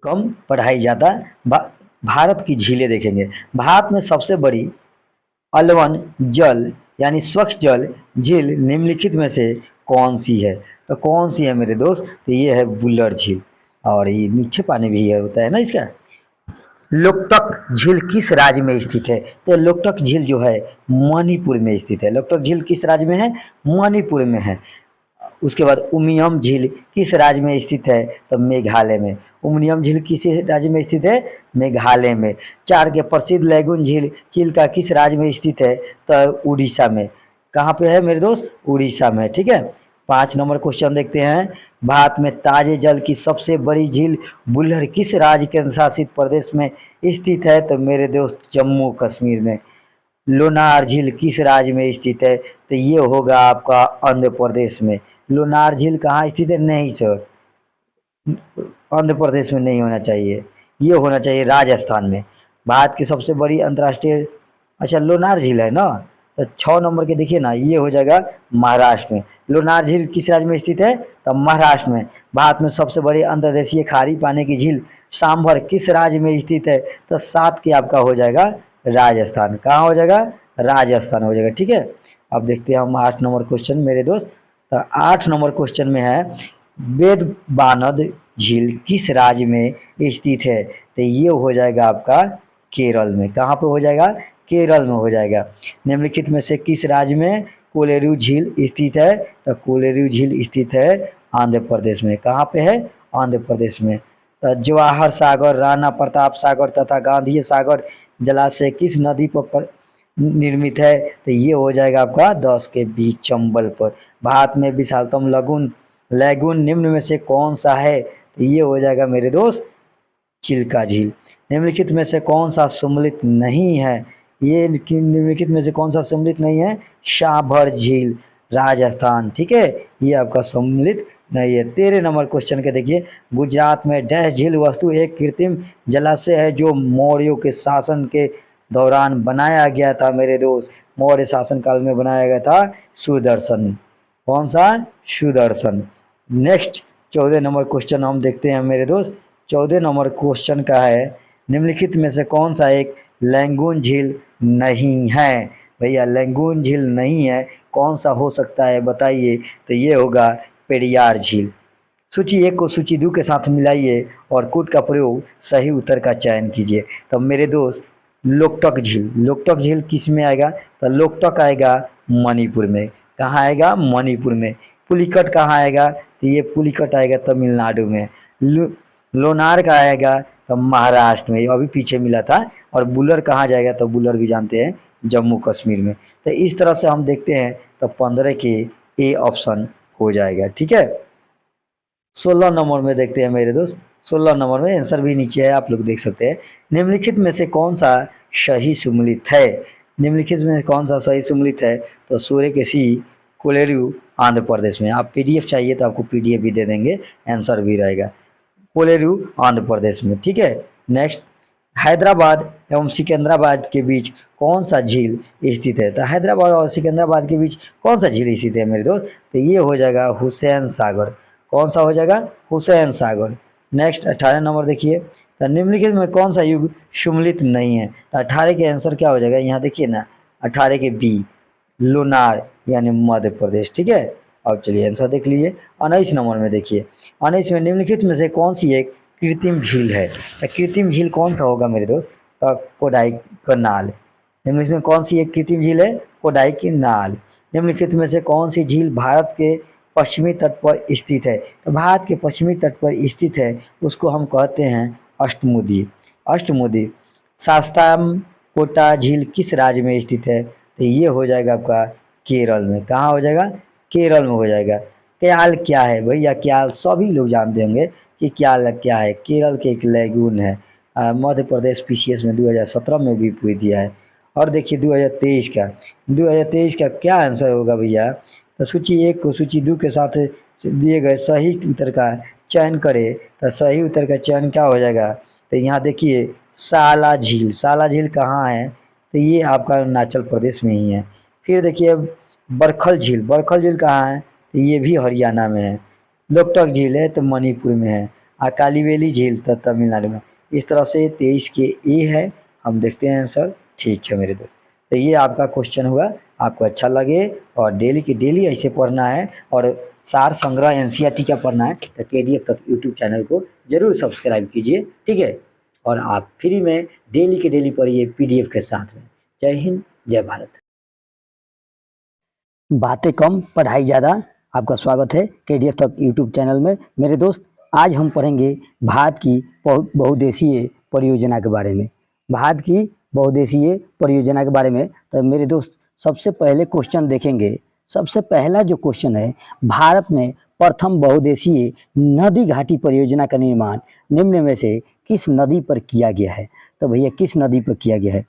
कम पढ़ाई ज़्यादा। भारत की झीलें देखेंगे। भारत में सबसे बड़ी अलवन जल यानी स्वच्छ जल झील निम्नलिखित में से कौन सी है? तो कौन सी है मेरे दोस्त? तो ये है बुल्लर झील। और ये मीठे पानी भी है होता है ना इसका। लोकटक झील किस राज्य में स्थित है? तो लोकटक झील जो है मणिपुर में स्थित है। लोकटक झील किस राज्य में है? मणिपुर में है। उसके बाद उमियम झील किस राज्य में स्थित है? तो मेघालय में। उमियम झील किस राज्य में स्थित है? मेघालय में। चार के प्रसिद्ध लैगून झील चिल्का किस राज्य में स्थित है? तो उड़ीसा में। कहाँ पे है मेरे दोस्त? उड़ीसा में। ठीक है। 5 नंबर क्वेश्चन देखते हैं। भारत में ताजे जल की सबसे बड़ी झील बुल्लर किस राज्य केंद्र शासित प्रदेश में स्थित है? तो मेरे दोस्त जम्मू कश्मीर में। लोनार झील किस राज्य में स्थित है? तो ये होगा आपका आंध्र प्रदेश में। लोनार झील कहाँ स्थित है? नहीं सर, आंध्र प्रदेश में नहीं होना चाहिए, ये होना चाहिए राजस्थान में। भारत की सबसे बड़ी अंतर्राष्ट्रीय, अच्छा लोनार झील है ना, तो 6 नंबर के देखिए ना, ये हो जाएगा महाराष्ट्र में। लोनार झील किस राज्य में स्थित है? तो महाराष्ट्र में। भारत में सबसे बड़ी अंतर्देशीय खारी पानी की झील सांभर किस राज्य में स्थित है? तो 7 के आपका हो जाएगा राजस्थान। कहाँ हो जाएगा? राजस्थान हो जाएगा। ठीक है। अब देखते हैं हम 8 नंबर क्वेश्चन मेरे दोस्त। तो 8 नंबर क्वेश्चन में है वेदवानद झील किस राज्य में स्थित है? तो ये हो जाएगा आपका केरल में। कहाँ पे हो जाएगा? केरल में हो जाएगा। निम्नलिखित में से किस राज्य में कोलेरू झील स्थित है? तो कोलेरू झील स्थित है आंध्र प्रदेश में। कहाँ पे है? आंध्र प्रदेश में। तो जवाहर सागर, राणा प्रताप सागर तथा गांधी सागर जलाशय किस नदी पर निर्मित है? तो ये हो जाएगा आपका 10 के बीच चंबल पर। भारत में विशालतम लैगून निम्न में से कौन सा है? तो ये हो जाएगा मेरे दोस्त चिल्का झील। निम्नलिखित में से कौन सा सम्मिलित नहीं है? ये निम्नलिखित में से कौन सा सम्मिलित नहीं है? शाहभर झील राजस्थान। ठीक है, ये आपका सम्मिलित नहीं है। 13 नंबर क्वेश्चन के देखिए। गुजरात में डैश झील वस्तु एक कृत्रिम जलाशय है जो मौर्यों के शासन के दौरान बनाया गया था मेरे दोस्त। मौर्य शासन काल में बनाया गया था। सुदर्शन। कौन सा? सुदर्शन। नेक्स्ट 14 नंबर क्वेश्चन हम देखते हैं मेरे दोस्त। 14 नंबर क्वेश्चन का है निम्नलिखित में से कौन सा एक लैंगून झील नहीं है? भैया लैंगून झील नहीं है, कौन सा हो सकता है बताइए? तो ये होगा पेरियार झील। सूची 1 को सूची 2 के साथ मिलाइए और कोड का प्रयोग सही उत्तर का चयन कीजिए। तो मेरे दोस्त लोकटक झील, लोकटक झील किस में आएगा? तो लोकटक आएगा मणिपुर में। कहाँ आएगा? मणिपुर में। पुलिकट कहाँ आएगा? तो ये पुलिकट आएगा तमिलनाडु में। लोनार का आएगा तो महाराष्ट्र में, अभी पीछे मिला था। और बुल्लर कहाँ जाएगा? तो बुल्लर भी जानते हैं जम्मू कश्मीर में। तो इस तरह से हम देखते हैं तो 15 के ए ऑप्शन हो जाएगा। ठीक है। 16 नंबर में देखते हैं मेरे दोस्त। 16 नंबर में आंसर भी नीचे है, आप लोग देख सकते हैं। निम्नलिखित में से कौन सा सही सम्मिलित है? निम्नलिखित में कौन सा सही सम्मिलित है? तो सूर्य के सी कोलेरू आंध्र प्रदेश में। आप पीडीएफ चाहिए तो आपको पीडीएफ भी दे देंगे, आंसर भी रहेगा। कोलेरू आंध्र प्रदेश में। ठीक है। नेक्स्ट, हैदराबाद एवं सिकंदराबाद के बीच कौन सा झील स्थित है? तो हैदराबाद और सिकंदराबाद के बीच कौन सा झील स्थित है मेरे दोस्त? तो ये हो जाएगा हुसैन सागर। कौन सा हो जाएगा? हुसैन सागर। नेक्स्ट 18 नंबर देखिए। तो निम्नलिखित में कौन सा युग सम्मिलित नहीं है? तो 18 के आंसर क्या हो जाएगा? यहाँ देखिए ना, 18 के बी लोनार यानी मध्य प्रदेश। ठीक है। अब चलिए आंसर देख लीजिए। 19 नंबर में देखिए। 19 में निम्नलिखित में से कौन सी एक कृत्रिम झील है? तो कृत्रिम झील कौन सा होगा मेरे दोस्त? तो कोडाईकनाल। निम्नलिखित में कौन सी एक कृत्रिम झील है? कोडाईकनाल। निम्नलिखित में से कौन सी झील भारत के पश्चिमी तट पर स्थित है? तो भारत के पश्चिमी तट पर स्थित है, उसको हम कहते हैं अष्टमुदी। अष्टमुदी। शास्तामकोटा झील किस राज्य में स्थित है? तो ये हो जाएगा आपका केरल में। कहाँ हो जाएगा? केरल में हो जाएगा। क्याल क्या है भैया? क्याल सभी लोग जानते होंगे कि क्याल क्या है। केरल के एक लैगून है। मध्य प्रदेश पीसीएस में 2017 में भी पूछ दिया है। और देखिए 2023 का क्या आंसर होगा भैया? तो सूची 1 को सूची 2 के साथ दिए गए सही उत्तर का चयन करें। तो सही उत्तर का चयन क्या हो जाएगा? तो यहाँ देखिए साला झील। साला झील कहाँ है? तो ये आपका अरुणाचल प्रदेश में ही है। फिर देखिए बरखल झील। बरखल झील कहाँ है? तो ये भी हरियाणा में है। लोकटक झील है तो मणिपुर में है। कालीवेली झील तो तमिलनाडु में। इस तरह से 23 के ए है, हम देखते हैं आंसर। ठीक है मेरे दोस्त, तो ये आपका क्वेश्चन हुआ, आपको अच्छा लगे और डेली की डेली ऐसे पढ़ना है और सार संग्रह एनसीईआरटी का पढ़ना है तो केडीएफ तक यूट्यूब चैनल को जरूर सब्सक्राइब कीजिए, ठीक है। और आप फ्री में डेली के डेली पढ़िए पीडीएफ के साथ में। जय हिंद, जय भारत। बातें कम पढ़ाई ज़्यादा, आपका स्वागत है केडीएफ तक यूट्यूब चैनल में। मेरे दोस्त, आज हम पढ़ेंगे भारत की बहुउद्देशीय परियोजना के बारे में। भारत की बहुउद्देशीय परियोजना के बारे में तो मेरे दोस्त सबसे पहले क्वेश्चन देखेंगे। सबसे पहला जो क्वेश्चन है, भारत में प्रथम बहुउद्देशीय नदी घाटी परियोजना का निर्माण निम्न में से किस नदी पर किया गया है? तो भैया किस नदी पर किया गया है?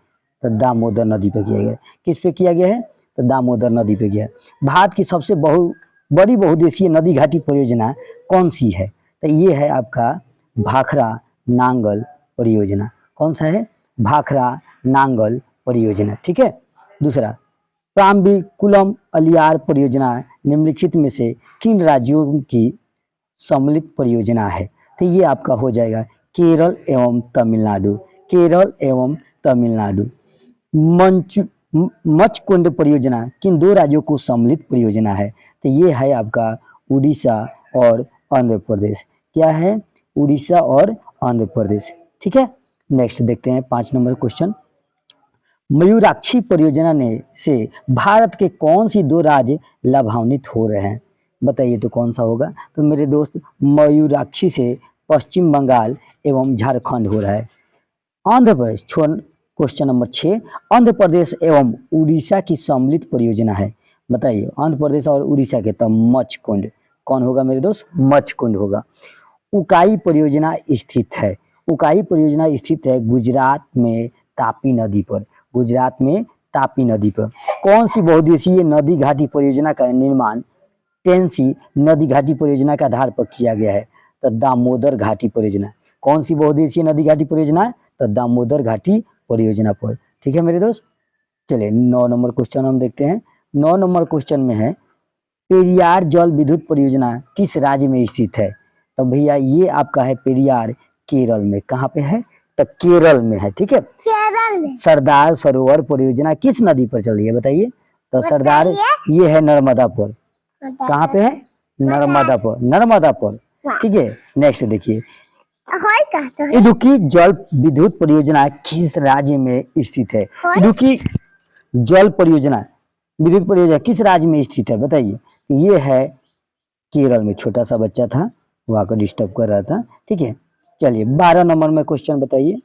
तो दामोदर नदी पर किया गया है। किस पे किया गया है? तो दामोदर नदी पे गया। भारत की सबसे बड़ी बहुउद्देशीय नदी घाटी परियोजना कौन सी है? तो ये है आपका भाखड़ा नांगल परियोजना। कौन सा है? भाखड़ा नांगल परियोजना, ठीक है। दूसरा, प्राम्बिकुलम अलियार परियोजना निम्नलिखित में से किन राज्यों की सम्मिलित परियोजना है? तो ये आपका हो जाएगा केरल एवं तमिलनाडु। केरल एवं तमिलनाडु। मचकुंड परियोजना किन दो राज्यों को सम्मिलित परियोजना है? तो ये है आपका उड़ीसा और आंध्र प्रदेश। क्या है? उड़ीसा और आंध्र प्रदेश, ठीक है। नेक्स्ट देखते हैं 5 नंबर क्वेश्चन। मयूराक्षी परियोजना ने से भारत के कौन सी दो राज्य लाभान्वित हो रहे हैं? बताइए तो कौन सा होगा? तो मेरे दोस्त मयूराक्षी से पश्चिम बंगाल एवं झारखंड हो रहा है। आंध्र प्रदेश, क्वेश्चन नंबर 6, आंध्र प्रदेश एवं उड़ीसा की सम्मिलित परियोजना है। बताइए आंध्र प्रदेश और उड़ीसा के, तो मचकुंड। कौन होगा मेरे दोस्त? मचकुंड होगा। उकाई परियोजना स्थित है। उकाई परियोजना स्थित है गुजरात में तापी नदी पर। गुजरात में तापी नदी पर। कौन सी बहुउद्देशीय नदी घाटी परियोजना का निर्माण टेंसी नदी घाटी परियोजना के आधार पर किया गया है? तो दामोदर घाटी परियोजना। कौन सी बहुउद्देशीय नदी घाटी परियोजना है? तो दामोदर घाटी परियोजना पर, ठीक है मेरे दोस्त। चलिए 9 नंबर क्वेश्चन हम देखते हैं। 9 नंबर क्वेश्चन में है, पेरियार जल विद्युत परियोजना किस राज्य में स्थित है? तो भैया ये आपका है पेरियार, केरल में। कहाँ पे है? तो केरल में है, ठीक है। केरल में। सरदार सरोवर परियोजना किस नदी पर चल रही है? बताइए। तो सरदार, ये है नर्मदा पर। कहाँ पे है? नर्मदा पर। नर्मदा पर, ठीक है। नेक्स्ट देखिए, इडुक्की जल विद्युत परियोजना किस राज्य में स्थित है? इडुक्की जल परियोजना विद्युत परियोजना किस राज्य में स्थित है? बताइए। ये है केरल में। छोटा सा बच्चा था, वहां को डिस्टर्ब कर रहा था, ठीक है। चलिए 12 नंबर में क्वेश्चन बताइए।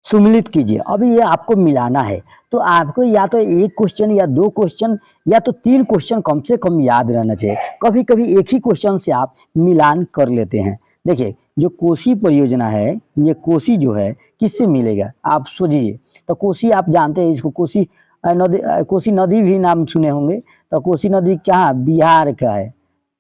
सम्मिलित कीजिए। अभी ये आपको मिलाना है, तो आपको या तो एक क्वेश्चन या 2 क्वेश्चन या तो 3 क्वेश्चन कम से कम याद रहना चाहिए। कभी कभी एक ही क्वेश्चन से आप मिलान कर लेते हैं। देखिए, जो कोसी परियोजना है, ये कोसी जो है किससे मिलेगा? आप सोचिए। तो कोसी आप जानते हैं, इसको कोसी नदी भी नाम सुने होंगे। तो कोसी नदी क्या बिहार का है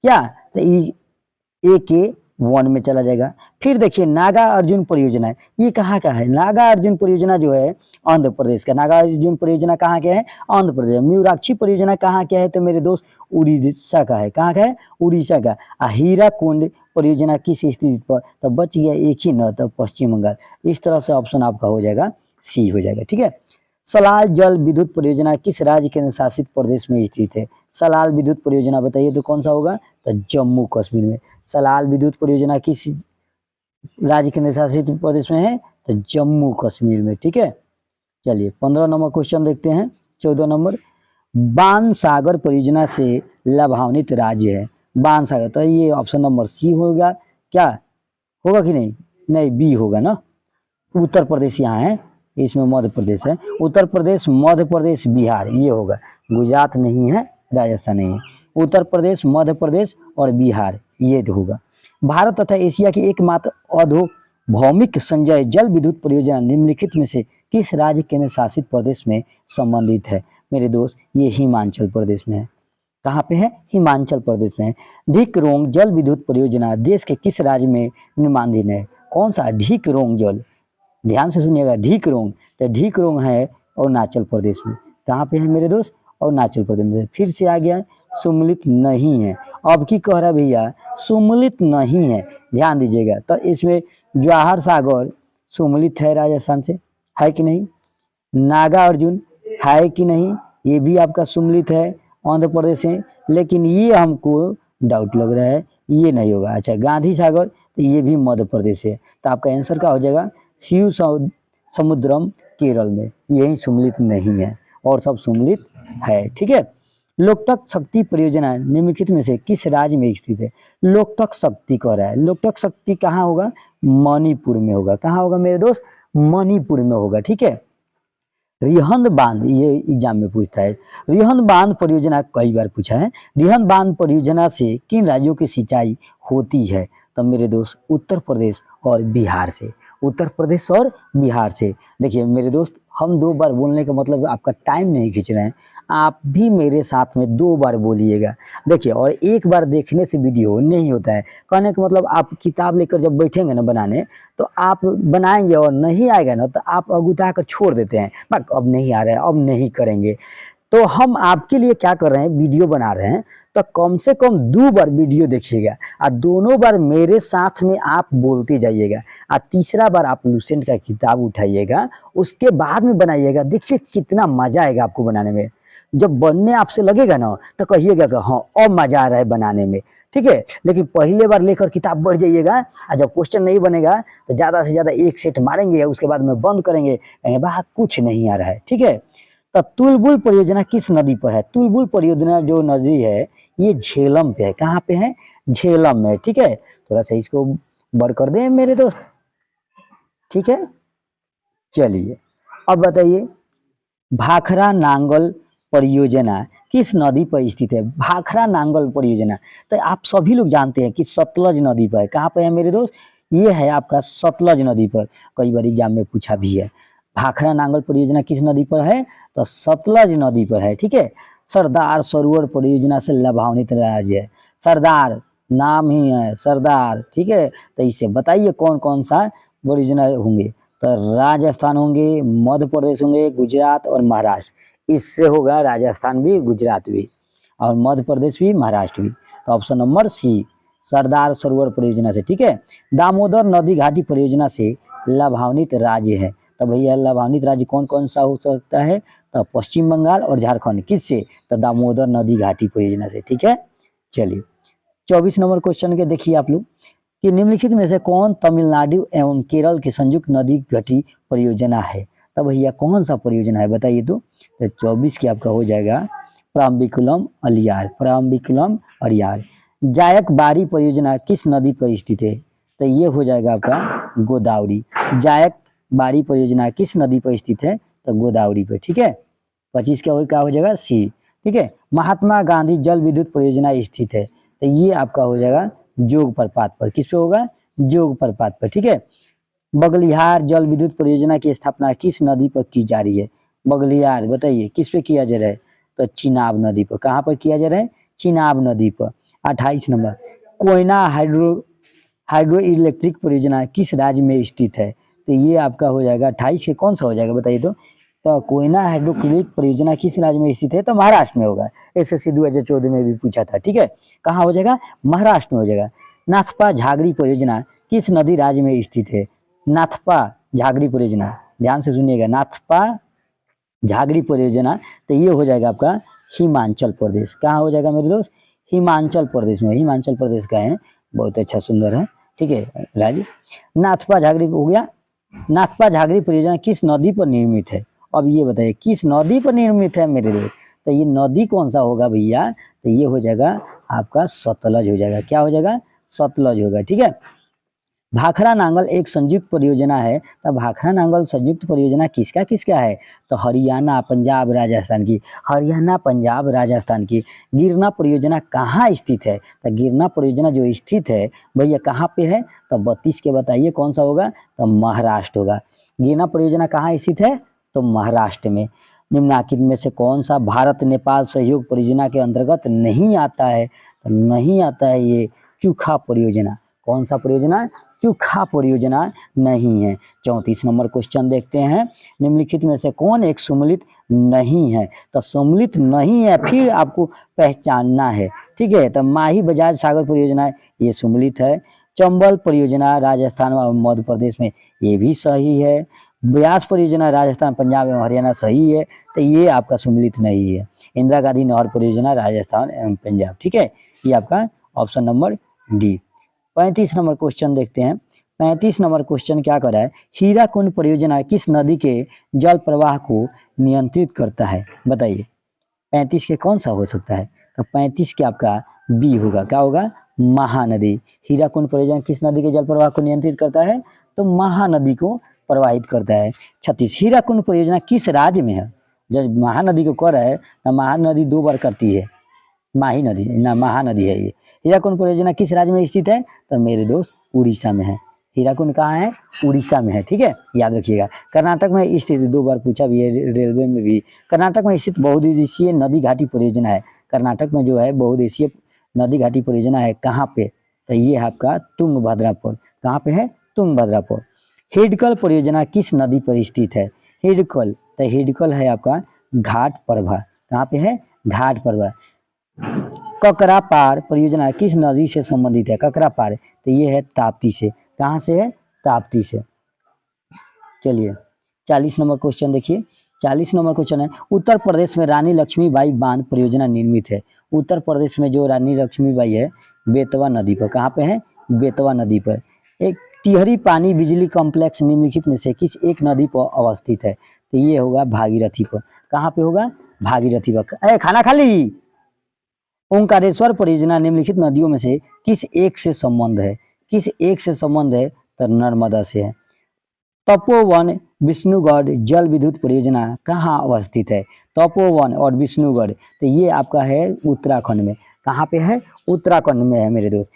क्या? तो ए के 1 में चला जाएगा। फिर देखिए नागा अर्जुन परियोजना है, ये कहाँ का है? नागा अर्जुन परियोजना जो है आंध्र प्रदेश का। नागा अर्जुन परियोजना कहाँ के है? आंध्र प्रदेश। मयूराक्षी परियोजना कहाँ के है? तो मेरे दोस्त उड़ीसा का है। कहाँ का है? उड़ीसा का। हीराकुंड परियोजना किस स्थिति पर? तो बच गया एक ही न, तो पश्चिम बंगाल। इस तरह से ऑप्शन आपका हो जाएगा सी हो जाएगा, ठीक है। सलाल जल विद्युत परियोजना किस राज्य केंद्र शासित प्रदेश में स्थित है? सलाल विद्युत परियोजना बताइए तो कौन सा होगा? तो जम्मू कश्मीर में। सलाल विद्युत परियोजना किस राज्य केंद्र शासित प्रदेश में है? तो जम्मू कश्मीर में, ठीक है। चलिए 15 नंबर क्वेश्चन देखते हैं। 14 नंबर, बाणसागर परियोजना से लाभान्वित राज्य है। बाणसागर, तो ये ऑप्शन नंबर सी होगा। क्या होगा कि नहीं? नहीं, बी होगा ना। उत्तर प्रदेश यहाँ है, इसमें मध्य प्रदेश है। उत्तर प्रदेश, मध्य प्रदेश, बिहार, ये होगा। गुजरात नहीं है, राजस्थान नहीं है। उत्तर प्रदेश, मध्य प्रदेश और बिहार, ये तो होगा। भारत तथा एशिया की एकमात्र अधोभौमिक संचय जल विद्युत परियोजना निम्नलिखित में से किस राज्य केंद्र शासित प्रदेश में संबंधित है? मेरे दोस्त, ये हिमाचल प्रदेश में है। कहाँ पे है? हिमाचल प्रदेश में है। ढीकरोंग जल विद्युत परियोजना देश के किस राज्य में निर्माणाधीन है? कौन सा? ढीकरोंग जल, ध्यान से सुनिएगा। ढीकरोंग, तो ढीकरोंग है अरुणाचल प्रदेश में। कहाँ पे है मेरे दोस्त? अरुणाचल प्रदेश में। फिर से आ गया सम्मिलित नहीं है। अब की कह रहा है भैया सम्मिलित नहीं है, ध्यान दीजिएगा। तो इसमें जवाहर सागर सम्मिलित है राजस्थान से, है कि नहीं? नागा अर्जुन है कि नहीं, ये भी आपका सम्मिलित है आंध्र प्रदेश से, लेकिन ये हमको डाउट लग रहा है, ये नहीं होगा। अच्छा, गांधी सागर तो ये भी मध्य प्रदेश है। तो आपका आंसर क्या हो जाएगा? शिव समुद्रम केरल में, यही सम्मिलित नहीं है और सब सम्मिलित है। ठीक है। लोकटक शक्ति परियोजना निम्नलिखित में से किस राज्य में स्थित है? लोकटक शक्ति कह रहा है, लोकटक शक्ति कहाँ होगा? मणिपुर में होगा। कहाँ होगा मेरे दोस्त? मणिपुर में होगा। ठीक है। रिहंद बांध, ये एग्जाम में पूछता है। रिहंद बांध परियोजना कई बार पूछा है। रिहंद बांध परियोजना से किन राज्यों की सिंचाई होती है? तो मेरे दोस्त उत्तर प्रदेश और बिहार से, उत्तर प्रदेश और बिहार से। देखिए मेरे दोस्त, हम 2 बार बोलने का मतलब आपका टाइम नहीं खींच रहे हैं, आप भी मेरे साथ में 2 बार बोलिएगा। देखिए, और 1 बार देखने से वीडियो नहीं होता है। कहने का मतलब आप किताब लेकर जब बैठेंगे ना बनाने, तो आप बनाएंगे और नहीं आएगा ना तो आप अगुता कर छोड़ देते हैं, बस अब नहीं आ रहा है, अब नहीं करेंगे। तो हम आपके लिए क्या कर रहे हैं, वीडियो बना रहे हैं, तो कम से कम 2 बार वीडियो देखिएगा और दोनों बार मेरे साथ में आप बोलते जाइएगा और तीसरा बार आप लुसेंट का किताब उठाइएगा, उसके बाद में बनाइएगा। देखिए कितना मजा आएगा आपको बनाने में। जब बनने आपसे लगेगा ना तो कहिएगा कि हाँ अब मजा आ रहा है बनाने में। ठीक है। लेकिन पहले बार लेकर किताब बढ़ जाइएगा और जब क्वेश्चन नहीं बनेगा तो ज़्यादा से ज़्यादा 1 सेट मारेंगे, उसके बाद में बंद करेंगे, कहेंगे वाह कुछ नहीं आ रहा है। ठीक है। तो तुलबुल परियोजना किस नदी पर है? तुलबुल परियोजना जो नदी है ये झेलम पे है। कहाँ पे है? झेलम में। ठीक है। थोड़ा सा इसको बड़ कर दें मेरे दोस्त। ठीक है। चलिए अब बताइए, भाखरा नांगल परियोजना किस नदी पर स्थित है? भाखरा नांगल परियोजना तो आप सभी लोग जानते हैं कि सतलज नदी पर है। कहाँ पर है मेरे दोस्त? ये है आपका सतलज नदी पर, कई बार एग्जाम में पूछा भी है। भाखरा नांगल परियोजना किस नदी पर है? तो सतलज नदी पर है। ठीक है। सरदार सरोवर परियोजना से लाभान्वित राज्य है। सरदार नाम ही है सरदार। ठीक है। तो इसे बताइए कौन कौन सा परियोजना होंगे? तो राजस्थान होंगे, मध्य प्रदेश होंगे, गुजरात और महाराष्ट्र। इससे होगा राजस्थान भी, गुजरात भी और मध्य प्रदेश भी, महाराष्ट्र भी। तो option number C, Sardar Sarovar परियोजना से। ठीक है। दामोदर नदी घाटी परियोजना से लाभान्वित राज्य है। तो भैया लाभान्वित राज्य कौन कौन सा हो सकता है? तो पश्चिम बंगाल और झारखंड। किससे? तो दामोदर नदी घाटी परियोजना से। ठीक है। चलिए 24 नंबर क्वेश्चन के देखिए आप लोग कि निम्नलिखित में से कौन तमिलनाडु एवं केरल की संयुक्त नदी घाटी परियोजना है? तो भैया कौन सा परियोजना है बताइए। तो 24 की आपका हो जाएगा प्राम्बिकुलम अलियार, प्राम्बिकुलम अलियार। जायक बारी परियोजना किस नदी पर स्थित है? तो ये हो जाएगा आपका गोदावरी। जायक बारी परियोजना किस नदी पर स्थित है? तो गोदावरी पे। ठीक है। 25 क्या हो जाएगा? सी। ठीक है। महात्मा गांधी जल विद्युत परियोजना स्थित है। तो ये आपका हो जाएगा जोग प्रपात पर। किस पे होगा? जोग प्रपात पर। ठीक है। बगलिहार जल विद्युत परियोजना की स्थापना किस नदी पर की जा रही है? बगलिहार बताइए किस पे किया जा रहा है? तो चिनाब नदी पर। कहाँ पर किया जा रहा है? चिनाब नदी पर। 28 नंबर, कोयना हाइड्रो इलेक्ट्रिक परियोजना किस राज्य में स्थित है? तो ये आपका हो जाएगा 28 के कौन सा हो जाएगा बताइए। तो कोयना हाइड्रोइलेक्ट्रिक परियोजना किस राज्य में स्थित है? तो महाराष्ट्र में होगा। एसएससी 2014 में भी पूछा था। ठीक है। कहाँ हो जाएगा? महाराष्ट्र में हो जाएगा। नाथपा झागरी परियोजना किस नदी राज्य में स्थित है? नाथपा झागरी परियोजना, ध्यान से सुनिएगा, नाथपा झागरी परियोजना तो ये हो जाएगा आपका हिमाचल प्रदेश। कहाँ हो जाएगा मेरे दोस्त? हिमाचल प्रदेश में। हिमाचल प्रदेश का है, बहुत अच्छा सुंदर है। ठीक है राज्य। नाथपा झागरी हो गया। नाथपा झागरी परियोजना किस नदी पर निर्मित है? अब ये बताइए किस नदी पर निर्मित है मेरे दोस्त? तो ये नदी कौन सा होगा भैया? तो ये हो जाएगा आपका सतलज हो जाएगा। क्या हो जाएगा? सतलज होगा। ठीक है। भाखरा नांगल एक संयुक्त परियोजना है। तो भाखरा नांगल संयुक्त परियोजना किसका किसका है? तो हरियाणा पंजाब राजस्थान की। हरियाणा पंजाब राजस्थान की। गिरना परियोजना कहाँ स्थित है? तो गिरना परियोजना जो स्थित है भैया कहाँ पे है? तो 32 के बताइए कौन सा होगा? तो महाराष्ट्र होगा। गिरना परियोजना कहाँ स्थित है? तो महाराष्ट्र में। निम्नलिखित में से कौन सा भारत नेपाल सहयोग परियोजना के अंतर्गत नहीं आता है? तो नहीं आता है ये चूखा परियोजना। कौन सा परियोजना? चुखा परियोजना नहीं है। 34 नंबर क्वेश्चन देखते हैं, निम्नलिखित में से कौन एक सुमलित नहीं है? तो सुमलित नहीं है, फिर आपको पहचानना है, ठीक है। तो माही बजाज सागर परियोजना ये सुमलित है। चंबल परियोजना राजस्थान और मध्य प्रदेश में, ये भी सही है। ब्यास परियोजना राजस्थान पंजाब एवं हरियाणा, सही है। तो ये आपका सुमलित नहीं है। इंदिरा गांधी नहर परियोजना राजस्थान एवं पंजाब, ठीक है, ये आपका option number D. 35 number question देखते हैं। 35 नंबर क्वेश्चन क्या कर रहा है? हीराकुंड परियोजना किस नदी के जल प्रवाह को नियंत्रित करता है? बताइए 35 के कौन सा हो सकता है? तो 35 के आपका बी होगा। क्या होगा? महानदी। हीराकुंड परियोजना किस नदी के जल प्रवाह को नियंत्रित करता है? तो महानदी को प्रवाहित करता है। 36 हीराकुंड परियोजना किस राज्य में है? जब महानदी को कर रहा है तो महानदी 2 बार करती है, माही नदी ना महानदी है ये। हीराकुंड परियोजना किस राज्य में स्थित है? तो मेरे दोस्त उड़ीसा में है। हीराकुंड कहाँ है? उड़ीसा में है, ठीक है, याद रखिएगा। कर्नाटक में स्थित, 2 बार पूछा भी है रेलवे में भी। कर्नाटक में स्थित बहुउद्देशीय नदी घाटी परियोजना है। कर्नाटक में जो है बहुउद्देशीय नदी घाटी परियोजना है, कहाँ पे? तो ये है आपका तुंगभद्रापुर। कहाँ पे है? तुंगभद्रापुर। हिडकल परियोजना किस नदी पर स्थित है? हिडकल, तो हिडकल है आपका घाट प्रभा। कहाँ पे है? घाट प्रभा। ककरा पार परियोजना किस नदी से संबंधित है? ककरा पार, तो ये है ताप्ती से। कहाँ से है? ताप्ती से। चलिए 40 नंबर क्वेश्चन देखिए। 40 नंबर क्वेश्चन है, उत्तर प्रदेश में रानी लक्ष्मीबाई बांध परियोजना निर्मित है। उत्तर प्रदेश में जो रानी लक्ष्मीबाई है, बेतवा नदी पर। कहाँ पे है? बेतवा नदी पर। एक टिहरी पानी बिजली कॉम्प्लेक्स निम्नलिखित में से किस एक नदी पर अवस्थित है? तो ये होगा भागीरथी पर। कहाँ पे होगा? भागीरथी पर। खाना खा ली। ओंकारेश्वर परियोजना निम्नलिखित नदियों में से किस एक से संबंध है? किस एक से संबंध है? तो नर्मदा से है। तपोवन विष्णुगढ़ जल विद्युत परियोजना कहाँ अवस्थित है? तपोवन और विष्णुगढ़, तो ये आपका है उत्तराखंड में। कहाँ पे है? उत्तराखंड में है मेरे दोस्त।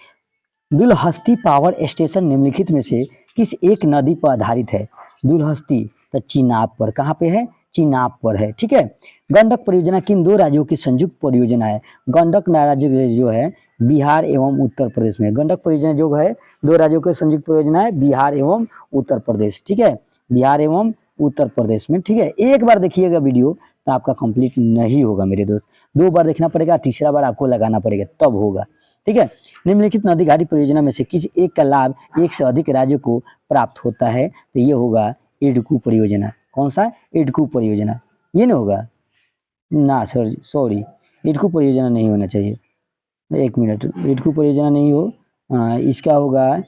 दुलहस्ती पावर स्टेशन निम्नलिखित में से किस एक नदी पर आधारित है? दुलहस्ती, तो चिनाब पर। कहाँ पे है? चिनाब पर है, ठीक है। गंडक परियोजना किन 2 राज्यों की संयुक्त परियोजना है? गंडक राज्य जो है बिहार एवं उत्तर प्रदेश में। गंडक परियोजना जो है 2 राज्यों की संयुक्त परियोजना है, बिहार एवं उत्तर प्रदेश, ठीक है, बिहार एवं उत्तर प्रदेश में, ठीक है। एक बार देखिएगा वीडियो तो आपका कंप्लीट नहीं होगा मेरे दोस्त, 2 बार देखना पड़ेगा, तीसरा बार आपको लगाना पड़ेगा, तब होगा, ठीक है। निम्नलिखित नदी घाटी परियोजना में से किस एक का लाभ एक से अधिक राज्यों को प्राप्त होता है? तो ये होगा इडकू परियोजना। कौन सा? इडकू परियोजना। ये नहीं होगा ना सर, सॉरी, इडकू परियोजना नहीं होना चाहिए। 1 मिनट, इडकू परियोजना नहीं हो, इसका होगा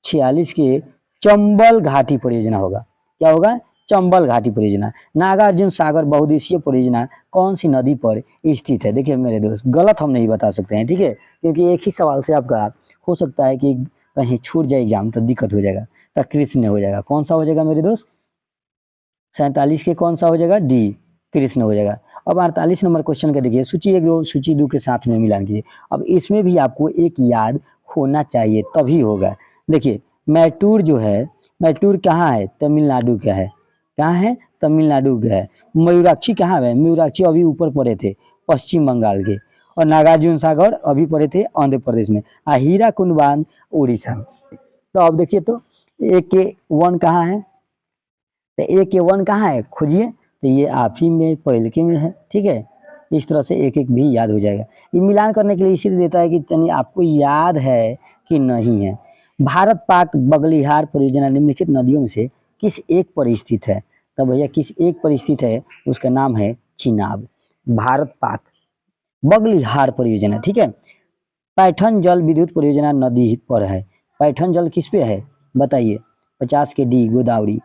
46 के चंबल घाटी परियोजना होगा। क्या होगा? चंबल घाटी परियोजना। नागार्जुन सागर बहुउद्देशीय परियोजना कौन सी नदी पर स्थित है? देखिए मेरे दोस्त, गलत हम नहीं बता सकते हैं, ठीक है, क्योंकि एक ही सवाल से आपका हो सकता है कि कहीं छूट जाए एग्जाम तो दिक्कत हो जाएगा, तो कृष्ण हो जाएगा। कौन सा हो जाएगा मेरे दोस्त? 47 के कौन सा हो जाएगा? डी, कृष्ण हो जाएगा। अब 48 नंबर क्वेश्चन का देखिए, सूची 1 और सूची 2 के साथ में मिलान कीजिए। अब इसमें भी आपको एक याद होना चाहिए तभी होगा। देखिए मैटूर जो है, मैटूर कहाँ है? तमिलनाडु का है। कहाँ है? तमिलनाडु का है। मयूराक्षी कहाँ है? मयूराक्षी अभी ऊपर पड़े थे पश्चिम बंगाल के। और नागार्जुन सागर अभी पड़े थे आंध्र प्रदेश में। हीराकुंड बांध उड़ीसा में। तो अब देखिए तो AK1 कहाँ है? तो AK1 कहाँ है? खोजिए। तो ये आप ही में पहले के में है, ठीक है। इस तरह से एक एक भी याद हो जाएगा। ये मिलान करने के लिए इसीलिए देता है कि तनी आपको याद है कि नहीं है। भारत पाक बगलिहार परियोजना निम्नलिखित नदियों में से किस एक पर स्थित है? तो भैया किस एक पर स्थित है? उसका नाम है चिनाब। भारत पाक बगलिहार परियोजना, ठीक है। पैठन जल विद्युत परियोजना नदी पर है। पैठन जल किस पे है? बताइए। 50 के डी, गोदावरी।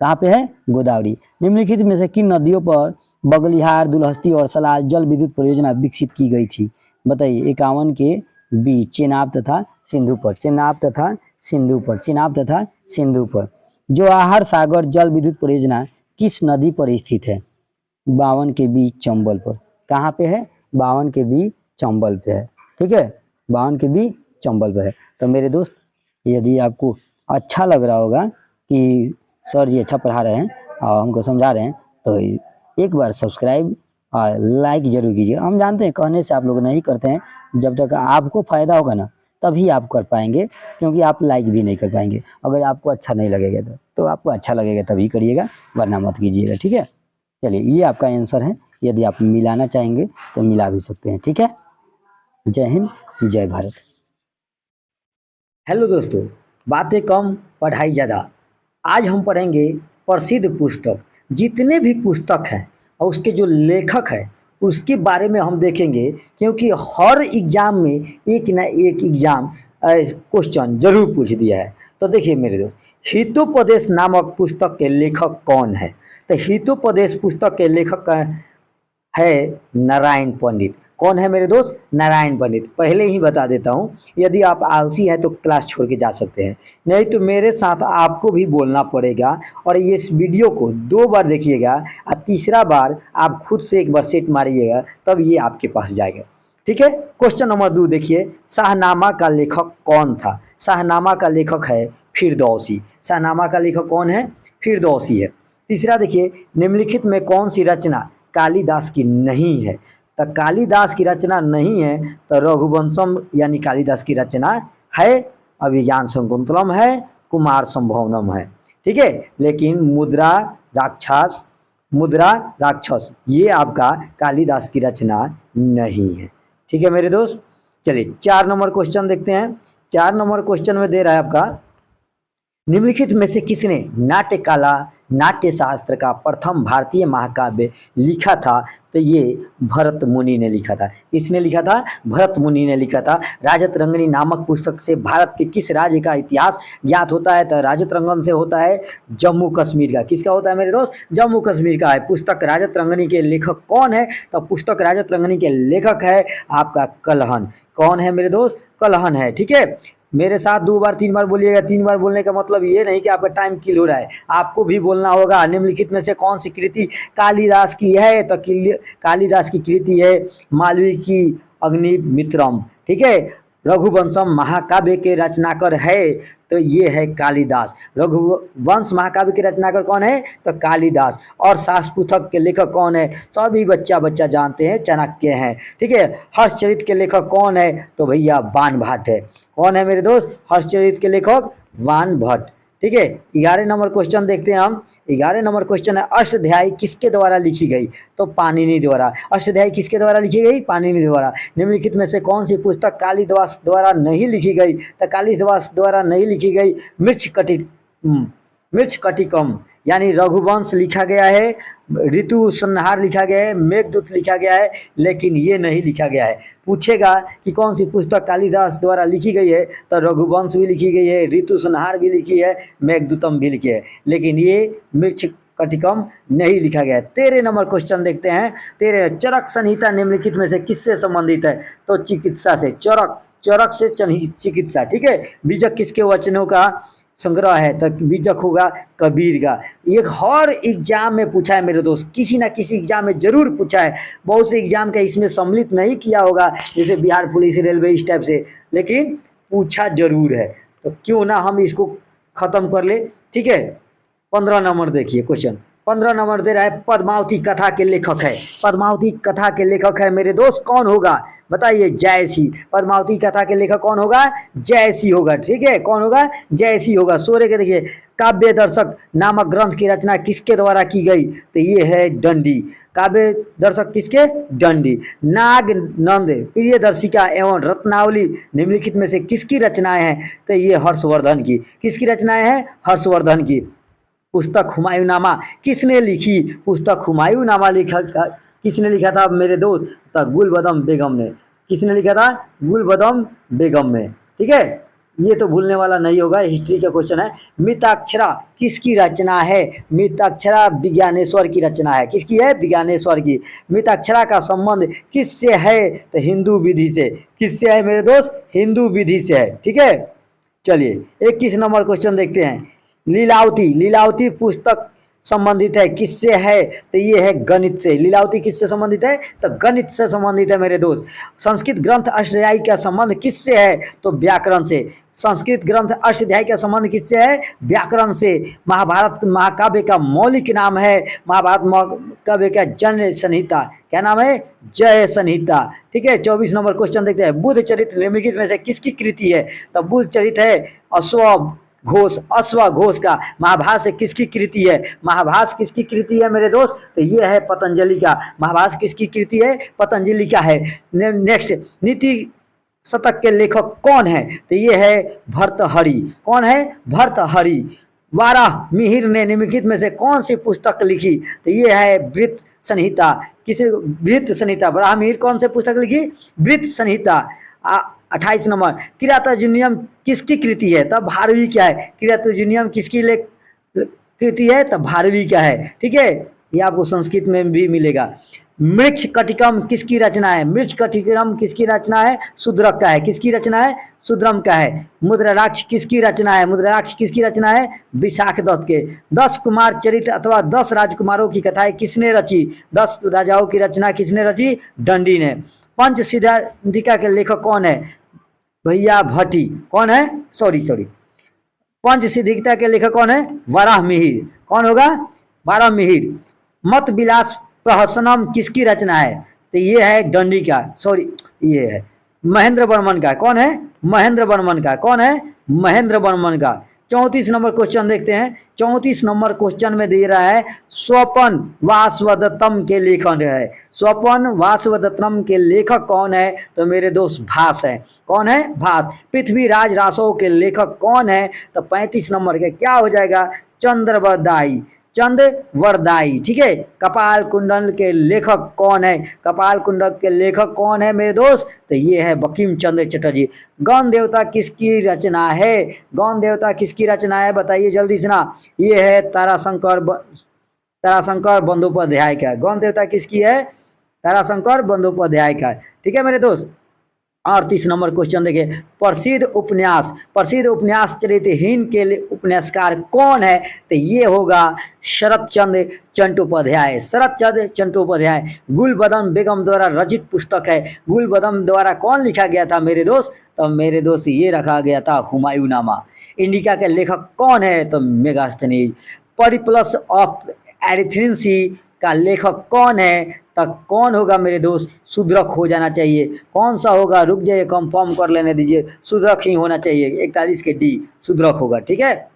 कहाँ पे है? गोदावरी। निम्नलिखित में से किन नदियों पर बगलिहार, दुलहस्ती और सलाल जल विद्युत परियोजना विकसित की गई थी? बताइए। 51 के बी, चेनाब तथा सिंधु पर। चेनाब तथा सिंधु पर। चेनाब तथा सिंधु पर। जवाहर सागर जल विद्युत परियोजना किस नदी पर स्थित है? 52 के बी, चंबल पर। कहाँ पे है? 52 के बी, चंबल पे है, ठीक है। 52 के बी, चंबल पे है। तो मेरे दोस्त, यदि आपको अच्छा लग रहा होगा कि सर जी अच्छा पढ़ा रहे हैं और हमको समझा रहे हैं, तो एक बार सब्सक्राइब और लाइक जरूर कीजिए। हम जानते हैं कहने से आप लोग नहीं करते हैं, जब तक आपको फ़ायदा होगा ना तभी आप कर पाएंगे, क्योंकि आप लाइक भी नहीं कर पाएंगे। अगर आपको अच्छा नहीं लगेगा तो आपको अच्छा लगेगा तभी करिएगा, वरना मत कीजिएगा, ठीक है। चलिए, ये आपका आंसर है। यदि आप मिलाना चाहेंगे तो मिला भी सकते हैं, ठीक है। जय हिंद, जय भारत। हेलो दोस्तों, बातें कम पढ़ाई ज़्यादा। आज हम पढ़ेंगे प्रसिद्ध पुस्तक, जितने भी पुस्तक हैं और उसके जो लेखक हैं उसके बारे में हम देखेंगे, क्योंकि हर एग्ज़ाम में एक ना एक एग्ज़ाम क्वेश्चन जरूर पूछ दिया है। तो देखिए मेरे दोस्त, हितोपदेश नामक पुस्तक के लेखक कौन है? तो हितोपदेश पुस्तक के लेखक है नारायण पंडित। कौन है मेरे दोस्त? नारायण पंडित। पहले ही बता देता हूँ, यदि आप आलसी हैं तो क्लास छोड़ के जा सकते हैं, नहीं तो मेरे साथ आपको भी बोलना पड़ेगा। और इस वीडियो को 2 बार देखिएगा और तीसरा बार आप खुद से एक बार सेट मारिएगा, तब ये आपके पास जाएगा, ठीक है। क्वेश्चन नंबर 2 देखिए, शाहनामा का लेखक कौन था? शाहनामा का लेखक है फिरदौसी। शाहनामा का लेखक कौन है? फिरदौसी है। तीसरा देखिए, निम्नलिखित में कौन सी रचना कालिदास की नहीं है? तो कालिदास की रचना नहीं है तो रघुवंशम यानी कालिदास की रचना है, अभिज्ञान शकुंतलम है, कुमार संभवनम है, ठीक है। लेकिन मुद्रा राक्षस ये आपका कालिदास की रचना नहीं है, ठीक है मेरे दोस्त। चलिए 4 नंबर क्वेश्चन देखते हैं। 4 नंबर क्वेश्चन में दे रहा है आपका, निम्नलिखित में से किसने नाट्यकला नाट्य शास्त्र का प्रथम भारतीय महाकाव्य लिखा था? तो ये भरत मुनि ने लिखा था। किसने लिखा था? भरत मुनि ने लिखा था। राजत रंगनी नामक पुस्तक से भारत के किस राज्य का इतिहास ज्ञात होता है? तो राजत रंगन से होता है जम्मू कश्मीर का। किसका होता है मेरे दोस्त? जम्मू कश्मीर का है। पुस्तक राजत रंगनी के लेखक कौन है? तो पुस्तक राजत रंगनी के लेखक है आपका कलहन। कौन है मेरे दोस्त? कलहन है, ठीक है। मेरे साथ 2 बार 3 बार बोलिएगा। 3 बार बोलने का मतलब ये नहीं कि आपका टाइम किल हो रहा है, आपको भी बोलना होगा। निम्नलिखित में से कौन सी कृति कालिदास की है? तो कालिदास की कृति है मालवी की अग्निमित्रम, ठीक है। रघुवंशम महाकाव्य के रचनाकार है तो ये है कालिदास। रघुवंश महाकाव्य के रचनाकार कौन है? तो कालिदास। और शास्त्रपुस्तक के लेखक कौन है? सभी बच्चा जानते हैं, चाणक्य हैं, ठीक है। हर्षचरित के लेखक कौन है? तो भैया बाण भट्ट है। कौन है मेरे दोस्त? हर्षचरित के लेखक बाण भट्ट, ठीक है। 11 नंबर क्वेश्चन देखते हैं हम। 11 नंबर क्वेश्चन है, अष्टाध्यायी किसके द्वारा लिखी गई? तो पाणिनि द्वारा। अष्टाध्यायी किसके द्वारा लिखी गई? पाणिनि द्वारा। निम्नलिखित में से कौन सी पुस्तक कालिदास द्वारा नहीं लिखी गई? तो कालिदास द्वारा नहीं लिखी गई मृच्छकटिकम यानी रघुवंश लिखा गया है, ऋतु संहार लिखा गया है, मेघदूत लिखा गया है, लेकिन ये नहीं लिखा गया है। पूछेगा कि कौन सी पुस्तक कालिदास द्वारा लिखी गई है? तो रघुवंश भी लिखी गई है, ऋतु संहार भी लिखी है, मेघदूतम भी लिखी है, लेकिन ये मृच्छकटिकम नहीं लिखा गया है। 13 नंबर क्वेश्चन देखते हैं। 13, चरक संहिता निम्नलिखित में से किससे संबंधित है? तो चिकित्सा से। चरक से चिकित्सा, ठीक है। बीजक किसके वचनों का संग्रह है? तो बीजक होगा कबीर का। ये हर एग्जाम में पूछा है मेरे दोस्त, किसी ना किसी एग्जाम में जरूर पूछा है। बहुत से एग्जाम का इसमें सम्मिलित नहीं किया होगा, जैसे बिहार पुलिस, रेलवे, इस टाइप से, लेकिन पूछा जरूर है। तो क्यों ना हम इसको खत्म कर ले, ठीक है। 15 नंबर देखिए क्वेश्चन। 15 नंबर दे रहा है, पद्मावती कथा के लेखक है। पद्मावती कथा के लेखक है मेरे दोस्त, कौन होगा? बताइए। जयसी। पद्मावती कथा के लेखक कौन होगा? जयसी होगा, ठीक है। कौन होगा? जयसी होगा। 16 के देखिए, काव्य दर्शक नामक ग्रंथ की रचना किसके द्वारा की गई? तो ये है दंडी। काव्य दर्शक किसके? दंडी। नाग नंद, प्रियदर्शिका एवं रत्नावली निम्नलिखित में से किसकी रचनाएं हैं? तो ये हर्षवर्धन की। किसकी रचनाएं हैं? हर्षवर्धन की। पुस्तक हुमायूंनामा किसने लिखी? पुस्तक हुमायूंनामा किसने लिखा था मेरे दोस्त? तो गुलबदम बेगम ने। किसने लिखा था? गुलबदम बेगम ने, ठीक है। ये तो भूलने वाला नहीं होगा, हिस्ट्री का क्वेश्चन है। मिताक्षरा किसकी रचना है? मिताक्षरा विज्ञानेश्वर की रचना है। किसकी है? विज्ञानेश्वर की। मिताक्षरा का संबंध किससे है? तो हिंदू विधि से। किससे है मेरे दोस्त? हिंदू विधि से है, ठीक है। चलिए 21 नंबर क्वेश्चन देखते हैं। लीलावती पुस्तक संबंधित है, किससे है? तो ये है गणित से। लीलावती किससे संबंधित है? तो गणित से संबंधित है मेरे दोस्त। संस्कृत ग्रंथ अष्टाध्यायी का संबंध किससे है? तो व्याकरण से। संस्कृत ग्रंथ अष्टाध्यायी का संबंध किससे है? व्याकरण से। महाभारत महाकाव्य का मौलिक नाम है, महाभारत महाकाव्य का जन संहिता। क्या नाम है? जय संहिता। ठीक है, 24 नंबर क्वेश्चन देखते हैं। बुद्ध चरित्र निम्नलिखित में से किसकी कृति है? तो बुद्ध चरित्र है अश्वघोष का। महाभाष्य से किसकी कृति है? महाभाष्य किसकी कृति है मेरे दोस्त? तो ये है पतंजलि का। महाभाष्य किसकी कृति है? पतंजलि का है। नेक्स्ट, नीति शतक के लेखक कौन है? तो ये है भर्तृहरि। कौन है? भर्तृहरि। वाराह मिहिर ने निम्नलिखित में से कौन सी पुस्तक लिखी? तो ये है वृत्त संहिता। किसे? वृत्त संहिता। वाराह मिहिर कौन सी पुस्तक लिखी? वृत्त संहिता। 28 नंबर, किरातोजिनियम किसकी कृति है? तब भारवी क्या है? किरातोजिनियम किसकी कृति है? तब भारवी क्या है? ठीक है, ये आपको संस्कृत में भी मिलेगा। मृक्ष कटिकम किसकी रचना है? मृक्ष कटिकम किसकी रचना है? शूद्रक का है। किसकी रचना है? शूद्रम का है। मुद्राराक्ष किसकी रचना है? मुद्राराक्ष किसकी रचना है? विशाख दत्त के। 10 कुमार चरित्र अथवा 10 राजकुमारों की कथाएं किसने रची? 10 राजाओं की रचना किसने रची? दंडी ने। पंच सिद्धांतिका के लेखक कौन है? भैया भट्टी। कौन है? सॉरी, पंच सिद्धांतिका के लेखक कौन है? वाराह मिहिर। कौन होगा? वाराह मिहिर। मत विलास प्रहसनम किसकी रचना है? तो ये है दंडी का। सॉरी, ये है महेंद्र वर्मन का। कौन है? महेंद्र वर्मन का। कौन है? महेंद्र वर्मन का। 34 नंबर क्वेश्चन देखते हैं। 34 नंबर क्वेश्चन में दे रहा है स्वपन वासवदत्तम के लेखक है। स्वपन वासवदत्तम के लेखक कौन है? तो मेरे दोस्त भास है। कौन है? भास। पृथ्वीराज रासो के लेखक कौन है? तो 35 नंबर के क्या हो जाएगा? चंद्रवरदाई। चंद्रवरदाई। ठीक है। कपाल कुंडल के लेखक कौन है? कपाल कुंडल के लेखक कौन है मेरे दोस्त? तो ये है बंकिम चंद्र चटर्जी। गौण देवता किसकी रचना है? गौण देवता किसकी रचना है? बताइए जल्दी से ना। ये है ताराशंकर बंदोपाध्याय का। गौण देवता किसकी है? ताराशंकर बंदोपाध्याय का। ठीक है मेरे दोस्त। 38 नंबर क्वेश्चन देखिए। प्रसिद्ध उपन्यास चरित्रहीन के लिए उपन्यासकार कौन है? तो ये होगा शरत चंद्र चट्टोपाध्याय। शरत चंद्र चट्टोपाध्याय। गुलबदन बेगम द्वारा रचित पुस्तक है। गुलबदन द्वारा कौन लिखा गया था मेरे दोस्त? तो मेरे दोस्त ये रखा गया था हुमायूंनामा। इंडिका के लेखक कौन है? तो मेगास्थनीज। परिप्लस ऑफ एरिथ्रेसी का लेखक कौन है? तक कौन होगा मेरे दोस्त? शूद्रक हो जाना चाहिए। कौन सा होगा? रुक जाइए, कंफर्म कर लेने दीजिए। शूद्रक ही होना चाहिए। 41 के डी शूद्रक होगा। ठीक है,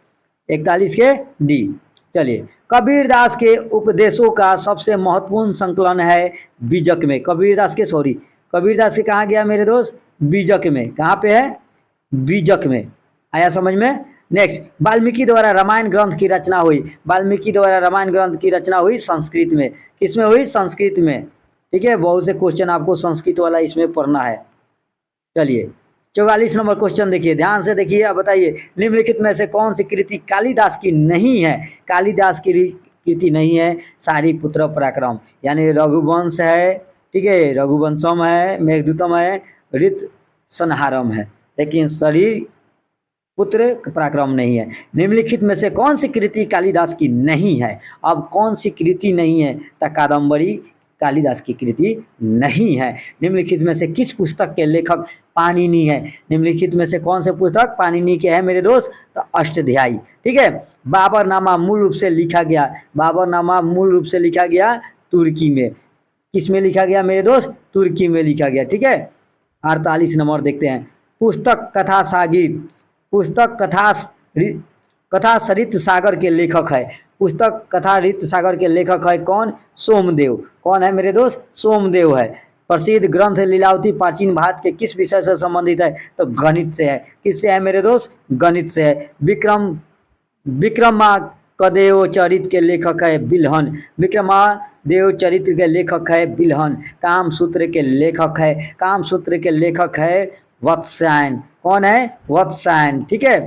41 के डी। चलिए, कबीरदास के उपदेशों का सबसे महत्वपूर्ण संकलन है बीजक में। कबीरदास के कहाँ गया मेरे दोस्त? बीजक में। कहाँ पे है? बीजक में। आया समझ में? नेक्स्ट, वाल्मीकि द्वारा रामायण ग्रंथ की रचना हुई। वाल्मीकि द्वारा रामायण ग्रंथ की रचना हुई संस्कृत में। किसमें हुई? संस्कृत में। ठीक है, बहुत से क्वेश्चन आपको संस्कृत वाला इसमें पढ़ना है। चलिए, 44 नंबर क्वेश्चन देखिए, ध्यान से देखिए। अब बताइए निम्नलिखित में से कौन सी कृति कालिदास की नहीं है? कालिदास की कृति नहीं है सारिपुत्र पराक्रम, यानी रघुवंश है। ठीक है, रघुवंशम है, मेघदूतम है, ऋत संहारम है, लेकिन शरीर पुत्र पराक्रम नहीं है। निम्नलिखित में से कौन सी कृति कालिदास की नहीं है? अब कौन सी कृति नहीं है? तो कादम्बरी कालिदास की कृति नहीं है। निम्नलिखित में से किस पुस्तक के लेखक पाणिनि है? निम्नलिखित में से कौन से पुस्तक पाणिनि के है मेरे दोस्त? तो अष्टाध्यायी। ठीक है। बाबरनामा मूल रूप से लिखा गया तुर्की में। किस में लिखा गया मेरे दोस्त? तुर्की में लिखा गया। ठीक है। 48 नंबर देखते हैं। पुस्तक कथा सरित सागर के लेखक है। पुस्तक कथा ऋत सागर के लेखक है कौन? सोमदेव। कौन है मेरे दोस्त? सोमदेव है। प्रसिद्ध ग्रंथ लीलावती प्राचीन भारत के किस विषय से संबंधित है? तो गणित से है। किससे है मेरे दोस्त? गणित से है। विक्रमादेव चरित्र के लेखक है बिल्हन। विक्रमादेव चरित्र के लेखक है बिल्हन। कामसूत्र के लेखक है वत्सायन। कौन है? वत्सायन। ठीक है।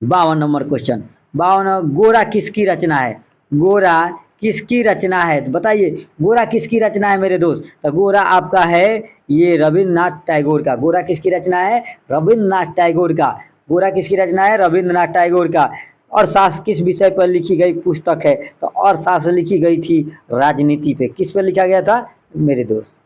52 नंबर क्वेश्चन। 52, गोरा किसकी रचना है? गोरा किसकी रचना है? तो बताइए गोरा किसकी रचना है मेरे दोस्त? तो गोरा आपका है ये रविन्द्रनाथ टैगोर का। गोरा किसकी रचना है? रविन्द्रनाथ टैगोर का। गोरा किसकी रचना है? रविन्द्रनाथ टैगोर का। अर्थशास्त्र किस विषय पर लिखी गई पुस्तक है? तो अर्थशास्त्र लिखी गई थी राजनीति पे। किस पे लिखा गया था मेरे दोस्त?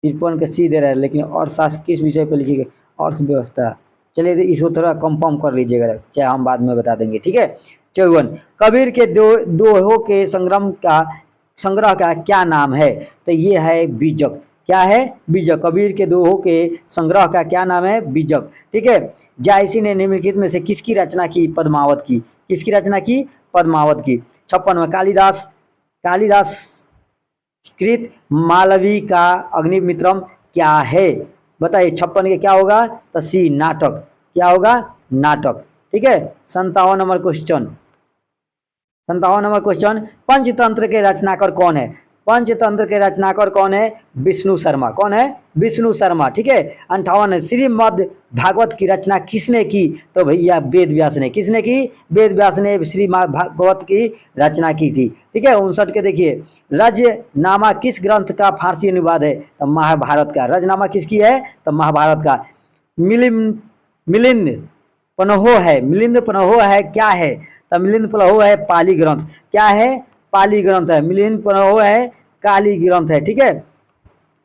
तिरपन का सी दे रहा है, लेकिन अर्थशास्त्र किस विषय पर लिखी गई? अर्थव्यवस्था। चलिए इसको थोड़ा कंफर्म कर लीजिएगा, चाहे हम बाद में बता देंगे, ठीक है। 54, कबीर के दोहों के संग्रह का क्या नाम है? तो ये है बीजक। क्या है? बीजक। कबीर के दोहों के संग्रह का क्या नाम है? बीजक, ठीक है। जायसी ने निम्नलिखित में से किसकी रचना की? पद्मावत की। किसकी रचना की? पद्मावत की। 56 में कालिदास कृत मालवी का अग्निमित्रम क्या है? बताइए 56 के क्या होगा? तो सी नाटक। क्या होगा? नाटक, ठीक है। 57 नंबर क्वेश्चन, पंचतंत्र के रचनाकार कौन है? पंचतंत्र के रचनाकार कौन है? विष्णु शर्मा। कौन है? विष्णु शर्मा, ठीक है। 58 श्रीमद् भागवत की रचना किसने की? तो भैया वेद व्यास ने। किसने की? वेद व्यास ने श्रीमद् भागवत की रचना की थी, ठीक है। 59 के देखिए, रजनामा किस ग्रंथ का फारसी अनुवाद है? तो महाभारत का। रजनामा किसकी है? तो महाभारत का। मिलिंद पनहो है क्या है? तो मिलिंद पनहो है पाली ग्रंथ। क्या है? पाली ग्रंथ है। मिलिंद पनहो है काली ग्रंथ है, ठीक है।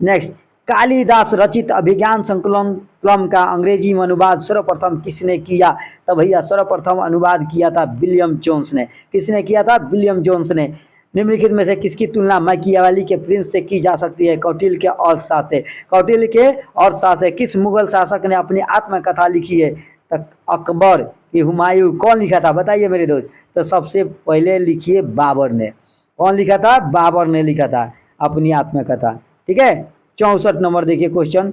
नेक्स्ट, कालिदास रचित अभिज्ञान संकुलम का अंग्रेजी में अनुवाद सर्वप्रथम किसने किया? तो भैया सर्वप्रथम अनुवाद किया था विलियम जोन्स ने। किसने किया था? विलियम जोन्स ने। निम्नलिखित में से किसकी तुलना मैकियावेली के प्रिंस से की जा सकती है? कौटिल्य के अर्थशास्त्र से। कौटिल्य के अर्थशास्त्र से। किस मुगल शासक ने अपनी आत्मकथा लिखी है? तो अकबर की हुमायूं। कौन लिखा था? बताइए मेरे दोस्त। तो सबसे पहले लिखिए बाबर ने। कौन लिखा था? बाबर ने लिखा था अपनी आत्मकथा, ठीक है। 64 नंबर देखिए क्वेश्चन,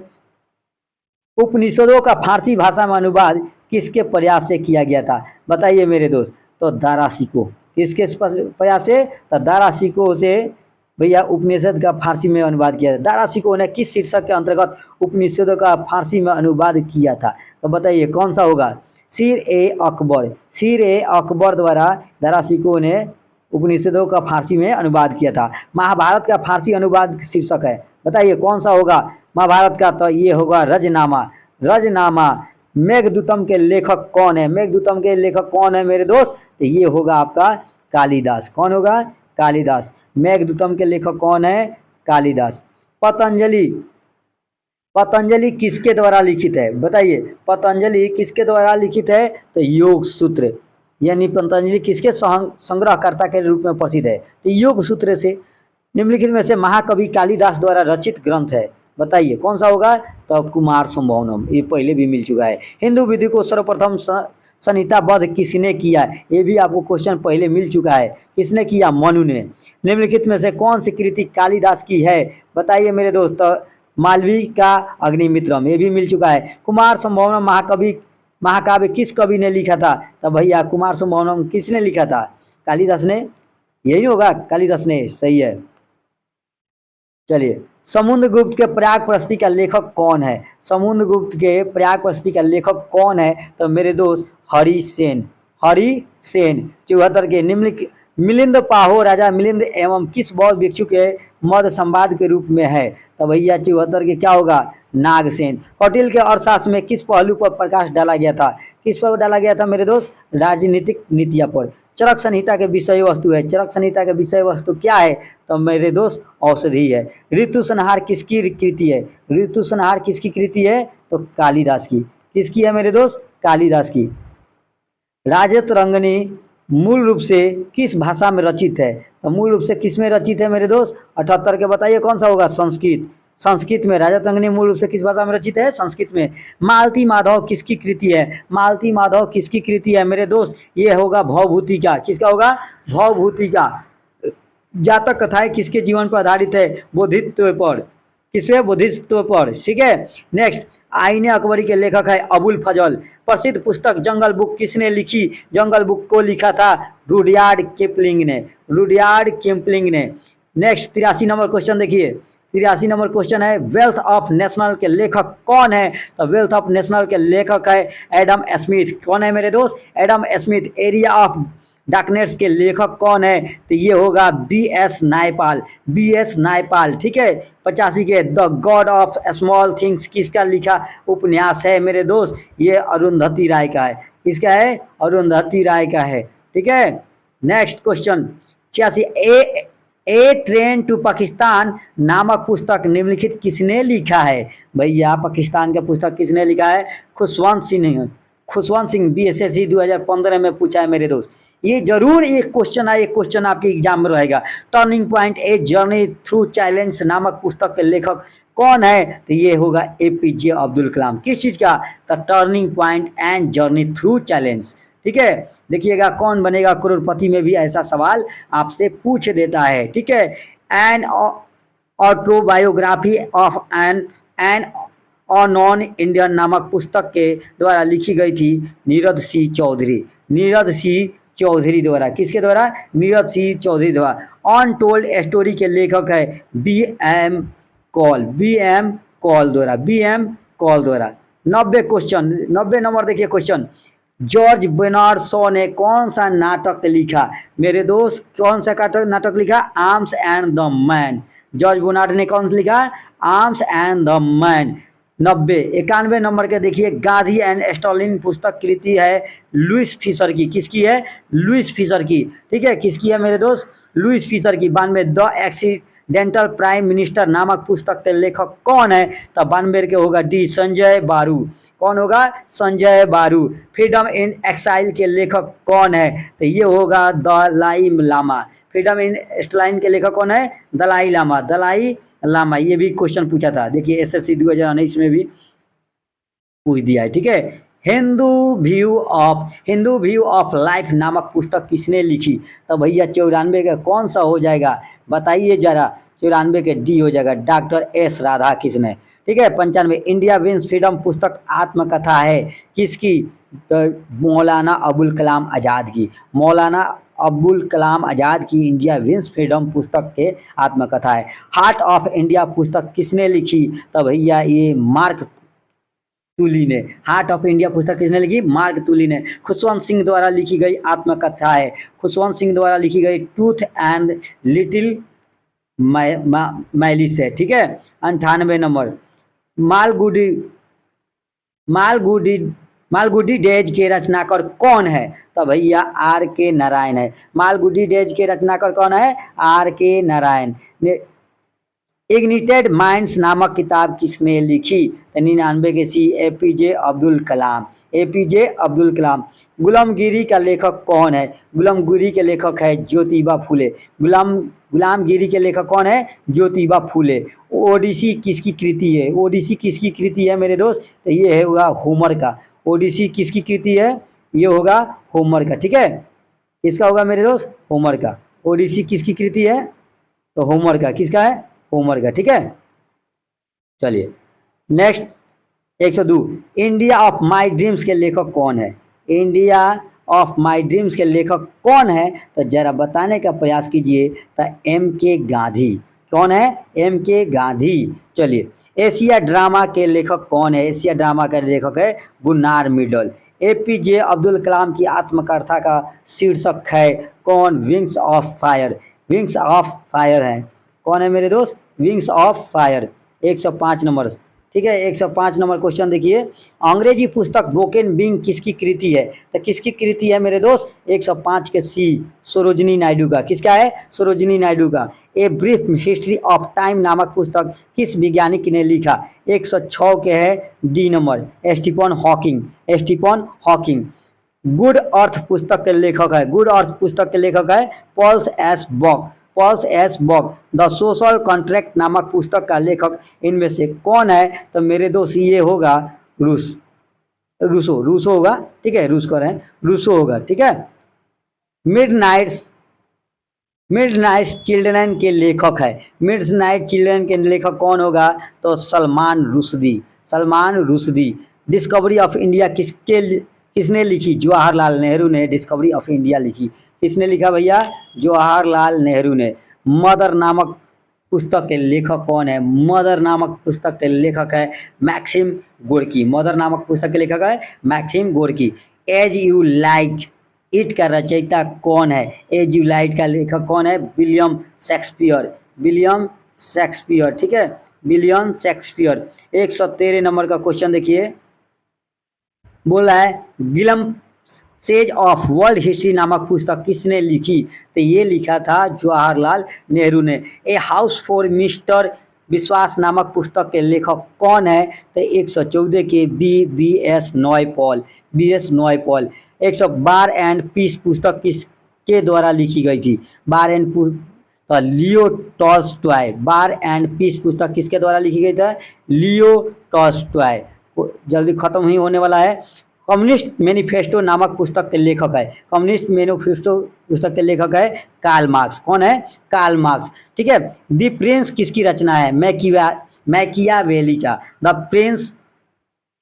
उपनिषदों का फारसी भाषा में अनुवाद किसके प्रयास से किया गया था? बताइए मेरे दोस्त। तो दारा शिकोह। किसके प्रयास से? तो दारा शिकोह से भैया उपनिषद का फारसी में अनुवाद किया था। दारा शिकोह ने किस शीर्षक के अंतर्गत उपनिषदों का फारसी में अनुवाद किया था? तो बताइए कौन सा होगा? सिर ए अकबर। सिर ए अकबर द्वारा दारा शिकोह ने उपनिषदों का फारसी में अनुवाद किया था। महाभारत का फारसी अनुवाद शीर्षक है, बताइए कौन सा होगा महाभारत का? तो ये होगा रजनामा। रजनामा। मेघदूतम के लेखक कौन है? मेघदूतम के लेखक कौन है मेरे दोस्त? तो ये होगा आपका कालिदास। कौन होगा? कालिदास। मेघदूतम के लेखक कौन है? कालिदास। पतंजलि किसके द्वारा लिखित है? बताइए पतंजलि किसके द्वारा लिखित है? तो योग सूत्र, यानी पतंजलि किसके संग्रहकर्ता के रूप में प्रसिद्ध है? तो योग सूत्र से। निम्नलिखित में से महाकवि कालिदास द्वारा रचित ग्रंथ है, बताइए कौन सा होगा? तो कुमार संभवनम। ये पहले भी मिल चुका है। हिंदू विधि को सर्वप्रथम संहिताबद्ध किसने किया? ये भी आपको क्वेश्चन पहले मिल चुका है। किसने किया? मनु ने। निम्नलिखित में से कौन सी कृति कालिदास की है? बताइए मेरे दोस्त। मालवी का अग्निमित्रम, ये भी मिल चुका है। कुमार संभवनम महाकाव्य किस कवि ने लिखा था? तो भैया कुमार संभवनम किसने लिखा था? कालिदास ने। यही होगा, कालिदास ने, सही है। चलिए, समुद्रगुप्त के प्रयागप्रस्ती का लेखक कौन है? समुद्रगुप्त के प्रयागप्रस्ती का लेखक कौन है? तो मेरे दोस्त हरिसेन। 74 के निम्नलिखित मिलिंद पाहो राजा मिलिंद एवं किस बौद्ध भिक्षु के मध्य संवाद के रूप में है? तो भैया 74 के क्या होगा? नागसेन। कौटिल्य के अर्थशास्त्र में किस पहलू पर प्रकाश डाला गया था? किस पर डाला गया था मेरे दोस्त? राजनीतिक नीतियाँ पर। चरक संहिता के विषय वस्तु है। चरक संहिता के विषय वस्तु क्या है? तो मेरे दोस्त औषधि है। ऋतु संहार किसकी कृति है? ऋतु संहार किसकी कृति है? तो कालिदास की। किसकी है मेरे दोस्त? कालिदास की। राजतरंगिणी मूल रूप से किस भाषा में रचित है? तो मूल रूप से किस में रचित है मेरे दोस्त? 78 के बताइए कौन सा होगा? संस्कृत। संस्कृत में। राजतरंगिणी मूल रूप से किस भाषा में रचित है? संस्कृत में। मालती माधव किसकी कृति है? मालती माधव किसकी कृति है मेरे दोस्त? ये होगा भवभूति का। किसका होगा? भवभूति का। जातक कथाएं किसके जीवन पर आधारित है? बोधित्व पर। किस पे? बोधित्व पर, ठीक है। नेक्स्ट, आईने अकबरी के लेखक है अबुल फजल। प्रसिद्ध पुस्तक जंगल बुक किसने लिखी? जंगल बुक को लिखा था रुडयार्ड किपलिंग ने। रुडयार्ड किपलिंग ने। नेक्स्ट 83 नंबर क्वेश्चन देखिए। 83 नंबर क्वेश्चन है, वेल्थ ऑफ नेशनल के लेखक कौन है? तो वेल्थ ऑफ नेशनल के लेखक है एडम स्मिथ। कौन है मेरे दोस्त? Adam Smith. Area of darkness के लेखक कौन है? तो ये होगा B.S. नायपाल। B.S. नायपाल, ठीक है। 85 के the God of small things किसका लिखा उपन्यास है मेरे दोस्त? ये अरुंधति राय का है। इसका है अरुंधति राय का है। ठीक है, next question 86, a train to Pakistan नामक पुस्तक निम्नलिखित किसने लिखा है? भैया पाकिस्तान का पुस्तक किसने लिखा है? खुशवंत सिंह। खुशवंत सिंह BSSC 2015 में पूछा है मेरे दोस्त। ये जरूर एक क्वेश्चन है, एक क्वेश्चन आपके एग्जाम में रहेगा। Turning point a journey through challenge नामक पुस्तक के लेखक कौन है? तो ये होगा APJ अब्दुल कलाम। किस चीज का? The turning point and journey through challenge. ठीक है, देखिएगा कौन बनेगा करोड़पति में भी ऐसा सवाल आपसे पूछ देता है। ठीक है, an autobiography of an non Indian नामक पुस्तक के द्वारा लिखी गई थी नीरज सी चौधरी। नीरज सी चौधरी द्वारा, किसके द्वारा? नीरज सी चौधरी द्वारा। अनटोल्ड स्टोरी के लेखक है BM कॉल। BM कॉल द्वारा, BM कॉल द्वारा। 90 क्वेश्चन, 90 नंबर देखिए क्वेश्चन। जॉर्ज बेनार्ड शॉ ने कौन सा नाटक लिखा? मेरे दोस्त कौन सा नाटक लिखा? Arms and the man. George Bernard ने कौन सा लिखा? Arms and the man. 90 91 number के देखिए, गांधी एंड स्टालिन पुस्तक कृति है लुइस फिशर की। किसकी है? लुइस फिशर की। ठीक है, किसकी है मेरे दोस्त? लुइस फिशर की। 92 द एक्सीडेंटल प्राइम मिनिस्टर नामक पुस्तक के लेखक कौन है? तो 92 के होगा D संजय बारू। कौन होगा? संजय बारू। फ्रीडम इन एक्साइल के लेखक कौन है? तो ये होगा Dalai Lama. Freedom in exile के लेखक कौन है? दलाई लामा। दलाई लामा। ये भी क्वेश्चन पूछा था, देखिए SSC 2019 में भी पूछ दिया है। ठीक है, हिंदू व्यू ऑफ लाइफ नामक पुस्तक किसने लिखी? तो भैया 94 का कौन सा हो जाएगा बताइए जरा? 94 के D हो जाएगा, डॉक्टर S राधाकृष्ण। ठीक है, 95 इंडिया विंस फ्रीडम पुस्तक आत्मकथा है किसकी? तो मौलाना अबुल कलाम आज़ाद की। मौलाना अबुल कलाम आज़ाद की इंडिया विंस फ्रीडम पुस्तक के आत्मकथा है। हार्ट ऑफ इंडिया पुस्तक किसने लिखी? तो भैया ये मार्क तुली ने। हार्ट ऑफ इंडिया पुस्तक किसने लिखी? मार्क तुली ने। खुशवंत सिंह द्वारा लिखी गई आत्मकथा है। खुशवंत सिंह द्वारा लिखी गई ट्रूथ एंड लिटिल मैलिस है। ठीक है, 98 नंबर मालगुडी डेज के रचनाकार कौन है? तो भैया RK नारायण है। मालगुडी डेज के रचनाकार कौन है? RK नारायण। इग्निटेड माइंड्स नामक किताब किसने लिखी? तो 99 के C APJ Abdul Kalam. APJ Abdul Kalam. गुलामगिरी का लेखक कौन है? गुलामगिरी के लेखक है ज्योतिबा फूले। गुलामगिरी के लेखक कौन है? ज्योतिबा फूले। ओडिसी किसकी कृति है? ओडिसी किसकी कृति है मेरे दोस्त? तो ये होगा होमर का। ओडिसी किसकी कृति है? ये होगा होमर का। ठीक है, इसका होगा मेरे दोस्त होमर का। ओडिसी किसकी कृति है? तो होमर का। किसका है? होमर का। ठीक है, चलिए next 102 India of my dreams के लेखक कौन है? इंडिया ऑफ माय ड्रीम्स के लेखक कौन है? तो जरा बताने का प्रयास कीजिए। तो MK गांधी। कौन है? MK गांधी। चलिए, एशिया ड्रामा के लेखक कौन है? एशिया ड्रामा का लेखक है Gunnar Myrdal. APJ Abdul Kalam की आत्मकथा का शीर्षक है कौन? Wings of fire. Wings of fire है। कौन है मेरे दोस्त? Wings of fire. 105 नंबर। ठीक है, 105 नंबर क्वेश्चन देखिए, अंग्रेजी पुस्तक ब्रोकन विंग किसकी कृति है? तो किसकी कृति है मेरे दोस्त? 105 के C सरोजिनी नायडू का। किसका है? सरोजिनी नायडू का। A brief history of time नामक पुस्तक किस वैज्ञानिक ने लिखा? 106 के है D number, Stephen Hawking. Stephen Hawking. Good earth पुस्तक के लेखक है, गुड अर्थ पुस्तक के लेखक है Pearl S Buck. Pearl S Buck. The social contract नामक पुस्तक का लेखक इनमें से कौन है? तो मेरे दोस्त ये होगा रूसो होगा। ठीक है, रूस कर रहे हैं, रूसो होगा। ठीक है, मिडनाइट चिल्ड्रन के लेखक है। मिडनाइट चिल्ड्रन के लेखक कौन होगा? तो Salman Rushdie. Salman Rushdie. Discovery of India किसने लिखी? जवाहरलाल नेहरू ने डिस्कवरी ऑफ इंडिया लिखी। किसने लिखा भैया? जवाहरलाल नेहरू ने। मदर नामक पुस्तक के लेखक कौन है? मदर नामक पुस्तक के लेखक है मैक्सिम गोर्की। मदर नामक पुस्तक के लेखक है Maxim Gorky. As you like it का रचयिता कौन है? एज यू लाइक का लेखक कौन है? William Shakespeare. William Shakespeare. ठीक है, विलियम शेक्सपियर। 113 नंबर का क्वेश्चन देखिए, बोला है सेज ऑफ वर्ल्ड हिस्ट्री नामक पुस्तक किसने लिखी? तो ये लिखा था जवाहरलाल नेहरू ने। ए हाउस फॉर मिस्टर विश्वास नामक पुस्तक के लेखक कौन है? तो 114 के VS. Naipaul. VS. Naipaul. 112 and peace पुस्तक किसके द्वारा लिखी गई थी? बार एंड तो Leo Tolstoy. War and peace पुस्तक किसके द्वारा लिखी गई था? Leo Tolstoy. जल्दी खत्म ही होने वाला है। कम्युनिस्ट मैनिफेस्टो नामक पुस्तक के लेखक है। कम्युनिस्ट मैनिफेस्टो पुस्तक के लेखक है कार्ल मार्क्स। कौन है? Karl Marx. ठीक है। द प्रिंस किसकी रचना है? मैकियावेली का। द प्रिंस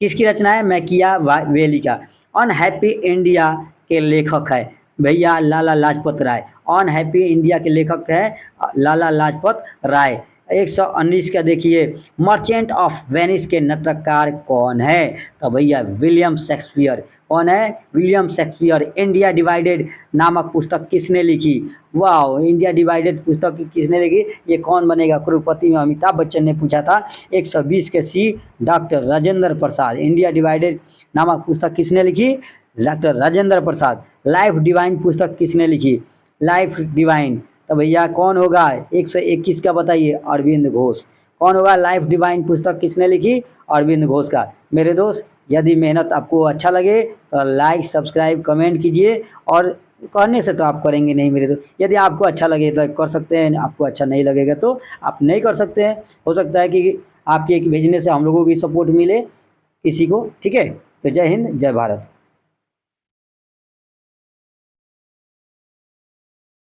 किसकी रचना है? मैकियावेली का। अनहैप्पी इंडिया के लेखक है भैया लाला लाजपत राय। अनहैप्पी इंडिया के लेखक है लाला लाजपत राय। 119 का देखिए, मर्चेंट ऑफ वेनिस के नाटककार कौन है? तो भैया विलियम शेक्सपियर। कौन है? William Shakespeare. इंडिया डिवाइडेड नामक पुस्तक किसने लिखी? वाह, इंडिया डिवाइडेड पुस्तक किसने लिखी? ये कौन बनेगा करोड़पति में अमिताभ बच्चन ने पूछा था। 120 के सी, doctor Rajendra Prasad. India divided नामक पुस्तक किसने लिखी? Doctor Rajendra Prasad. Life divine पुस्तक किसने लिखी? Life divine. तो भैया कौन होगा? 121 का बताइए, अरविंद घोष। कौन होगा? लाइफ डिवाइन पुस्तक किसने लिखी? अरविंद घोष का। मेरे दोस्त, यदि मेहनत आपको अच्छा लगे तो लाइक सब्सक्राइब कमेंट कीजिए, और करने से तो आप करेंगे नहीं मेरे दोस्त। यदि आपको अच्छा लगे तो कर सकते हैं, आपको अच्छा नहीं लगेगा तो आप नहीं कर सकते हैं। हो सकता है कि आपके एक भेजने से हम लोगों की सपोर्ट मिले किसी को। ठीक है, तो जय हिंद, जय भारत।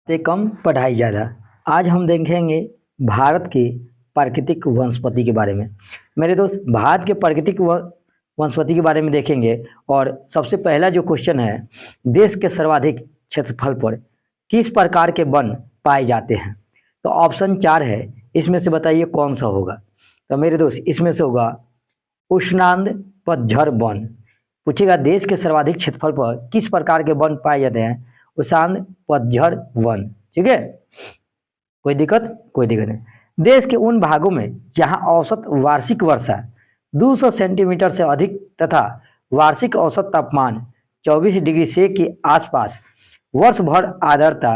से कम पढ़ाई ज़्यादा। आज हम देखेंगे भारत की प्राकृतिक वनस्पति के बारे में। मेरे दोस्त, भारत के प्राकृतिक वनस्पति के बारे में देखेंगे, और सबसे पहला जो क्वेश्चन है, देश के सर्वाधिक क्षेत्रफल पर किस प्रकार के वन पाए जाते हैं? तो ऑप्शन 4 है, इसमें से बताइए कौन सा होगा? तो मेरे दोस्त, इसमें से होगा उष्णांद पतझड़ वन। पूछेगा देश के सर्वाधिक क्षेत्रफल पर किस प्रकार के वन पाए जाते हैं? उष्णांद पतझड़ वन। ठीक है, कोई दिक्कत? कोई दिक्कत नहीं। देश के उन भागों में जहां औसत वार्षिक वर्षा 200 सेंटीमीटर से अधिक तथा वार्षिक औसत तापमान 24 डिग्री से के आसपास वर्ष भर आर्द्रता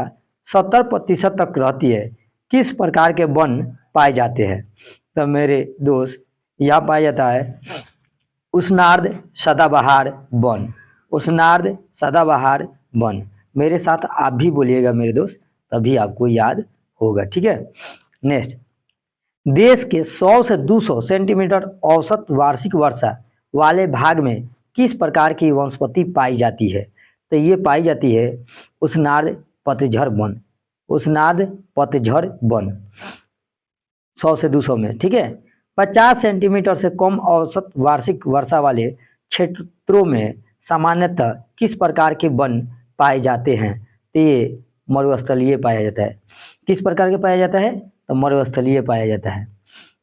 70% तक रहती है, किस प्रकार के वन पाए जाते हैं? तो मेरे दोस्त, यहाँ पाया जाता है उष्णार्ध सदाबहार वन। उष्णार्ध सदाबहार वन। मेरे साथ आप भी बोलिएगा मेरे दोस्त, तभी आपको याद होगा। ठीक है। नेक्स्ट, देश के 100 से 200 सेंटीमीटर औसत वार्षिक वर्षा वाले भाग में किस प्रकार की वनस्पति पाई जाती है? तो ये पाई जाती है उष्णार्ध पतझड़ वन। उष्णार्ध पतझड़ वन 100 से 200 में। ठीक है। 50 सेंटीमीटर से कम औसत वार्षिक वर्षा वाले क्षेत्रों में सामान्यतः किस प्रकार के वन पाए जाते हैं? तो ये मरुस्थलीय पाया जाता है। किस प्रकार के पाया जाता है? तो मरुस्थलीय पाया जाता है।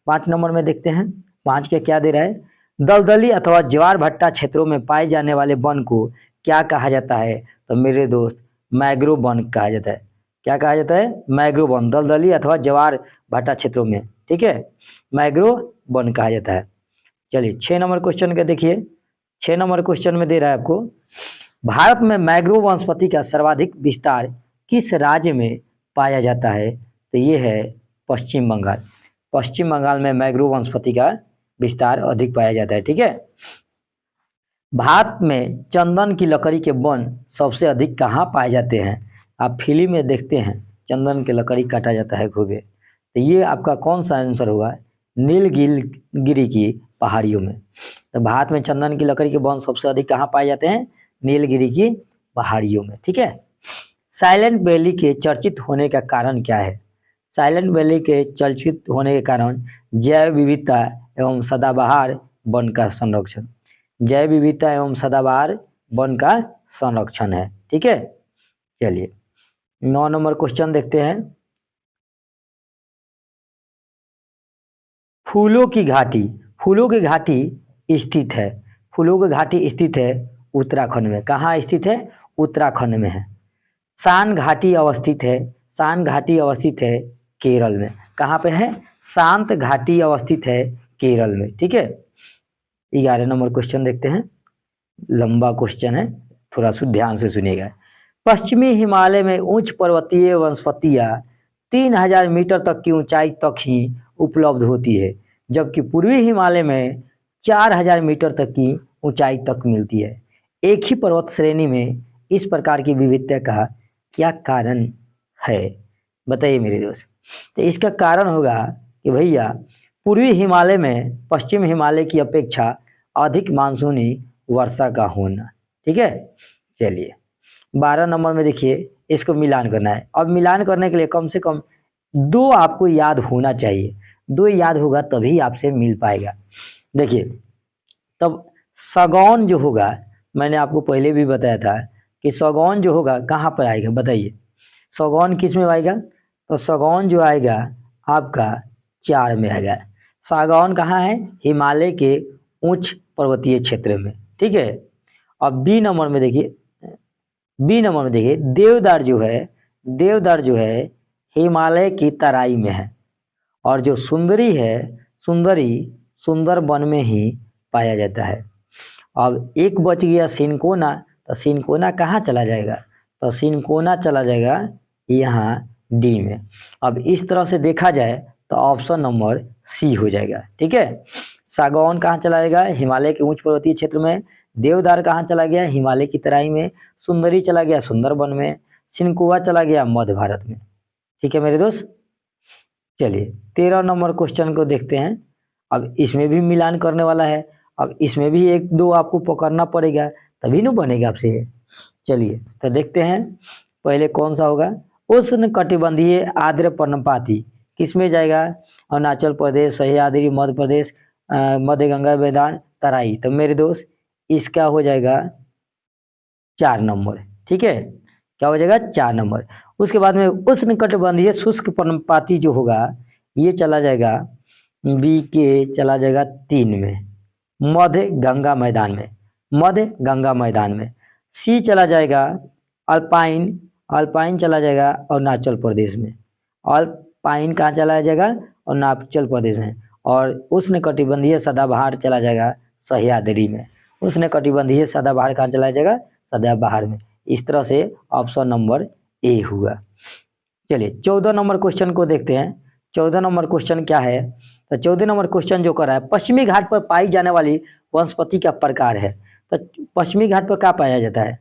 5 नंबर में देखते हैं, 5 के क्या दे रहा है? दलदली अथवा ज्वार भट्टा क्षेत्रों में पाए जाने वाले वन को क्या कहा जाता है? तो मेरे दोस्त, मैंग्रोव वन कहा जाता है। क्या कहा जाता है? Mangrove one. दलदली अथवा ज्वार भट्टा क्षेत्रों में, ठीक है, मैंग्रोव वन कहा जाता है। चलिए 6 नंबर क्वेश्चन का देखिए। 6 नंबर क्वेश्चन में दे रहा है आपको, भारत में मैंग्रोव वनस्पति का सर्वाधिक विस्तार किस राज्य में पाया जाता है? तो ये है पश्चिम बंगाल। पश्चिम बंगाल में मैंग्रोव वनस्पति का विस्तार अधिक पाया जाता है। ठीक है। भारत में चंदन की लकड़ी के वन सबसे अधिक कहाँ पाए जाते हैं? आप फिल्म में देखते हैं चंदन की लकड़ी काटा जाता है खूबे, तो ये आपका कौन सा आंसर होगा? नीलगिरी की पहाड़ियों में। तो भारत में चंदन की लकड़ी के वन सबसे अधिक कहाँ पाए जाते हैं? नीलगिरी की पहाड़ियों में। ठीक है। साइलेंट वैली के चर्चित होने का कारण क्या है? साइलेंट वैली के चर्चित होने के कारण जैव विविधता एवं सदाबहार वन का संरक्षण। जैव विविधता एवं सदाबहार वन का संरक्षण है। ठीक है। चलिए 9 नंबर क्वेश्चन देखते हैं। फूलों की घाटी। फूलों की घाटी स्थित है। फूलों की घाटी स्थित है उत्तराखंड में। कहाँ स्थित है? उत्तराखंड में है। शान घाटी अवस्थित है। शान घाटी अवस्थित है केरल में। कहाँ पे है? शांत घाटी अवस्थित है केरल में। ठीक है। 11 नंबर क्वेश्चन देखते हैं, लंबा क्वेश्चन है, थोड़ा सा ध्यान से सुनिएगा। पश्चिमी हिमालय में उच्च पर्वतीय वनस्पतियाँ 3000 मीटर तक की ऊंचाई तक ही उपलब्ध होती है, जबकि पूर्वी हिमालय में 4000 मीटर तक की ऊंचाई तक मिलती है। एक ही पर्वत श्रेणी में इस प्रकार की विविधता का क्या कारण है, बताइए मेरे दोस्त। तो इसका कारण होगा कि भैया पूर्वी हिमालय में पश्चिम हिमालय की अपेक्षा अधिक मानसूनी वर्षा का होना। ठीक है, चलिए 12 नंबर में देखिए, इसको मिलान करना है। अब मिलान करने के लिए कम से कम 2 आपको याद होना चाहिए, 2 याद होगा तभी आपसे मिल पाएगा। देखिए तब सागौन जो होगा, मैंने आपको पहले भी बताया था कि सागौन जो होगा कहाँ पर आएगा, बताइए सागौन किस में आएगा। तो सागौन जो आएगा आपका 4 में आएगा। सागौन कहाँ है, हिमालय के उच्च पर्वतीय क्षेत्र में। ठीक है, अब बी नंबर में देखिए, देवदार जो है हिमालय की तराई में है, और जो सुंदरी है, सुंदर वन में ही पाया जाता है। अब एक बच गया सिनकोना, तो सिनकोना कहाँ चला जाएगा, तो सिनकोना चला जाएगा यहाँ डी में। अब इस तरह से देखा जाए तो ऑप्शन नंबर सी हो जाएगा। ठीक है, सागौन कहाँ चला जाएगा, हिमालय के उच्च पर्वतीय क्षेत्र में। देवदार कहाँ चला गया, हिमालय की तराई में। सुंदरी चला गया सुंदरबन में। सिनकोआ चला गया मध्य भारत में। ठीक है मेरे दोस्त, चलिए 13 नंबर क्वेश्चन को देखते हैं। अब इसमें भी मिलान करने वाला है, अब इसमें भी 1-2 आपको पकड़ना पड़ेगा तभी ना बनेगा आपसे। चलिए तो देखते हैं पहले कौन सा होगा। उष्ण कटिबंधीय आर्द्र पर्णपाती किस में जाएगा, अरुणाचल प्रदेश, सह्याद्री, मध्य प्रदेश, मध्य गंगा मैदान, तराई। तो मेरे दोस्त इसका हो जाएगा 4 नंबर। ठीक है, क्या हो जाएगा 4 नंबर। उसके बाद में उष्ण कटिबंधीय शुष्क पर्णपाती जो होगा ये चला जाएगा बी के, चला जाएगा 3 में, मध्य गंगा मैदान में। सी चला जाएगा अल्पाइन चला जाएगा अरुणाचल प्रदेश में। अल्पाइन कहाँ चला जाएगा, अरुणाचल प्रदेश में। और उष्ण कटिबंधीय सदाबहार चला जाएगा सह्याद्री में। उष्ण कटिबंधीय सदाबहार कहाँ चला जाएगा, सदाबहार में। इस तरह से ऑप्शन नंबर ए हुआ। चलिए 14 नंबर क्वेश्चन को देखते हैं। 14 नंबर क्वेश्चन क्या है, तो 14 नंबर क्वेश्चन जो कर रहा है, पश्चिमी घाट पर पाई जाने वाली वनस्पति का प्रकार है। तो पश्चिमी घाट पर क्या पाया जाता है,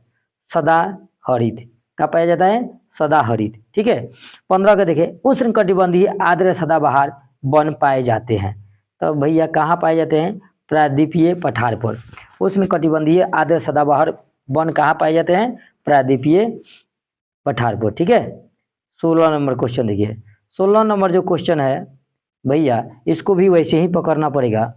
सदाहरित। क्या पाया जाता है, सदाहरित। ठीक है, 15 का देखिए, उष्ण कटिबंधीय आर्द्र सदाबहार वन पाए जाते हैं। तो भैया कहाँ पाए जाते हैं, प्रायद्वीपीय पठार पर। उष्ण कटिबंधीय आर्द्र सदाबहार वन कहाँ पाए जाते हैं, प्रायद्वीपीय पठार पर। ठीक है, 16 नंबर क्वेश्चन देखिए। 16 नंबर जो क्वेश्चन है भैया इसको भी वैसे ही पकड़ना पड़ेगा।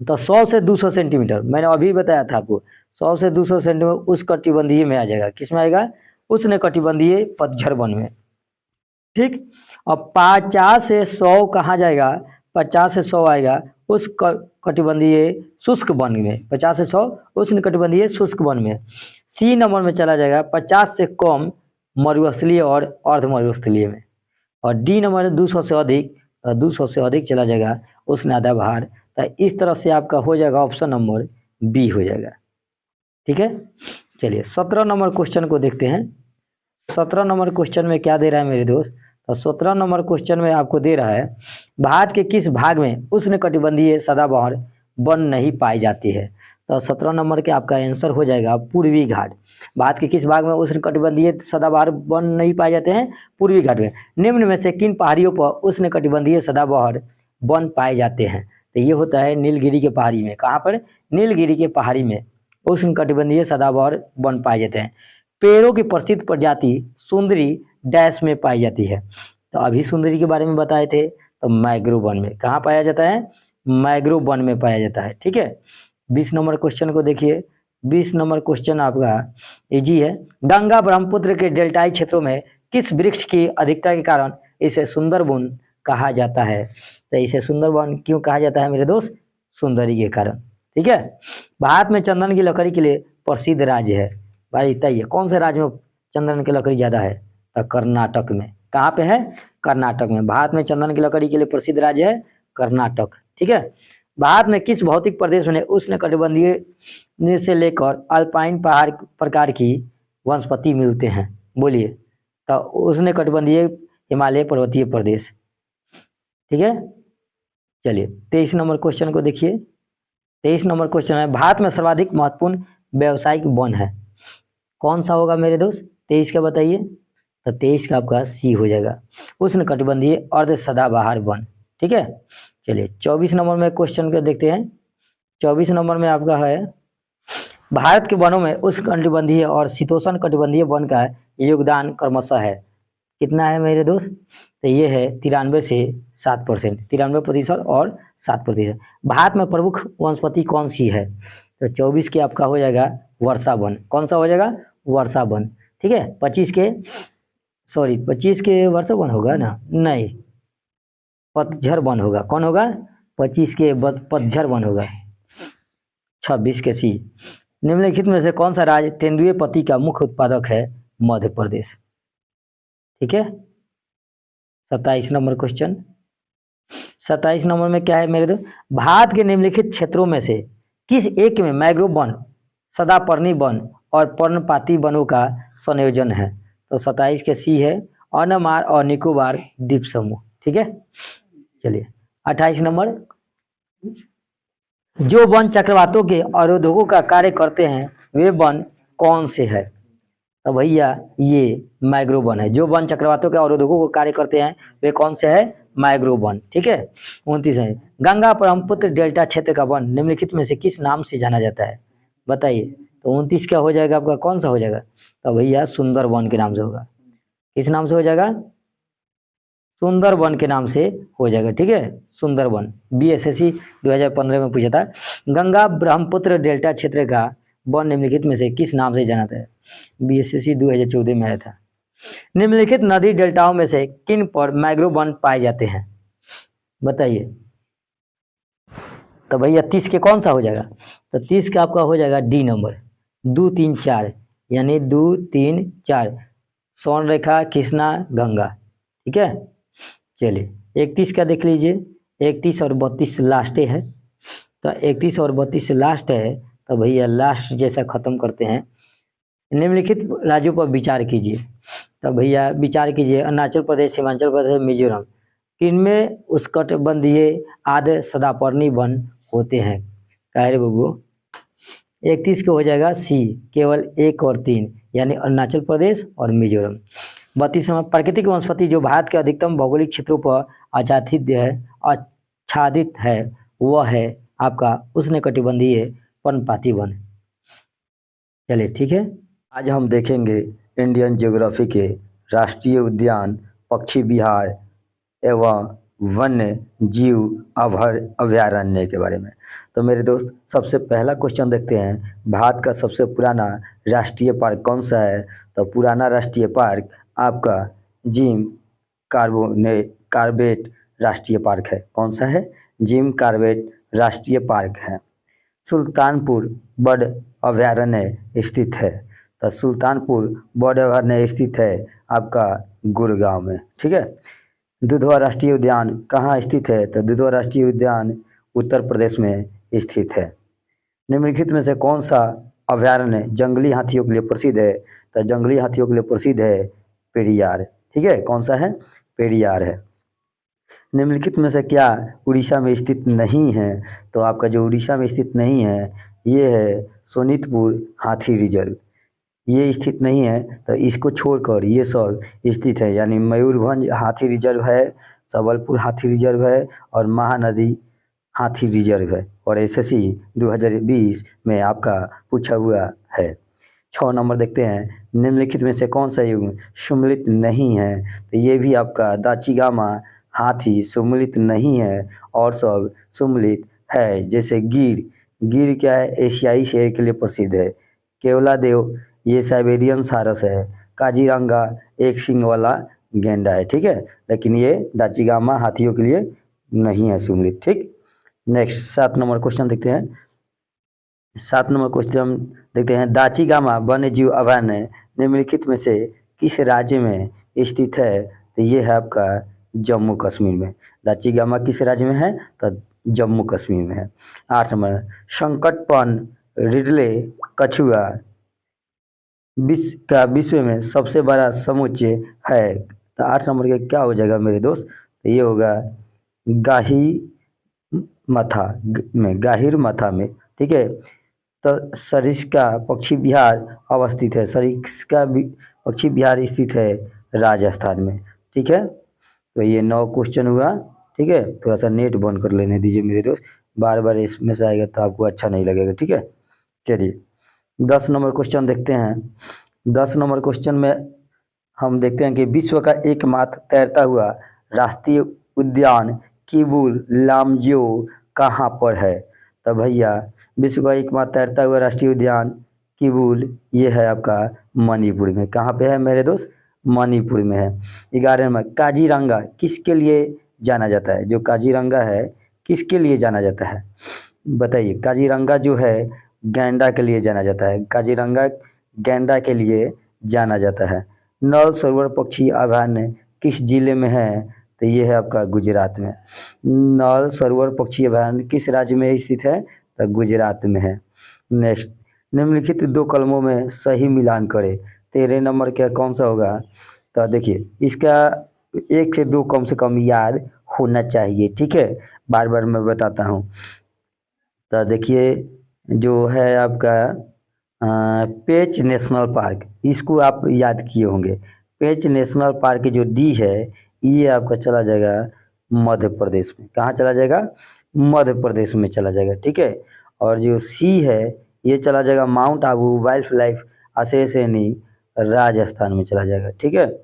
तो 100 से 200 सेंटीमीटर, मैंने अभी बताया था आपको, 100 से 200 सेंटीमीटर उस कटिबंधीय में आ जाएगा। किस में आएगा, उष्ण कटिबंधीय पतझड़ वन में। ठीक, अब 50 से 100 कहाँ जाएगा, 50 से 100 आएगा उस कटिबंधीय शुष्क वन में। 50 से 100 उष्ण कटिबंधीय शुष्क वन में। सी नंबर में चला जाएगा 50 से कम मरुस्थलीय और अर्ध मरुस्थलीय में। और डी नंबर 200 से अधिक, 200 से अधिक चला जाएगा उष्ण सदाबहार। तो इस तरह से आपका हो जाएगा ऑप्शन नंबर बी हो जाएगा। ठीक है, चलिए 17 नंबर क्वेश्चन को देखते हैं। 17 नंबर क्वेश्चन में क्या दे रहा है मेरे दोस्त, तो 17 नंबर क्वेश्चन में आपको दे रहा है, भारत के किस भाग में उष्ण कटिबंधीय सदाबहार वन नहीं पाई जाती है। तो 17 नंबर के आपका आंसर हो जाएगा पूर्वी घाट। भारत के किस भाग में उष्ण कटिबंधीय सदाबहार वन नहीं पाए जाते हैं, पूर्वी घाट में। निम्न में से किन पहाड़ियों पर उष्ण कटिबंधीय सदाबहार वन पाए जाते हैं। तो ये होता है नीलगिरी के पहाड़ी में। कहाँ पर, नीलगिरी के पहाड़ी में उष्ण कटिबंधीय सदाबहार वन पाए जाते हैं। पेड़ों की प्रसिद्ध प्रजाति सुंदरी डैश में पाई जाती है। तो अभी सुंदरी के बारे में बताए थे, तो मैग्रोव वन में। कहाँ पाया जाता है, मैग्रोव वन में पाया जाता है। ठीक है, 20 नंबर क्वेश्चन को देखिए। 20 नंबर क्वेश्चन आपका इजी है। गंगा ब्रह्मपुत्र के डेल्टाई क्षेत्रों में किस वृक्ष की अधिकता के कारण इसे सुंदरवन कहा जाता है। तो इसे सुंदरवन क्यों कहा जाता है मेरे दोस्त, सुंदरी के कारण। ठीक है, भारत में चंदन की लकड़ी के लिए प्रसिद्ध राज्य है। भाई बताइए कौन से राज्य में चंदन की लकड़ी ज़्यादा है, तो कर्नाटक में। कहाँ पे है, कर्नाटक में। भारत में चंदन की लकड़ी के लिए प्रसिद्ध राज्य है कर्नाटक। ठीक है, भारत में किस भौतिक प्रदेश में उष्णकटिबंधीय से लेकर अल्पाइन पहाड़ प्रकार की वनस्पति मिलते हैं? बोलिए। तो उष्णकटिबंधीय हिमालय पर्वतीय प्रदेश। ठीक है, चलिए 23 नंबर क्वेश्चन को देखिए। 23 नंबर क्वेश्चन है, भारत में सर्वाधिक महत्वपूर्ण व्यावसायिक वन है, कौन सा होगा मेरे दोस्त? 23 का बताइए। तो 23 का आपका सी हो जाएगा, उष्णकटिबंधीय अर्ध सदाबहार वन। ठीक है, चलिए 24 नंबर में क्वेश्चन को देखते हैं। 24 नंबर में आपका है, भारत के वनों में उष्णकटिबंधीय और शीतोष्ण कटिबंधीय वन का योगदान क्रमशः है, कितना है मेरे दोस्त? तो ये है 93 से 7%, 93% और 7%। भारत में प्रमुख वनस्पति कौन सी है? तो 24 के आपका हो जाएगा वर्षा वन। कौन सा हो जाएगा? वर्षा वन। ठीक है, 25 के वर्षा वन होगा ना? नहीं, पतझड़ वन होगा। कौन होगा? 25 के पतझड़ वन होगा। 26 के सी। निम्नलिखित में से कौन सा राज्य तेंदुए पत्ती का मुख्य उत्पादक है? मध्य प्रदेश। ठीक है, 27 नंबर क्वेश्चन। 27 नंबर में क्या है मेरे दोस्त? भारत के निम्नलिखित क्षेत्रों में से किस एक में मैंग्रोव वन, सदापर्णी वन और पर्णपाती वनों का संयोजन है? तो 27 के सी है, अंडमान और निकोबार द्वीप समूह। ठीक है, चलिए 28 नंबर, जो वन चक्रवातों के अवरोधकों का कार्य करते हैं वे वन कौन से है? तो भैया ये मैंग्रोव वन है। जो वन चक्रवातों के अवरोधकों को कार्य करते हैं वे कौन से है? Mangrove one. ठीक है, 29 है, गंगा ब्रह्मपुत्र डेल्टा क्षेत्र का वन निम्नलिखित में से किस नाम से जाना जाता है? बताइए। तो 29 क्या हो जाएगा आपका? कौन सा हो जाएगा? तो भैया सुंदर वन के नाम से होगा। किस नाम से हो जाएगा? सुंदर वन के नाम से हो जाएगा। ठीक है, सुंदर वन। BSSC 2015 में पूछा था, गंगा ब्रह्मपुत्र डेल्टा क्षेत्र का वन निम्नलिखित में से किस नाम से जाना था? BSSC 2014 में आया था। निम्नलिखित नदी डेल्टाओं में से किन पर मैंग्रोव वन पाए जाते हैं? बताइए। तो भैया 30 के कौन सा हो जाएगा? तो 30 का आपका हो जाएगा डी नंबर, 2, 3, 4, यानी 2, 3, 4, सोन रेखा, कृष्णा, गंगा। ठीक है, चलिए 31 का देख लीजिए। 31 और 32 लास्ट है, तो 31 और 32 लास्ट है, तो भैया लास्ट जैसा खत्म करते हैं। निम्नलिखित राज्यों पर विचार कीजिए। तो भैया विचार कीजिए, अरुणाचल प्रदेश, हिमाचल प्रदेश, मिजोरम, किनमें उष्णकटिबंधीय आर्द्र सदापर्णी वन होते हैं? कह रहे बबू। 31 को हो जाएगा सी, केवल 1 और 3, यानी अरुणाचल प्रदेश और मिजोरम। 32 में प्राकृतिक वनस्पति जो भारत के अधिकतम भौगोलिक क्षेत्रों पर आच्छादित है वह है आपका उष्णकटिबंधीय पर्णपाती वन। चलिए ठीक है, आज हम देखेंगे इंडियन ज्योग्राफी के राष्ट्रीय उद्यान, पक्षी विहार एवं वन्य जीव अभयारण्य के बारे में। तो मेरे दोस्त सबसे पहला क्वेश्चन देखते हैं, भारत का सबसे पुराना राष्ट्रीय पार्क कौन सा है? तो पुराना राष्ट्रीय पार्क आपका जिम कॉर्बेट राष्ट्रीय पार्क है। कौन सा है? जिम कॉर्बेट राष्ट्रीय पार्क है। सुल्तानपुर बर्ड अभयारण्य स्थित है। तो सुल्तानपुर बर्ड अभयारण्य स्थित है आपका गुड़गांव में। ठीक है, दुधवा राष्ट्रीय उद्यान कहाँ स्थित है? तो दुधवा राष्ट्रीय उद्यान उत्तर प्रदेश में स्थित है। निम्नलिखित में से कौन सा अभयारण्य जंगली हाथियों के लिए प्रसिद्ध है? तो जंगली हाथियों के लिए प्रसिद्ध है पेरियार। ठीक है, कौन सा है? पेरियार है। निम्नलिखित में से क्या उड़ीसा में स्थित नहीं है? तो आपका जो उड़ीसा में स्थित नहीं है ये है सोनितपुर हाथी रिजर्व, ये स्थित नहीं है। तो इसको छोड़कर ये सब स्थित है, यानी मयूरभंज हाथी रिजर्व है, सबलपुर हाथी रिजर्व है और महानदी हाथी रिजर्व है। और SSC 2020 में आपका पूछा हुआ है। 6 नंबर देखते हैं, निम्नलिखित में से कौन सा युग सम्मिलित नहीं है? तो ये भी आपका दाचिगामा हाथी सम्मिलित नहीं है और सब सम्मिलित है। जैसे गिर क्या है? एशियाई शेर के लिए प्रसिद्ध है। केवलादेव ये साइबेरियन सारस है। काजीरंगा एक सींग वाला गेंडा है। ठीक है, लेकिन ये दाचिगामा हाथियों के लिए नहीं है सम्मिलित। ठीक, नेक्स्ट 7 नंबर क्वेश्चन देखते हैं। 7 नंबर क्वेश्चन हम देखते हैं, दाचिगामा वन्य जीव अभयारण्य निम्नलिखित में से किस राज्य में स्थित है? तो ये है आपका जम्मू कश्मीर में। दाचिगामा किस राज्य में है? तो जम्मू कश्मीर में है। 8 नंबर संकटपन रिडले कछुआ विश्व में सबसे बड़ा समुच्चय है। तो 8 नंबर का क्या हो जाएगा मेरे दोस्त, तो ये होगा गाहिर मथा में, ठीक है। तो सरिस्का पक्षी विहार अवस्थित है, सरिस्का पक्षी विहार स्थित है राजस्थान में, ठीक है। तो ये 9 क्वेश्चन हुआ, ठीक है। थोड़ा सा नेट बंद कर लेने दीजिए मेरे दोस्त, बार बार इसमें से आएगा तो आपको अच्छा नहीं लगेगा, ठीक है। चलिए 10 नंबर क्वेश्चन देखते हैं। 10 नंबर क्वेश्चन में हम देखते हैं कि विश्व का एकमात्र तैरता हुआ राष्ट्रीय उद्यान किबुल लामजो कहाँ पर है। तो भैया विश्व का एकमात्र तैरता हुआ राष्ट्रीय उद्यान किबुल ये है आपका मणिपुर में। कहाँ पे है मेरे दोस्त, मणिपुर में है। 11 नंबर काजीरंगा किसके लिए जाना जाता है, जो काजीरंगा है किसके लिए जाना जाता है बताइए। काजीरंगा जो है गैंडा के लिए जाना जाता है, काजीरंगा गैंडा के लिए जाना जाता है। नल सरोवर पक्षी अभयारण्य किस जिले में है, तो ये है आपका गुजरात में। नल सरोवर पक्षी अभयारण्य किस राज्य में स्थित है, तो गुजरात में है। नेक्स्ट निम्नलिखित 2 कलमों में सही मिलान करें। 13 नंबर का कौन सा होगा, तो देखिए इसका 1 से 2 कम से कम याद होना चाहिए, ठीक है। बार बार मैं बताता हूँ। तो देखिए जो है आपका पेंच नेशनल पार्क, इसको आप याद किए होंगे। पेंच नेशनल पार्क जो डी है ये आपका चला जाएगा मध्य प्रदेश में। कहाँ चला जाएगा, मध्य प्रदेश में चला जाएगा, ठीक है। और जो सी है ये चला जाएगा माउंट आबू वाइल्ड लाइफ असेसनी राजस्थान में चला जाएगा, ठीक है।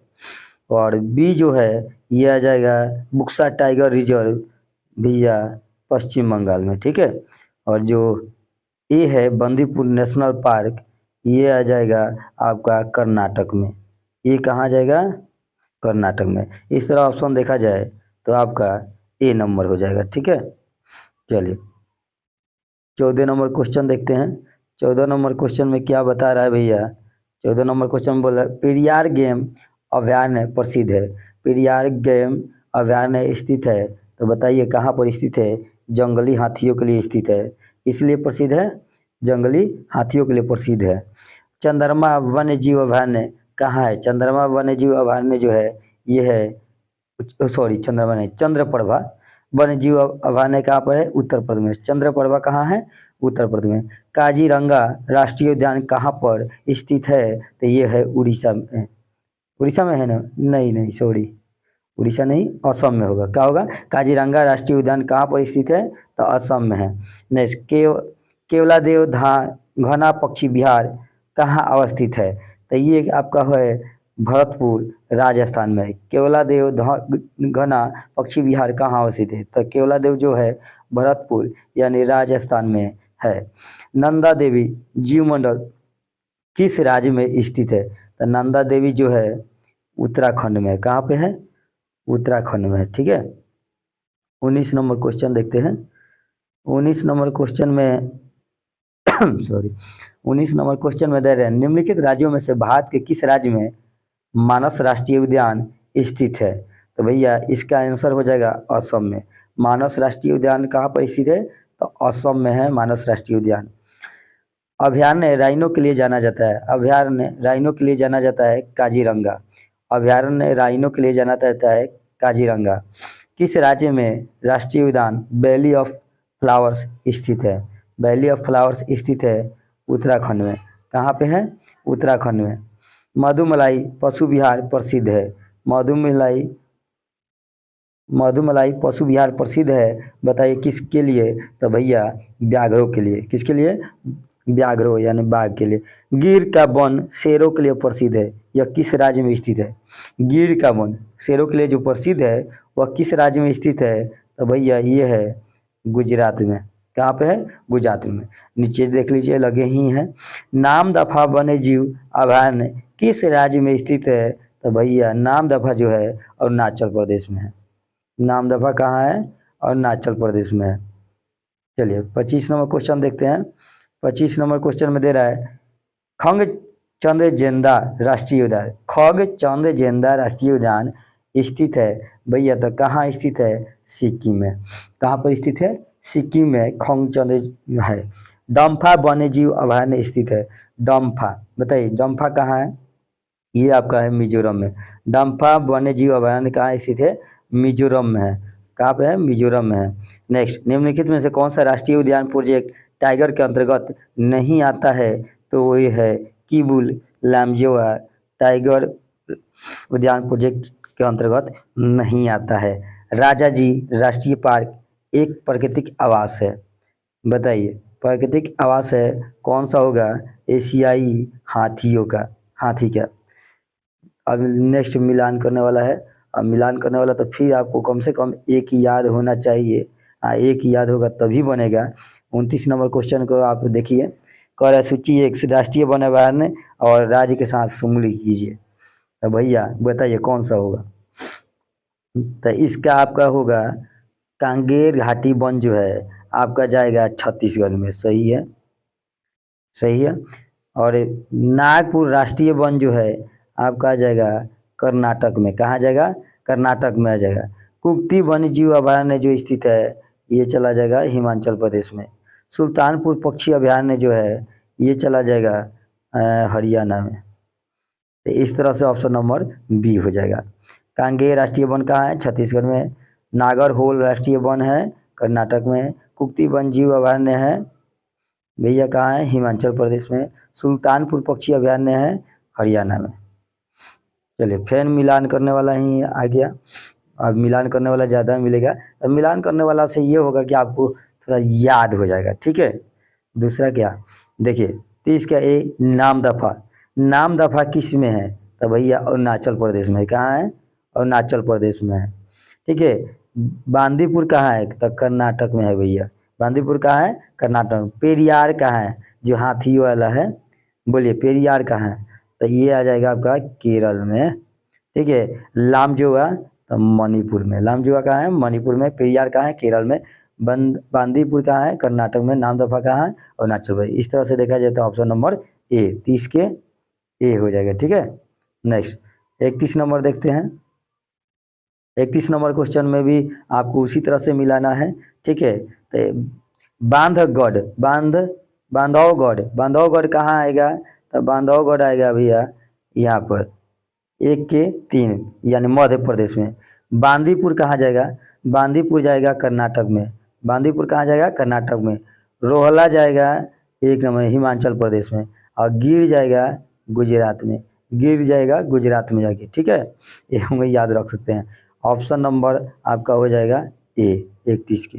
और बी जो है ये आ जाएगा बुक्सा टाइगर रिजर्व भैया पश्चिम बंगाल में, ठीक है। और जो ए है बंदीपुर नेशनल पार्क ये आ जाएगा आपका कर्नाटक में। ये कहाँ जाएगा, कर्नाटक में। इस तरह ऑप्शन देखा जाए तो आपका ए नंबर हो जाएगा, ठीक है। चलिए 14 नंबर क्वेश्चन देखते हैं। 14 नंबर क्वेश्चन में क्या बता रहा है भैया, 14 नंबर क्वेश्चन में बोला पेरियार गेम अभयारण्य प्रसिद्ध है। पेरियार गेम अभयारण्य स्थित है, तो बताइए कहाँ पर स्थित है। जंगली हाथियों के लिए स्थित है, इसलिए प्रसिद्ध है, जंगली हाथियों के लिए प्रसिद्ध है। चंद्रमा वन्य जीव अभयारण्य कहाँ है, चंद्रमा वन्य जीव अभयारण्य जो है ये है चंद्रमा नहीं चंद्रप्रभा वन्य जीव अभयारण्य कहाँ पर है, उत्तर प्रदेश में। चंद्रप्रभा कहाँ है, उत्तर प्रदेश में। काजीरंगा राष्ट्रीय उद्यान कहाँ पर स्थित है, तो ये है उड़ीसा में। उड़ीसा में है ना, नहीं सॉरी उड़ीसा नहीं, असम में होगा। क्या होगा, काजीरंगा राष्ट्रीय उद्यान कहाँ पर स्थित है, तो असम में है। नेक्स्ट केवलादेव घना पक्षी विहार कहाँ अवस्थित है, तो ये आपका है भरतपुर राजस्थान में। केवलादेव घना पक्षी विहार कहाँ अवस्थित है, तो केवलादेव जो है भरतपुर यानी राजस्थान में है। नंदा देवी जीव मंडल किस राज्य में स्थित है, तो नंदा देवी जो है उत्तराखंड में। कहाँ पे है, उत्तराखंड में है, ठीक है। 19 नंबर क्वेश्चन देखते हैं। 19 नंबर क्वेश्चन में 19 नंबर क्वेश्चन में दे रहे हैं निम्नलिखित राज्यों में से भारत के किस राज्य में मानस राष्ट्रीय उद्यान स्थित है, तो भैया इसका आंसर हो जाएगा असम में। मानस राष्ट्रीय उद्यान कहाँ पर स्थित है, तो असम में है मानस राष्ट्रीय उद्यान। अभयारण्य राइनो के लिए जाना जाता है, अभयारण्य राइनो के लिए जाना जाता है काजीरंगा। अभयारण्य राइनो के लिए जाना जाता है काजीरंगा। किस राज्य में राष्ट्रीय उद्यान वैली ऑफ फ्लावर्स स्थित है, वैली ऑफ फ्लावर्स स्थित है उत्तराखंड में। कहाँ पे है, उत्तराखंड में। मधुमलाई पशु विहार प्रसिद्ध है, मधुमलाई पशु विहार प्रसिद्ध है, बताइए किसके लिए, तो भैया व्याघ्रों के लिए। किसके लिए, व्याघ्रों यानी बाघ के लिए। गिर का वन शेरों के लिए प्रसिद्ध है, यह किस राज्य में स्थित है। गिर का वन शेरों के लिए जो प्रसिद्ध है वह किस राज्य में स्थित है, तो भैया ये है गुजरात में। कहाँ पे है, गुजरात में। नीचे देख लीजिए लगे ही हैं। नामदफा वन्य जीव अभयारण्य किस राज्य में स्थित है, तो भैया नामदफा जो है अरुणाचल प्रदेश में है। नामदफा कहाँ है, अरुणाचल प्रदेश में है। चलिए 25 नंबर क्वेश्चन देखते हैं। 25 नंबर क्वेश्चन में दे रहा है खंग चंद्र जेंदा राष्ट्रीय उद्यान, खंग चंद्र जेंदा राष्ट्रीय उद्यान स्थित है भैया, तो कहाँ स्थित है, सिक्किम में। कहाँ पर स्थित है, सिक्किम में खोंगचंद है। डम्फा वन्य जीव अभयारण्य स्थित है। डम्फा बताइए, डम्फा कहाँ है? ये आपका है मिजोरम में। डम्फा वन्य जीव अभयारण्य कहाँ स्थित है? मिजोरम में है। कहाँ पे है? मिजोरम में है। नेक्स्ट, निम्नलिखित में से कौन सा राष्ट्रीय उद्यान प्रोजेक्ट टाइगर के अंतर्गत नहीं आता है? तो ये है किबुल लामजोआ टाइगर उद्यान प्रोजेक्ट के अंतर्गत नहीं आता है। राजा जी राष्ट्रीय पार्क एक प्राकृतिक आवास है। बताइए, प्राकृतिक आवास है कौन सा होगा? एशियाई हाथियों का, हाथी का। अब नेक्स्ट मिलान करने वाला है। अब मिलान करने वाला तो फिर आपको कम से कम एक ही याद होना चाहिए। हाँ, एक ही याद होगा तभी बनेगा। 29 नंबर क्वेश्चन को आप देखिए, कह रहा है सूची एक राष्ट्रीय वन अभयारण्य और राज्य के साथ सम्मिलित कीजिए। तो भैया बताइए कौन सा होगा? तो इसका आपका होगा कांगेर घाटी वन जो है आपका जाएगा छत्तीसगढ़ में। सही है, सही है। और नागपुर राष्ट्रीय वन जो है आपका आ जाएगा कर्नाटक में। कहाँ जाएगा? कर्नाटक में आ जाएगा। कुक्ति वन्य जीव अभयारण्य जो स्थित है ये चला जाएगा हिमाचल प्रदेश में। सुल्तानपुर पक्षी अभयारण्य जो है ये चला जाएगा हरियाणा में। तो इस तरह से ऑप्शन नंबर बी हो जाएगा। कांगेर राष्ट्रीय वन कहाँ है? छत्तीसगढ़ में। नागरहोल राष्ट्रीय वन है कर्नाटक में। कुक्ति वन्य जीव अभयारण्य है भैया कहाँ है? हिमाचल प्रदेश में। सुल्तानपुर पक्षी अभयारण्य है हरियाणा में। चलिए, फिर मिलान करने वाला ही आ गया। अब मिलान करने वाला ज़्यादा मिलेगा। अब मिलान करने वाला से ये होगा कि आपको थोड़ा याद हो जाएगा। ठीक है। दूसरा क्या देखिए, 30 का ए नाम दफ़ा। नाम दफ़ा किस में है? तो भैया अरुणाचल प्रदेश में। कहाँ है? अरुणाचल प्रदेश में है। ठीक है। बांदीपुर कहाँ है? तो कर्नाटक में है भैया। बांदीपुर कहाँ है? कर्नाटक। पेरियार कहाँ है? जो हाथियों वाला है, बोलिए पेरियार कहाँ है? तो ये आ जाएगा आपका केरल में। ठीक है। लामजोआ तो मणिपुर में। लामजोआ कहाँ है? मणिपुर में। पेरियार कहाँ है? केरल में। बांदीपुर कहाँ है? कर्नाटक में। नामदफा कहाँ है? अरुणाचल प्रदेश। इस तरह से देखा जाए तो ऑप्शन नंबर ए 30 के ए हो जाएगा। ठीक है। नेक्स्ट 31 नंबर देखते हैं। 31 नंबर क्वेश्चन में भी आपको उसी तरह से मिलाना है। ठीक है। तो बांधवगढ़, बांधवगढ़ कहाँ आएगा? तो बांधवगढ़ आएगा भैया यहाँ पर 1 के 3 यानी मध्य प्रदेश में। बांदीपुर कहाँ जाएगा? बांदीपुर जाएगा कर्नाटक में। बांदीपुर कहाँ जाएगा? कर्नाटक में। रोहला जाएगा 1 नंबर हिमाचल प्रदेश में। और गिर जाएगा गुजरात में। गिर जाएगा गुजरात में जाके। ठीक है, ये हम याद रख सकते हैं। ऑप्शन नंबर आपका हो जाएगा ए 31 के।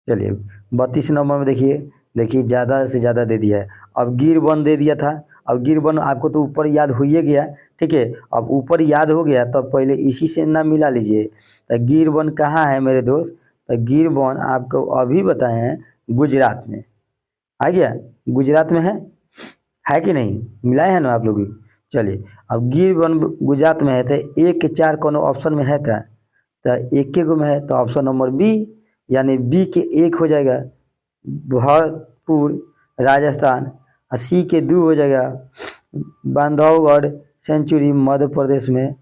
चलिए 32 नंबर में देखिए ज़्यादा से ज़्यादा दे दिया है। अब गिर वन दे दिया था। अब गिर वन आपको तो ऊपर याद हो ही गया। ठीक है। अब ऊपर याद हो गया तो पहले इसी से ना मिला लीजिए। तो गिर वन कहाँ है मेरे दोस्त? तो गिर वन आपको अभी बताए हैं गुजरात में। आ गया? गुजरात में है कि नहीं? मिलाए हैं ना आप लोग? चलिए, अब गिर वन गुजरात में है तो 1 के 4 कोनो ऑप्शन में है क्या? तो 1 के गो में है तो ऑप्शन नंबर बी यानी बी के 1 हो जाएगा भरतपुर राजस्थान। और सी के 2 हो जाएगा बांधवगढ़ सेंचुरी मध्य प्रदेश में।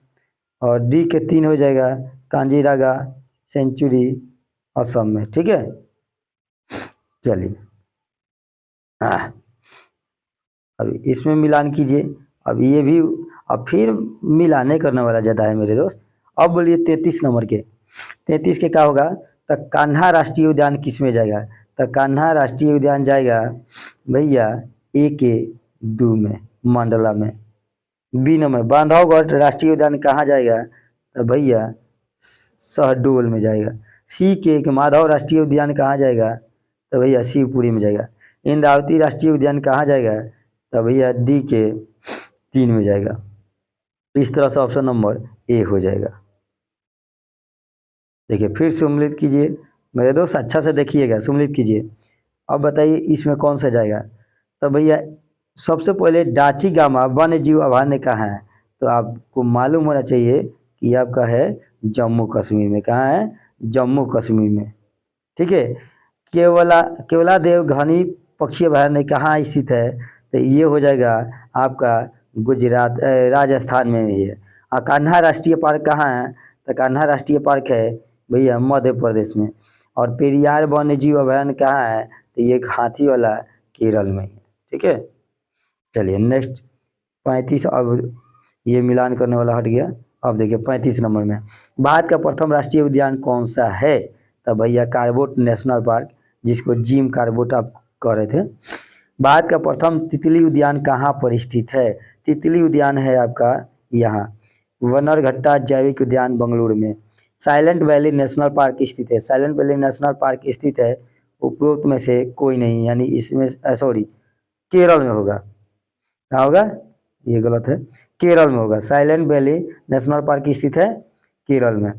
और डी के 3 हो जाएगा कांजीरंगा सेंचुरी असम में। ठीक है। चलिए अब इसमें मिलान कीजिए। अब ये भी अब फिर मिलाने करने वाला ज़्यादा है मेरे दोस्त। अब बोलिए 33 नंबर के। 33 के क्या होगा? तो कान्हा राष्ट्रीय उद्यान किस में जाएगा? तो कान्हा राष्ट्रीय उद्यान जाएगा भैया ए के 2 में मंडला में। बी नंबर बांधवगढ़ राष्ट्रीय उद्यान कहाँ जाएगा? तो भैया शहडोल में जाएगा। सी के एक माधव राष्ट्रीय उद्यान कहाँ जाएगा? तो भैया शिवपुरी में जाएगा। इंद्रावती राष्ट्रीय उद्यान कहाँ जाएगा? तो भैया डी के 3 में जाएगा। इस तरह से ऑप्शन नंबर ए हो जाएगा। देखिए फिर सम्मिलित कीजिए मेरे दोस्त, अच्छा से देखिएगा, सम्मिलित कीजिए। अब बताइए इसमें कौन सा जाएगा? तो भैया सबसे पहले डाचीगामा वन्य जीव अभयारण्य कहाँ है? तो आपको मालूम होना चाहिए कि आपका है जम्मू कश्मीर में। कहाँ है? जम्मू कश्मीर में। ठीक है। केवला देव घनी पक्षी अभयारण्य कहाँ स्थित है? तो ये हो जाएगा आपका गुजरात राजस्थान में ही है। और कान्हा राष्ट्रीय पार्क कहाँ है? तो कान्हा राष्ट्रीय पार्क है भैया मध्य प्रदेश में। और पेरियार वन्य जीव अभयारण्य कहाँ है, तो ये एक हाथी वाला केरल में है। ठीक है, चलिए नेक्स्ट 35, अब ये मिलान करने वाला हट गया। अब देखिए 35 नंबर में, भारत का प्रथम राष्ट्रीय उद्यान कौन सा है, तो भैया कार्बोट नेशनल पार्क, जिसको जिम कार्बोट आप कह रहे थे। भारत का प्रथम तितली उद्यान कहाँ पर स्थित है, तितली उद्यान है आपका यहाँ वनरघट्टा जैविक उद्यान बेंगलुरु में। साइलेंट वैली नेशनल पार्क स्थित है, साइलेंट वैली नेशनल पार्क स्थित है उपरोक्त में से कोई नहीं, यानी इसमें सॉरी केरल में होगा। क्या होगा, ये गलत है, केरल में होगा। साइलेंट वैली नेशनल पार्क स्थित है केरल में।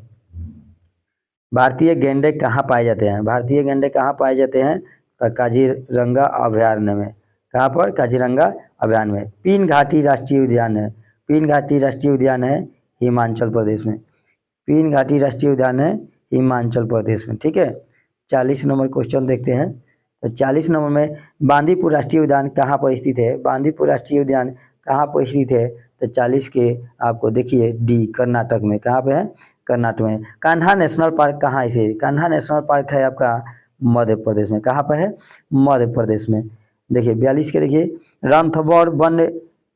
भारतीय गैंडे कहाँ पाए जाते हैं, भारतीय गैंडे कहाँ पाए जाते हैं, तो काजीरंगा अभयारण्य में। कहाँ पर, काजीरंगा अभयारण्य में। पीन घाटी राष्ट्रीय उद्यान है, पीन घाटी राष्ट्रीय उद्यान है हिमाचल प्रदेश में, पीन घाटी राष्ट्रीय उद्यान है हिमाचल प्रदेश में। ठीक है, 40 नंबर क्वेश्चन देखते हैं। तो 40 नंबर में बांदीपुर राष्ट्रीय उद्यान कहाँ पर स्थित है, बांदीपुर राष्ट्रीय उद्यान कहाँ पर स्थित है, तो 40 के आपको देखिए डी कर्नाटक में। कहाँ पे है, कर्नाटक में। कान्हा नेशनल पार्क कहाँ है, कान्हा नेशनल पार्क है आपका मध्य प्रदेश में। कहाँ पर है, मध्य प्रदेश में। देखिए 42 के देखिए, रणथंभौर वन्य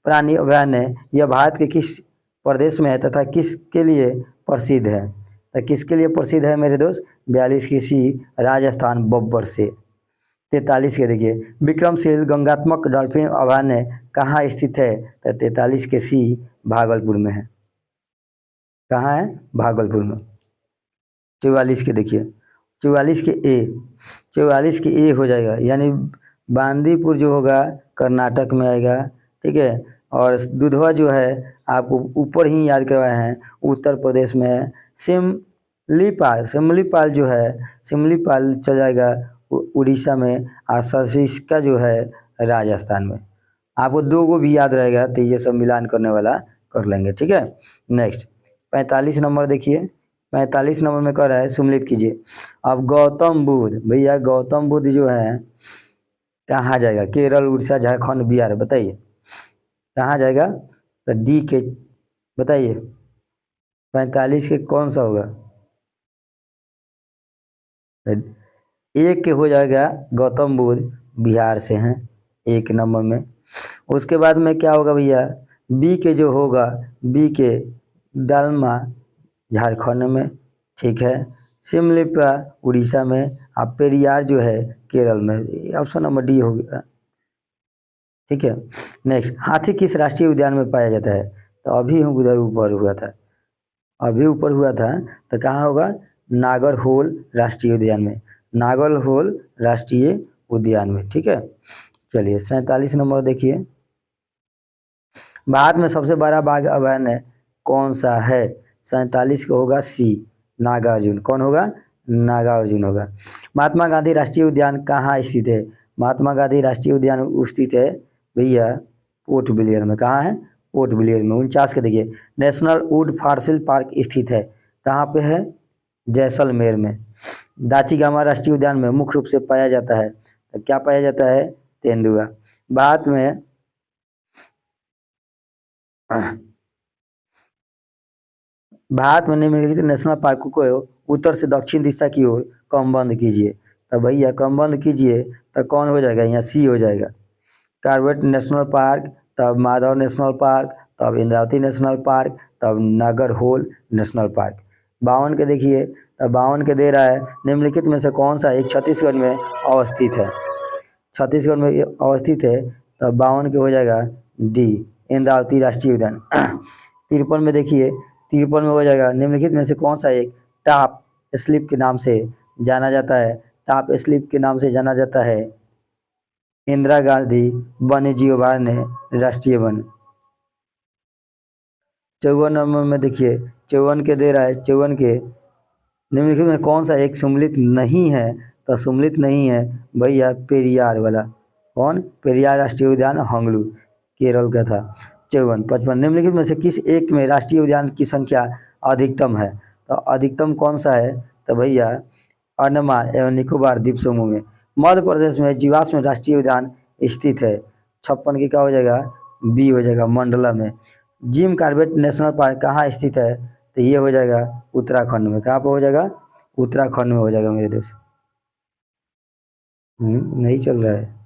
प्राणी अभयारण्य यह भारत के किस प्रदेश में है तथा किसके लिए प्रसिद्ध है, तो किसके लिए प्रसिद्ध है मेरे दोस्त, 42 की सी राजस्थान बब्बर से। 43 के देखिए, विक्रमशील गंगात्मक डॉल्फिन अभयारण्य कहाँ स्थित है, तो 43 के सी भागलपुर में है। कहाँ है, भागलपुर में। 44 के देखिए, 44 के ए, 44 के ए हो जाएगा, यानी बांदीपुर जो होगा कर्नाटक में आएगा। ठीक है, और दुधवा जो है आपको ऊपर ही याद करवाए हैं उत्तर प्रदेश में है। सिमलीपाल, सिमलीपाल जो है, सिमलीपाल चल जाएगा उड़ीसा में। और सरिस्का जो है राजस्थान में। आपको दो को भी याद रहेगा तो ये सब मिलान करने वाला कर लेंगे। ठीक है, नेक्स्ट 45 नंबर देखिए, 45 नंबर में कह रहा है सम्मिलित कीजिए। अब गौतम बुद्ध, भैया गौतम बुद्ध जो है कहाँ जाएगा, केरल, उड़ीसा, झारखंड, बिहार, बताइए कहाँ जाएगा, तो डी के बताइए 45 के कौन सा होगा, एक के हो जाएगा गौतम बुद्ध बिहार से हैं 1 नंबर में। उसके बाद में क्या होगा भैया, बी के जो होगा, बी के डालमा झारखंड में। ठीक है, सिमलीपा उड़ीसा में, और पेरियार जो है केरल में। ऑप्शन नंबर डी हो गया। ठीक है, नेक्स्ट, हाथी किस राष्ट्रीय उद्यान में पाया जाता है, तो अभी हम उधर ऊपर हुआ था, अभी ऊपर हुआ था, तो कहाँ होगा, नागरहोल राष्ट्रीय उद्यान में, नागरहोल राष्ट्रीय उद्यान में। ठीक है, चलिए 47 नंबर देखिए, भारत में सबसे बड़ा बाघ अभयारण्य कौन सा है, 47 का होगा सी नागार्जुन। कौन होगा, नागार्जुन होगा। महात्मा गांधी राष्ट्रीय उद्यान कहाँ स्थित है, महात्मा गांधी राष्ट्रीय उद्यान स्थित है भैया पोर्ट ब्लेयर में। कहाँ है, पोर्ट ब्लेयर में। 49 के देखिए, नेशनल वुड फॉसिल पार्क स्थित है कहाँ पे है, जैसलमेर में। दाचीगामा राष्ट्रीय उद्यान में मुख्य रूप से पाया जाता है, तो क्या पाया जाता है, तेंदुआ। भारत में भारत में निम्नलिखित नेशनल पार्कों को उत्तर से दक्षिण दिशा की ओर क्रमबद्ध कीजिए, तो भैया क्रमबद्ध कीजिए, तो कौन हो जाएगा, यहाँ सी हो जाएगा, कार्बेट नेशनल पार्क, तब माधव नेशनल पार्क, तब इंद्रावती नेशनल पार्क, तब नागरहोल नेशनल पार्क। 52 के देखिए, तब 52 के दे रहा है निम्नलिखित में से कौन सा एक छत्तीसगढ़ में अवस्थित है, छत्तीसगढ़ में अवस्थित है, तब 52 के हो जाएगा डी इंद्रावती राष्ट्रीय उद्यान। 53 में देखिए, 53 में हो जाएगा निम्नलिखित में से कौन सा एक टॉप स्लिप के नाम से जाना जाता है, टॉप स्लिप के नाम से जाना जाता है इंदिरा गांधी वन्य जीव अभयारण्य राष्ट्रीय वन। 54 नंबर में देखिए, 54 के दे रहा है, 54 के निम्नलिखित में कौन सा एक सम्मिलित नहीं है, तो सम्मिलित नहीं है भैया पेरियार वाला। कौन, पेरियार राष्ट्रीय उद्यान हंगलू केरल का था। 54 55 निम्नलिखित में से किस एक में राष्ट्रीय उद्यान की संख्या अधिकतम है, तो अधिकतम कौन सा है, तो भैया अंडमान एवं निकोबार द्वीप समूह में। मध्य प्रदेश में जीवाश्म राष्ट्रीय उद्यान स्थित है, 56 की क्या हो जाएगा, बी हो जाएगा मंडला में। जिम कार्बेट नेशनल पार्क कहाँ स्थित है, तो ये हो जाएगा उत्तराखंड में। कहाँ पर हो जाएगा, उत्तराखंड में हो जाएगा मेरे दोस्त। नहीं चल रहा है।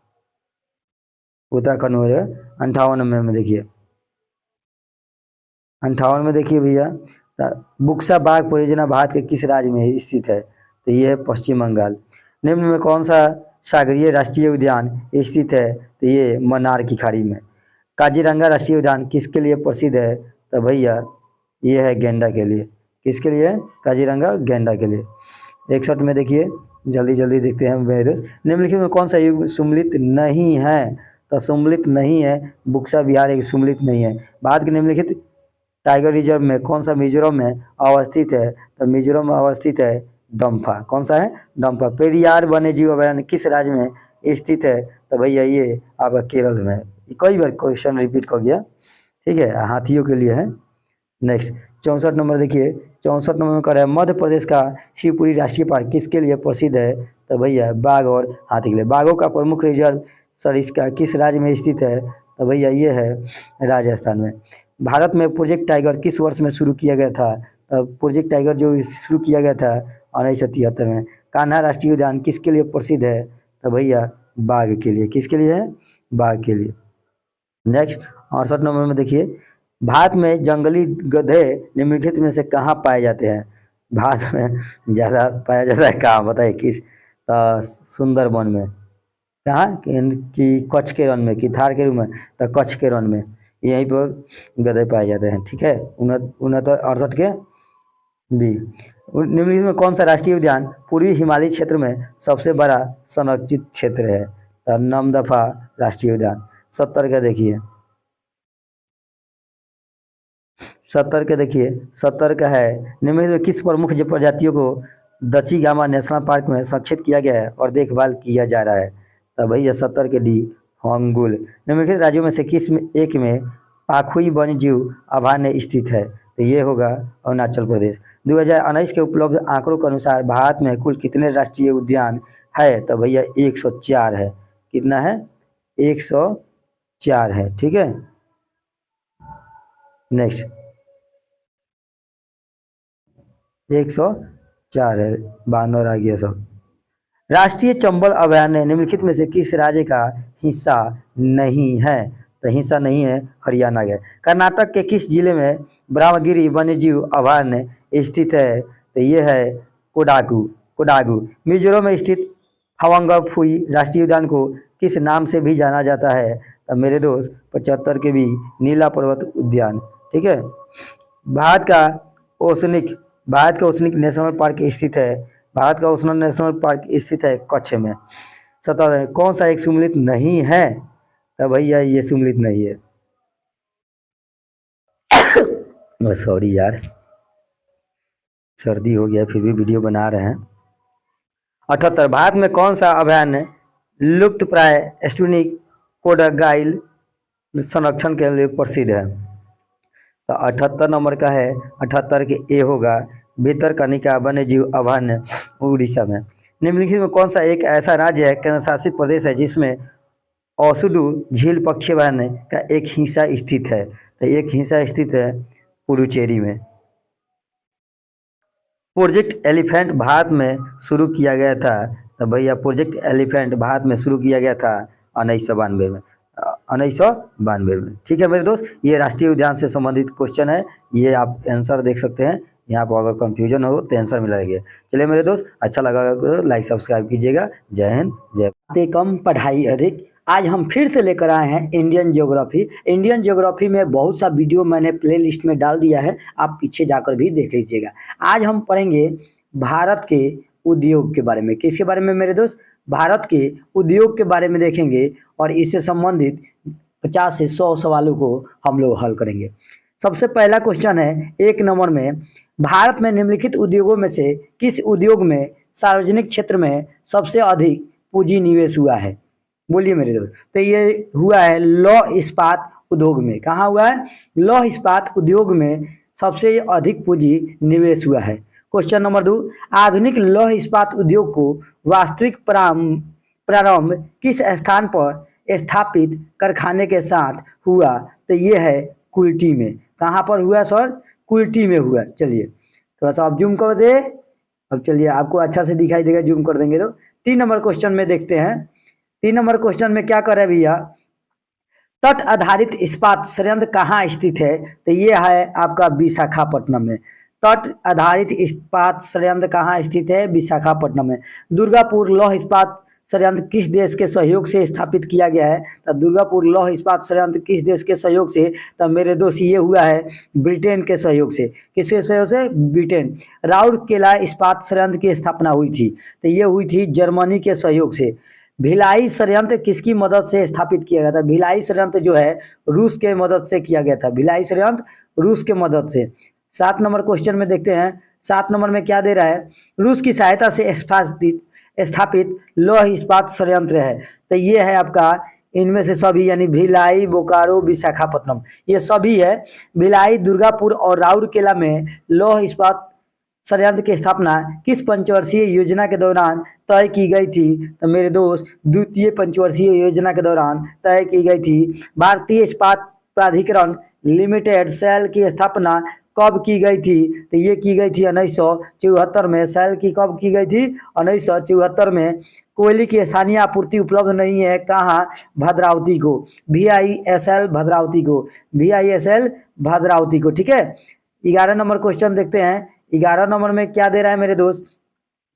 उत्तराखंड में 58 में देखिए, 58 में देखिए भैया, बुक्सा बाघ परियोजना भारत के किस राज्य में स्थित है? तो ये है पश्चिम बंगाल। निम्न में कौन सा सागरीय राष्ट्रीय उद्यान स्थित है? तो ये मन्नार की खाड़ी में। काजीरंगा राष्ट्रीय उद्यान किसके लिए प्रसिद्ध है? तो भैया ये है गेंडा के लिए। किसके लिए है? काजीरंगा गेंडा के लिए। 61 में देखिए, जल्दी जल्दी देखते हैं मेरे दोस्त। निम्नलिखित में कौन सा युग सम्मिलित नहीं है? तो सम्मिलित नहीं है, बुक्सा बिहार एक सम्मिलित नहीं है। भारत के निम्नलिखित टाइगर रिजर्व में कौन सा मिजोरम में अवस्थित है? तो मिजोरम में अवस्थित है डम्फा। कौन सा है? डम्फा। पेरियार वन्य जीव अभयारण्य किस राज्य में स्थित है? तो भैया ये आपका केरल में। कई बार क्वेश्चन रिपीट हो गया, ठीक है, हाथियों के लिए है। नेक्स्ट 64 नंबर देखिए, 64 नंबर में कर रहा है मध्य प्रदेश का शिवपुरी राष्ट्रीय पार्क किसके लिए प्रसिद्ध है? तो भैया बाघ और हाथी के लिए। बाघों का प्रमुख रिजर्व सर इसका किस राज्य में स्थित है? तो भैया ये है राजस्थान में। भारत में प्रोजेक्ट टाइगर किस वर्ष में शुरू किया गया था? तो प्रोजेक्ट टाइगर जो शुरू किया गया था 1973 में। कान्हा राष्ट्रीय उद्यान किसके लिए प्रसिद्ध है? तो भैया बाघ के लिए। किसके लिए है? बाघ के लिए। नेक्स्ट 68 नंबर में देखिए, भारत में जंगली गधे निम्नलिखित में से कहाँ पाए जाते हैं? भारत में ज़्यादा पाया जाता है कहाँ बताइए? किस? सुंदरबन में। कहाँ कि कच्छ के रण में, कि थार के रण में? तो कच्छ के रण में यहीं पर गधे पाए जाते हैं, ठीक है। 69 के बी। निम्नलिखित में कौन सा राष्ट्रीय उद्यान पूर्वी हिमालय क्षेत्र में सबसे बड़ा संरक्षित क्षेत्र है? तो नमदफा राष्ट्रीय उद्यान। 70 का देखिए, 70 के देखिए, 70 का है निम्नलिखित में किस प्रमुख प्रजातियों को दच्चीगामा नेशनल पार्क में संरक्षित किया गया है और देखभाल किया जा रहा है? तो भैया 70 के डी हंगुल। निम्नलिखित राज्यों में से किस एक में पाखुई वन्य जीव अभयारण्य स्थित है? तो ये होगा अरुणाचल प्रदेश। 2019 के उपलब्ध आंकड़ों के अनुसार भारत में कुल कितने राष्ट्रीय उद्यान है? तो भैया 104 है। कितना है? 104 है, ठीक है। नेक्स्ट 104 है, बानर आ गया सब। राष्ट्रीय चंबल अभयारण्य निम्नलिखित में से किस राज्य का हिस्सा नहीं है? तो हिस्सा नहीं है, हरियाणा का। कर्नाटक के किस जिले में ब्रह्मगिरी वन्यजीव अभयारण्य स्थित है? तो ये है कोडागू। कोडागू। मिजोरम में स्थित हवंगफुई राष्ट्रीय उद्यान को किस नाम से भी जाना जाता है? तो मेरे दोस्त 75 के भी नीला पर्वत उद्यान, ठीक है। भारत का ओसनिक नेशनल पार्क स्थित है। भारत का ओसनिक नेशनल पार्क स्थित है कच्छ में। 77 कौन सा एक सम्मिलित नहीं है? तो भैया ये सम्मिलित नहीं है। सॉरी यार, सर्दी हो गया, फिर भी वीडियो बना रहे हैं। 78 भारत में कौन सा अभयारण्य लुप्त प्राय एस्टोनिक कोडागाइल संरक्षण के लिए प्रसिद्ध है? तो 78 नंबर का है, 78 के ए होगा भितरकनिका वन्य जीव अभयारण्य उड़ीसा में। निम्नलिखित में कौन सा एक ऐसा राज्य है, केंद्र शासित प्रदेश है, जिसमें औसुडू झील पक्षी अभयारण्य का एक हिस्सा स्थित है? तो एक हिस्सा स्थित है पुडुचेरी में। प्रोजेक्ट एलिफेंट भारत में शुरू किया गया था? तो भैया प्रोजेक्ट एलिफेंट भारत में शुरू किया गया था 1992 में। 1992 में, ठीक है मेरे दोस्त। ये राष्ट्रीय उद्यान से संबंधित क्वेश्चन है, ये आप आंसर देख सकते हैं। यहाँ पर अगर कंफ्यूजन हो तो आंसर मिला रहेगा। चलिए मेरे दोस्त, अच्छा लगा तो लाइक सब्सक्राइब कीजिएगा। जय हिंद, जय। बातें कम पढ़ाई अधिक। आज हम फिर से लेकर आए हैं इंडियन ज्योग्राफी। इंडियन ज्योग्राफी में बहुत सा वीडियो मैंने प्लेलिस्ट में डाल दिया है, आप पीछे जाकर भी देख लीजिएगा। आज हम पढ़ेंगे भारत के उद्योग के बारे में। किसके बारे में मेरे दोस्त? भारत के उद्योग के बारे में देखेंगे और इससे संबंधित 50 से 100 सवालों को हम लोग हल करेंगे। सबसे पहला क्वेश्चन है 1 नंबर में, भारत में निम्नलिखित उद्योगों में से किस उद्योग में सार्वजनिक क्षेत्र में सबसे अधिक पूंजी निवेश हुआ है? बोलिए मेरे दोस्त। तो ये हुआ है लौह इस्पात उद्योग में। कहाँ हुआ है? लौह इस्पात उद्योग में सबसे अधिक पूंजी निवेश हुआ है। क्वेश्चन नंबर 2, आधुनिक लौह इस्पात उद्योग को वास्तविक प्रारंभ किस स्थान पर स्थापित कारखाने के साथ हुआ? तो ये है कुल्टी में। कहाँ पर हुआ सर? कुल्टी में हुआ। चलिए थोड़ा सा आप जूम कर दे। अब चलिए आपको अच्छा से दिखाई देगा, जूम कर देंगे तो 3 नंबर क्वेश्चन में देखते हैं। 3 नंबर क्वेश्चन में क्या कर रहे हैं भैया, तट आधारित इस्पात संयंत्र कहाँ स्थित है? तो ये है आपका विशाखापट्टनम में। तट आधारित इस्पात संयंत्र कहाँ स्थित है? विशाखापट्टनम में। दुर्गापुर लौह इस्पात संयंत्र किस देश के सहयोग से स्थापित किया गया है? तो दुर्गापुर लौह इस्पात संयंत्र किस देश के सहयोग से? तो मेरे दोस्त ये हुआ है ब्रिटेन के सहयोग से। किसके सहयोग से? ब्रिटेन। राउरकेला इस्पात संयंत्र की स्थापना हुई थी, तो ये हुई थी जर्मनी के सहयोग से। भिलाई संयंत्र किसकी मदद से स्थापित किया गया था? भिलाई संयंत्र जो है रूस के मदद से किया गया था। भिलाई संयंत्र रूस के मदद से। 7 नंबर क्वेश्चन में देखते हैं। 7 नंबर में क्या दे रहा है? रूस की सहायता से स्थापित लौह इस्पात संयंत्र है, तो ये है आपका इनमें से सभी, यानी भिलाई, बोकारो, विशाखापट्टनम, ये सभी है। भिलाई, दुर्गापुर और राउरकेला में लौह इस्पात संयंत्र की स्थापना किस पंचवर्षीय योजना के दौरान तय की गई थी? तो मेरे दोस्त द्वितीय पंचवर्षीय योजना के दौरान तय की गई थी। भारतीय इस्पात प्राधिकरण लिमिटेड सेल की स्थापना कब की गई थी? तो ये की गई थी 1974 में। सेल की कब की गई थी? 1974 में। कोयले की स्थानीय आपूर्ति उपलब्ध नहीं है कहाँ? भद्रावती को। VISL भद्रावती को। VISL भद्रावती को, ठीक है। 11 नंबर क्वेश्चन देखते हैं। 11 नंबर में क्या दे रहा है मेरे दोस्त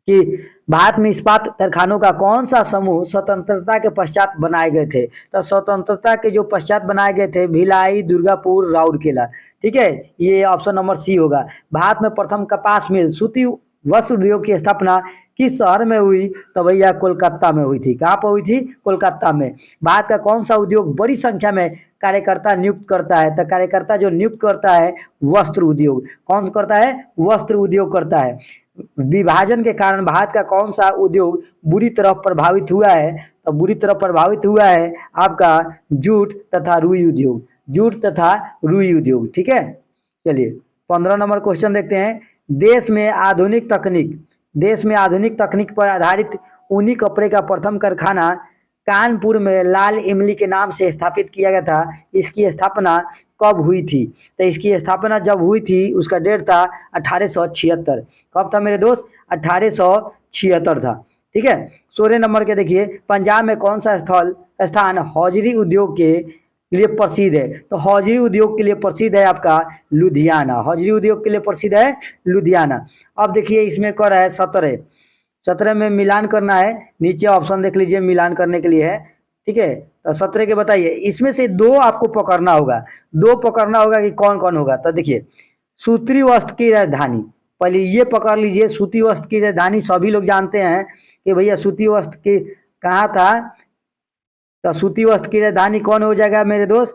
कि भारत में इस्पात कारखानों का कौन सा समूह स्वतंत्रता के पश्चात बनाए गए थे? तो स्वतंत्रता के जो पश्चात बनाए गए थे भिलाई, दुर्गापुर, राउरकेला, ठीक है। ये ऑप्शन नंबर सी होगा। भारत में प्रथम कपास मिल सूती वस्त्र उद्योग की स्थापना किस शहर में हुई? तो भैया कोलकाता में हुई थी। कहाँ पर हुई थी? कोलकाता में। भारत का कौन सा उद्योग बड़ी संख्या में कार्यकर्ता नियुक्त करता है? तो कार्यकर्ता जो नियुक्त करता है वस्त्र उद्योग। कौन करता है? वस्त्र उद्योग करता है। विभाजन के कारण भारत का कौन सा उद्योग बुरी तरह प्रभावित हुआ है? तो बुरी तरह प्रभावित हुआ है आपका जूट तथा रुई उद्योग। जूट तथा रुई उद्योग, ठीक है। चलिए 15 नंबर क्वेश्चन देखते हैं। देश में आधुनिक तकनीक पर आधारित ऊनी कपड़े का प्रथम कारखाना कानपुर में लाल इमली के नाम से स्थापित किया गया था। इसकी स्थापना कब हुई थी? तो इसकी स्थापना जब हुई थी उसका डेट था 1876। कब था मेरे दोस्त? 1876 था, ठीक है। 16 नंबर के देखिए, पंजाब में कौन सा स्थान हौजरी उद्योग के लिए प्रसिद्ध है? तो हौजरी उद्योग के लिए प्रसिद्ध है आपका लुधियाना। हौजरी उद्योग के लिए प्रसिद्ध है लुधियाना। अब देखिए इसमें कर रहा है 17 में मिलान करना है। नीचे ऑप्शन देख लीजिए, मिलान करने के लिए है, ठीक है। तो 17 के बताइए, इसमें से 2 आपको पकड़ना होगा। 2 पकड़ना होगा कि कौन कौन होगा। तो देखिए, सूती वस्त्र की राजधानी, पहले ये पकड़ लीजिए। सूती वस्त्र की राजधानी सभी लोग जानते हैं कि भैया सूती वस्त्र की कहाँ था? तो सूती वस्त्र की राजधानी कौन हो जाएगा मेरे दोस्त?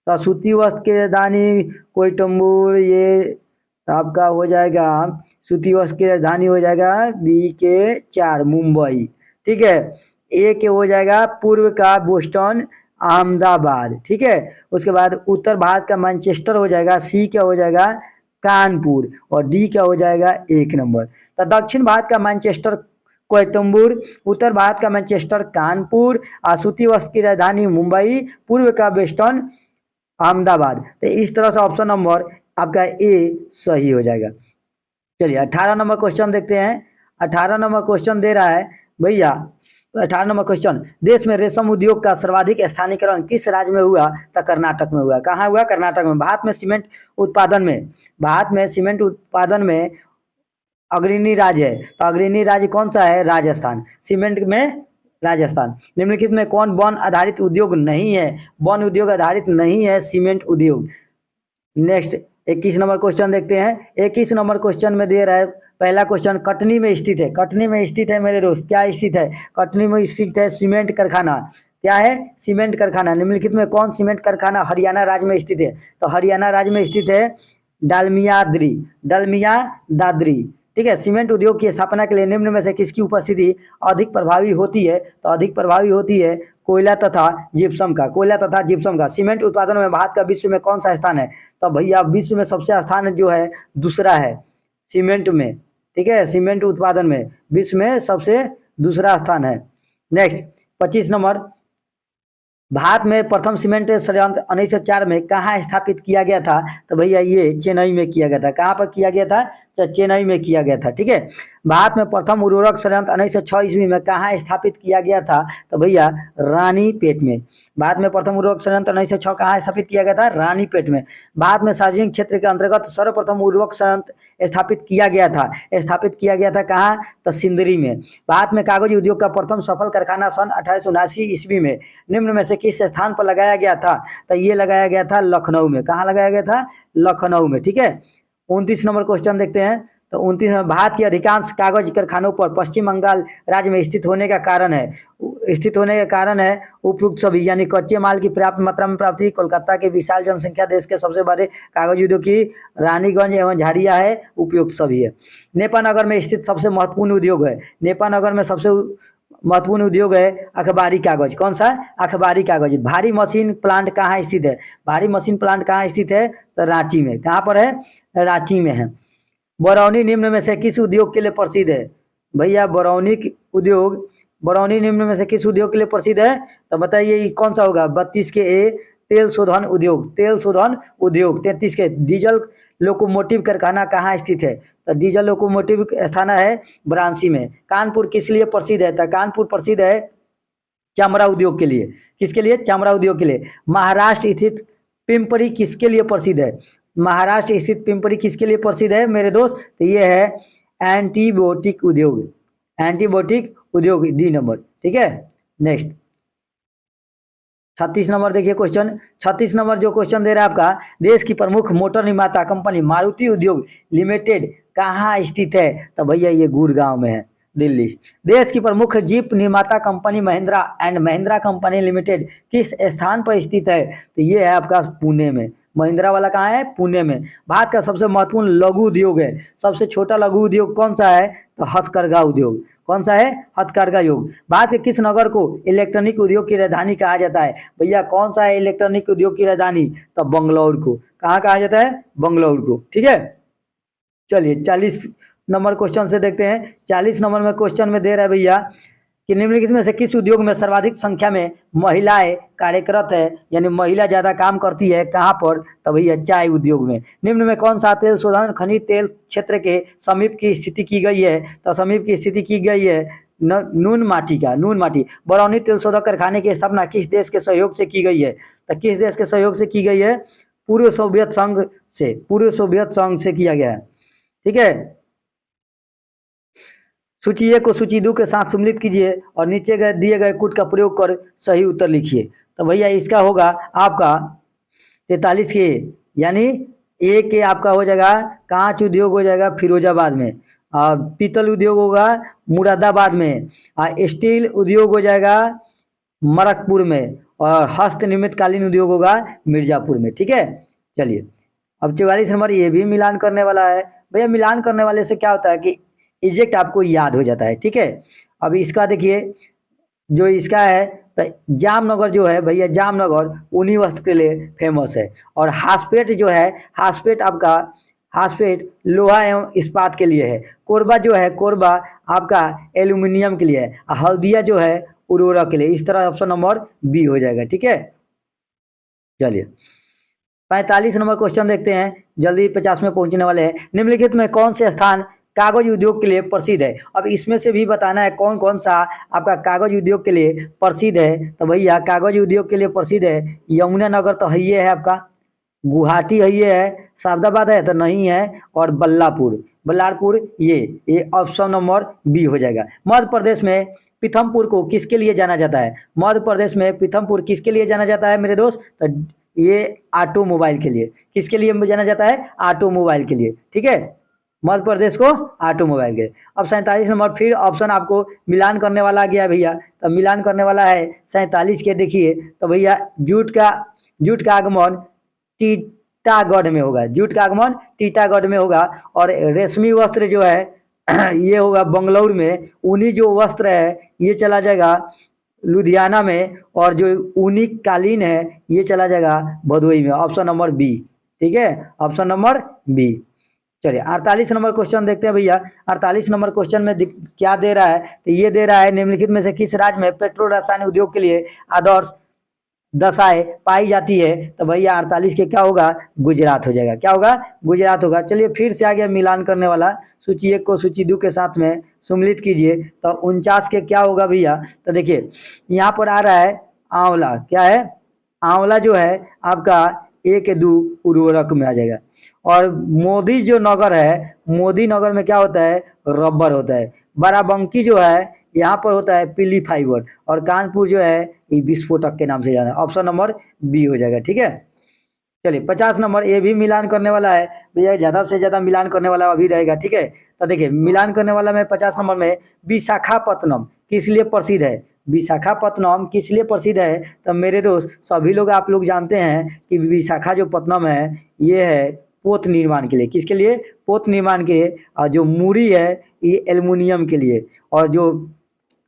तो सूती वस्त्र की राजधानी कोयटम्बूर, ये आपका हो जाएगा। सूती वस्त्र की राजधानी हो जाएगा बी के 4 मुंबई, ठीक है। ए के हो जाएगा पूर्व का बोस्टन अहमदाबाद, ठीक है। उसके बाद उत्तर भारत का मैनचेस्टर हो जाएगा। सी क्या हो जाएगा? कानपुर। और डी क्या हो जाएगा? 1 नंबर। तो दक्षिण भारत का मैनचेस्टर कोयटम्बूर, उत्तर भारत का मैनचेस्टर कानपुर, सूती वस्त्र की राजधानी मुंबई, पूर्व का वेस्टर्न अहमदाबाद। तो इस तरह से ऑप्शन नंबर आपका ए सही हो जाएगा। चलिए 18 नंबर क्वेश्चन देखते हैं। 18 नंबर क्वेश्चन दे रहा है भैया, 18 नंबर क्वेश्चन, देश में रेशम उद्योग का सर्वाधिक स्थानीयकरण किस राज्य में हुआ? तो कर्नाटक में हुआ। कहाँ हुआ? कर्नाटक में। भारत में सीमेंट उत्पादन में अग्रणी राज्य है, तो अग्रणी राज्य कौन सा है? राजस्थान। सीमेंट में राजस्थान। निम्नलिखित में कौन वन आधारित उद्योग नहीं है? वन उद्योग आधारित नहीं है सीमेंट उद्योग। नेक्स्ट 21 नंबर क्वेश्चन देखते हैं। 21 नंबर क्वेश्चन में दे रहा है, पहला क्वेश्चन कटनी में स्थित है। कटनी में स्थित है मेरे दोस्त, क्या स्थित है? कटनी में स्थित है सीमेंट कारखाना। क्या है? सीमेंट कारखाना। निम्नलिखित में कौन सीमेंट कारखाना हरियाणा राज्य में स्थित है? तो हरियाणा राज्य में स्थित है डालमिया दादरी, ठीक है। सीमेंट उद्योग की स्थापना के लिए निम्न में से किसकी उपस्थिति अधिक प्रभावी होती है? तो अधिक प्रभावी होती है कोयला तथा जिप्सम का। कोयला तथा जिप्सम का। सीमेंट उत्पादन में भारत का विश्व में कौन सा स्थान है? तो भैया विश्व में सबसे स्थान जो है दूसरा है सीमेंट में, ठीक है। सीमेंट उत्पादन में विश्व में सबसे दूसरा स्थान है। नेक्स्ट 25 नंबर, भारत में प्रथम सीमेंट संयंत्र 1904 में कहाँ स्थापित किया गया था? तो भैया ये चेन्नई में किया गया था। कहाँ पर किया गया था? चेन्नई में किया गया था। ठीक है, भारत में प्रथम उर्वरक संयंत्र 1906 ईस्वी में कहाँ स्थापित किया गया था? तो भैया रानीपेट में। भारत में प्रथम उर्वरक संयंत्र 1906 कहाँ स्थापित किया गया था? रानीपेट में। भारत में सार्वजनिक क्षेत्र के अंतर्गत सर्वप्रथम उर्वरक संयंत्र स्थापित किया गया था। स्थापित किया गया था कहाँ? तो सिंदरी में। भारत में कागज उद्योग का प्रथम सफल कारखाना सन 1879 ईस्वी में निम्न में से किस स्थान पर लगाया गया था? तो ये लगाया गया था लखनऊ में। कहाँ लगाया गया था? लखनऊ में। ठीक है, 29 नंबर क्वेश्चन देखते हैं। तो 29 में भारत के अधिकांश कागज कारखानों पर पश्चिम बंगाल राज्य में स्थित होने का कारण है उपयुक्त सभी, यानी कच्चे माल की पर्याप्त मात्रा में प्राप्ति, कोलकाता की विशाल जनसंख्या, देश के सबसे बड़े कागज उद्योग की रानीगंज एवं झाड़िया है, उपयुक्त सभी है। नेपानगर में स्थित सबसे महत्वपूर्ण उद्योग है, नेपानगर में सबसे महत्वपूर्ण उद्योग है अखबारी कागज। कौन सा? अखबारी कागज। भारी मशीन प्लांट कहाँ स्थित है? भारी मशीन प्लांट कहाँ स्थित है? तो रांची में। कहाँ पर है? रांची में है। बरौनी निम्न में से किस उद्योग के लिए प्रसिद्ध है? भैया बरौनी निम्न में से किस उद्योग के लिए प्रसिद्ध है? तो बताइए कौन सा होगा? 32 के ए तेल शोधन उद्योग। 33 के डीजल लोकोमोटिव कारखाना कहाँ स्थित है? तो डीजल लोकोमोटिव स्थाना है वाराणसी में। कानपुर किस लिए प्रसिद्ध है? तो कानपुर प्रसिद्ध है चमड़ा उद्योग के लिए। किसके लिए? चमड़ा उद्योग के लिए। महाराष्ट्र स्थित पिंपरी किसके लिए प्रसिद्ध है? महाराष्ट्र स्थित पिंपरी किसके लिए प्रसिद्ध है मेरे दोस्त? तो ये है एंटीबायोटिक उद्योग, डी नंबर। ठीक है, नेक्स्ट 36 नंबर देखिए क्वेश्चन। 36 नंबर जो क्वेश्चन दे रहा है आपका, देश की प्रमुख मोटर निर्माता कंपनी मारुति उद्योग लिमिटेड कहाँ स्थित है? तो भैया ये गुड़गांव में है, दिल्ली। देश की प्रमुख जीप निर्माता company Mahindra and Mahindra company limited किस स्थान पर स्थित है? तो ये है आपका पुणे में। महिंद्रा वाला कहाँ है? पुणे में। भारत का सबसे महत्वपूर्ण लघु उद्योग है, सबसे छोटा लघु उद्योग कौन सा है? तो हथकरघा उद्योग। कौन सा है? हथकरघा उद्योग। भारत के किस नगर को इलेक्ट्रॉनिक उद्योग की राजधानी कहा जाता है? भैया कौन सा है इलेक्ट्रॉनिक उद्योग की राजधानी? तो बंगलौर को। कहाँ कहा जाता है? बंगलौर को। ठीक है, चलिए 40 नंबर क्वेश्चन से देखते हैं। 40 नंबर में क्वेश्चन में दे रहा है भैया कि निम्नलिखित में से किस उद्योग में सर्वाधिक संख्या में महिलाएं कार्यरत है, यानी महिला ज्यादा काम करती है। कहाँ पर? तो भैया चाय उद्योग में। निम्न में कौन सा तेल शोधन खनिज तेल क्षेत्र के समीप की स्थिति की गई है? तो समीप की स्थिति की गई है नून माटी। बरौनी तेल शोधक कारखाने की स्थापना किस देश के सहयोग से की गई है? तो किस देश के सहयोग से की गई है? पूर्व सोवियत संघ से किया गया है। ठीक है, सूची ए को सूची 2 के साथ सम्मिलित कीजिए और नीचे दिए गए कूट का प्रयोग कर सही उत्तर लिखिए। तो भैया इसका होगा आपका 43 के, यानी ए के आपका हो जाएगा कांच उद्योग हो जाएगा फिरोजाबाद में, पीतल उद्योग होगा मुरादाबाद में, स्टील उद्योग हो जाएगा मरकपुर में, और हस्त निर्मित कालीन उद्योग होगा मिर्जापुर में। ठीक है, चलिए अब 44 नंबर ये भी मिलान करने वाला है। भैया मिलान करने वाले से क्या होता है कि एग्जैक्ट आपको याद हो जाता है। ठीक है, अब इसका देखिए जो इसका है तो जामनगर जो है भैया, जामनगर ऊनी वस्त्र के लिए फेमस है। और हासपेट जो है, हासपेट लोहा एवं इस्पात के लिए है। कोरबा जो है, कोरबा आपका एल्यूमिनियम के लिए है। हल्दिया जो है उर्वरक के लिए। इस तरह ऑप्शन नंबर बी हो जाएगा। ठीक है, चलिए 45 नंबर क्वेश्चन देखते हैं, जल्दी 50 में पहुंचने वाले हैं। निम्नलिखित में कौन से स्थान कागज उद्योग के लिए प्रसिद्ध है? अब इसमें से भी बताना है कौन कौन सा आपका कागज उद्योग के लिए प्रसिद्ध है। तो भैया कागज उद्योग के लिए प्रसिद्ध है यमुनानगर, तो है आपका, गुवाहाटी है, शारदाबाद है तो नहीं है, और बल्लारपुर ये ऑप्शन नंबर बी हो जाएगा। मध्य प्रदेश में पीथमपुर को किसके लिए जाना जाता है? मध्य प्रदेश में पीथमपुर किसके लिए जाना जाता है मेरे दोस्त? तो ये ऑटोमोबाइल के लिए। किसके लिए जाना जाता है? ऑटोमोबाइल के लिए। ठीक है, मध्य प्रदेश को ऑटोमोबाइल के। अब 47 नंबर फिर ऑप्शन आपको मिलान करने वाला आ गया भैया, तो मिलान करने वाला है 47 के। देखिए तो भैया जूट का आगमन टीटागढ़ में होगा, जूट का आगमन टीटागढ़ में होगा। और रेशमी वस्त्र जो है ये होगा बंगलौर में। ऊनी जो वस्त्र है ये चला जाएगा लुधियाना में, और जो ऊनी कालीन है ये चला जाएगा भदोई में। Option number B. ठीक है, ऑप्शन नंबर बी। चलिए 48 नंबर क्वेश्चन देखते हैं भैया। 48 नंबर क्वेश्चन में क्या दे रहा है? तो ये दे रहा है निम्नलिखित में से किस राज्य में पेट्रो रसायन उद्योग के लिए आदर्श दशाएं पाई जाती है तो भैया 48 के क्या होगा, गुजरात हो जाएगा। क्या होगा, गुजरात होगा। चलिए फिर से आ गया मिलान करने वाला, सूची 1 को सूची 2 के साथ में सम्मिलित कीजिए तो 49 के क्या होगा भैया। तो देखिए यहाँ पर आ रहा है आंवला, क्या है, आंवला जो है आपका 1 2 उर्वरक में आ जाएगा। और मोदी जो नगर है, मोदी नगर में क्या होता है, रबर होता है। बाराबंकी जो है यहाँ पर होता है पीली फाइबर। और कानपुर जो है ये विस्फोटक के नाम से जाना है। ऑप्शन नंबर बी हो जाएगा। ठीक है, चलिए 50 नंबर, ये भी मिलान करने वाला है भैया, ज़्यादा से ज़्यादा मिलान करने वाला अभी रहेगा। ठीक है, तो देखिए मिलान करने वाला में 50 नंबर में विशाखापत्तनम किस लिए प्रसिद्ध है। विशाखापत्तनम किस लिए प्रसिद्ध है, तो मेरे दोस्त सभी लोग आप लोग जानते हैं कि विशाखा जो पत्तनम है ये है पोत निर्माण के लिए। किसके लिए, पोत निर्माण के लिए। और जो मुरी है ये एल्युमिनियम के लिए। और जो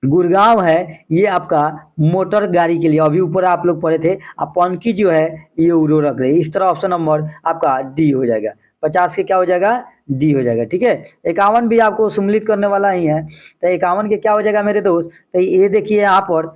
गुड़गांव है ये आपका मोटर गाड़ी के लिए। अभी ऊपर आप लोग पढ़े थे। और पनकी जो है ये उर्वरक है। इस तरह ऑप्शन नंबर आपका डी हो जाएगा। 50 के क्या हो जाएगा, डी हो जाएगा। ठीक है, 51 भी आपको सम्मिलित करने वाला ही है। तो 51 के क्या हो जाएगा मेरे दोस्त, तो ये देखिए यहाँ पर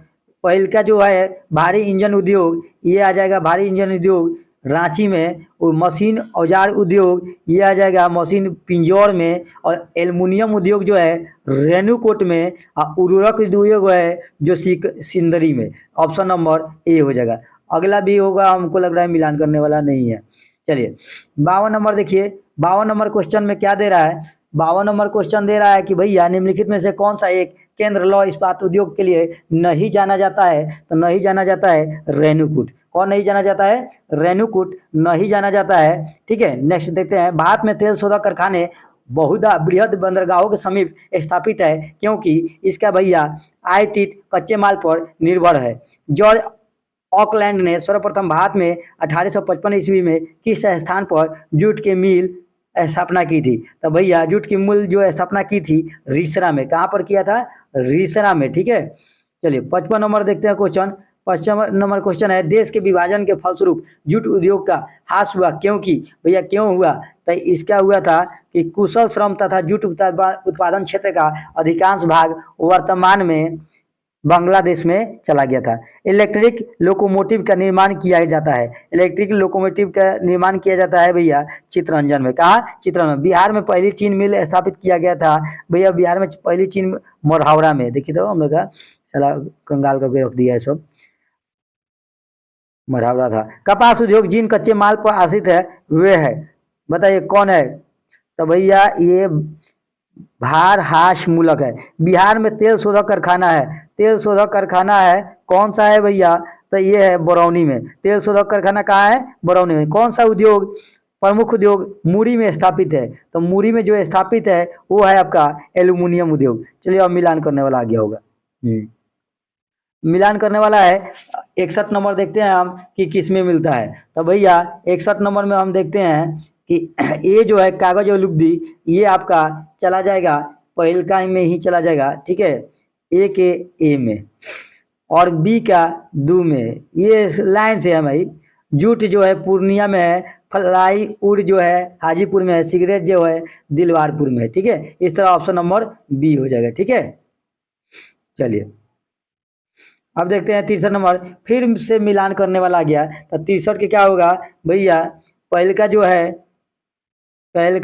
पहल का जो है भारी इंजन उद्योग, ये आ जाएगा भारी इंजन उद्योग रांची में। और मशीन औजार उद्योग ये आ जाएगा मशीन पिंजौर में। और एल्युमिनियम उद्योग जो है रेणुकूट में। और उर्वरक उद्योग है जो सिंदरी में। ऑप्शन नंबर ए हो जाएगा। अगला भी होगा, हमको लग रहा है मिलान करने वाला नहीं है। चलिए 52 नंबर देखिए, 52 नंबर क्वेश्चन में क्या दे रहा है। 52 नंबर क्वेश्चन दे रहा है कि भैया निम्नलिखित में से कौन सा एक केंद्र लौह इस्पात उद्योग के लिए नहीं जाना जाता है। तो नहीं जाना जाता है रेणुकूट। कौन नहीं जाना जाता है, रेणुकूट नहीं जाना जाता है। ठीक है, नेक्स्ट देखते हैं। भारत में तेल शोधक कारखाने बहुधा बृहद बंदरगाहों के समीप स्थापित है क्योंकि इसका भैया आयातित कच्चे माल पर निर्भर है। जॉर्ज ऑकलैंड ने सर्वप्रथम भारत में 1855 ईस्वी में किस स्थान पर जूट के मिल स्थापना की थी। तो भैया जूट की मिल जो स्थापना की थी रिसरा में। कहाँ पर किया था, रिसरा में। ठीक है, चलिए 55 नंबर देखते हैं क्वेश्चन। 55 नंबर क्वेश्चन है, देश के विभाजन के फलस्वरूप जूट उद्योग का ह्रास हुआ क्योंकि, भैया क्यों हुआ, तो इसका हुआ था कि कुशल श्रम तथा जूट उत्पादन क्षेत्र का अधिकांश भाग वर्तमान में बांग्लादेश में चला गया था। इलेक्ट्रिक लोकोमोटिव का निर्माण किया जाता है। इलेक्ट्रिक लोकोमोटिव का निर्माण किया जाता है भैया चित्तरंजन में। कहाँ, चित्तरंजन में। बिहार में पहली चीन मिल स्थापित किया गया था भैया, बिहार में पहली चीन मोरहावड़ा में। देखिए तो हम लोग का साला कंगाल करके रख दिया है सब, मोरहावड़ा था। कपास उद्योग जिन कच्चे माल पर आश्रित है वे है, बताइए कौन है। तो भैया ये भार हाश मूलक है। बिहार में तेल शोधक कारखाना है। तेल शोधक कारखाना है कौन सा है भैया, तो ये है बरौनी में। तेल शोधक कारखाना कहाँ है, बरौनी में। कौन सा उद्योग, प्रमुख उद्योग मुरी में स्थापित है। तो मुरी में जो स्थापित है वो है आपका एल्युमिनियम उद्योग। चलिए अब मिलान करने वाला आ गया होगा। मिलान करने वाला है 61 नंबर देखते हैं हम कि किस में मिलता है। तो भैया 61 नंबर में हम देखते हैं कि ये जो है कागज और लुगदी ये आपका चला जाएगा पहल का में ही चला जाएगा। ठीक है, ए के ए में और बी का दू में। ये लाइन से है भाई। जूट जो है पूर्णिया में है, फ्लाई वुड जो है हाजीपुर में है, सिगरेट जो है दिलवारपुर में है। ठीक है, इस तरह ऑप्शन नंबर बी हो जाएगा। ठीक है, चलिए अब देखते हैं 63 नंबर, फिर से मिलान करने वाला आ गया। तो 63 के क्या होगा भैया, पहल का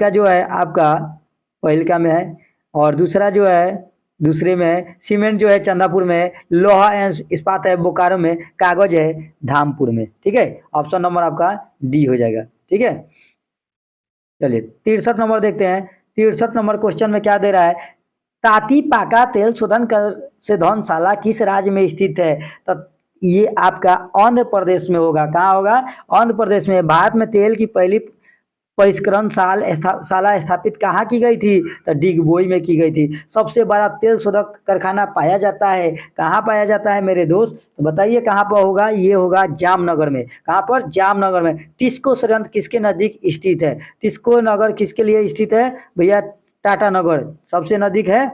जो है आपका पहलका में है। और दूसरा जो है दूसरे में है। सीमेंट जो है चंदापुर में है। लोहा एवं इस्पात है बोकारो में। कागज है धामपुर में। ठीक है, ऑप्शन नंबर आपका डी हो जाएगा। ठीक है, चलिए 63 नंबर देखते हैं। 63 नंबर क्वेश्चन में क्या दे रहा है, ताती पाका तेल शोधन से धर्मशाला किस राज्य में स्थित है। तो ये आपका आंध्र प्रदेश में होगा। कहाँ होगा, आंध्र प्रदेश में। भारत में तेल की पहली परिष्करण शाला स्थापित कहाँ की गई थी, तो डिगबोई में की गई थी। सबसे बड़ा तेल शोधक कारखाना पाया जाता है कहाँ पाया जाता है मेरे दोस्त, तो बताइए कहाँ पर होगा। ये होगा जामनगर में। कहाँ पर, जामनगर में। टिस्को संयंत्र किसके नज़दीक स्थित है। टिस्को नगर किसके लिए स्थित है भैया, टाटा नगर सबसे नज़दीक है,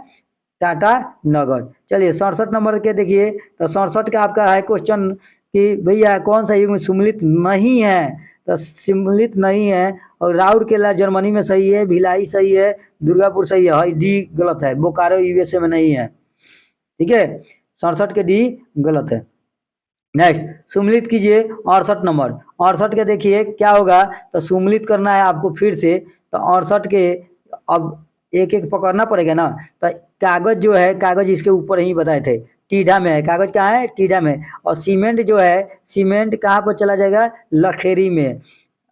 टाटा नगर। चलिए 67 नंबर के देखिए। तो 67 का आपका है क्वेश्चन कि भैया कौन सा युग में सम्मिलित नहीं है। तो सम्मिलित नहीं है और राउरकेला जर्मनी में सही है, भिलाई सही है, दुर्गापुर सही है, डी गलत है, बोकारो यूएसए में नहीं है। ठीक है, 67 के डी गलत है। नेक्स्ट सुम्मिलित कीजिए 68 नंबर। 68 के देखिए क्या होगा, तो सुम्मिलित करना है आपको फिर से। तो 68 के अब एक एक पकड़ना पड़ेगा ना। तो कागज जो है, कागज इसके ऊपर ही बताए थे, टीढ़ा में है। कागज कहाँ है? टीढ़ा में। और सीमेंट जो है, सीमेंट कहाँ पर चला जाएगा? लखेरी में।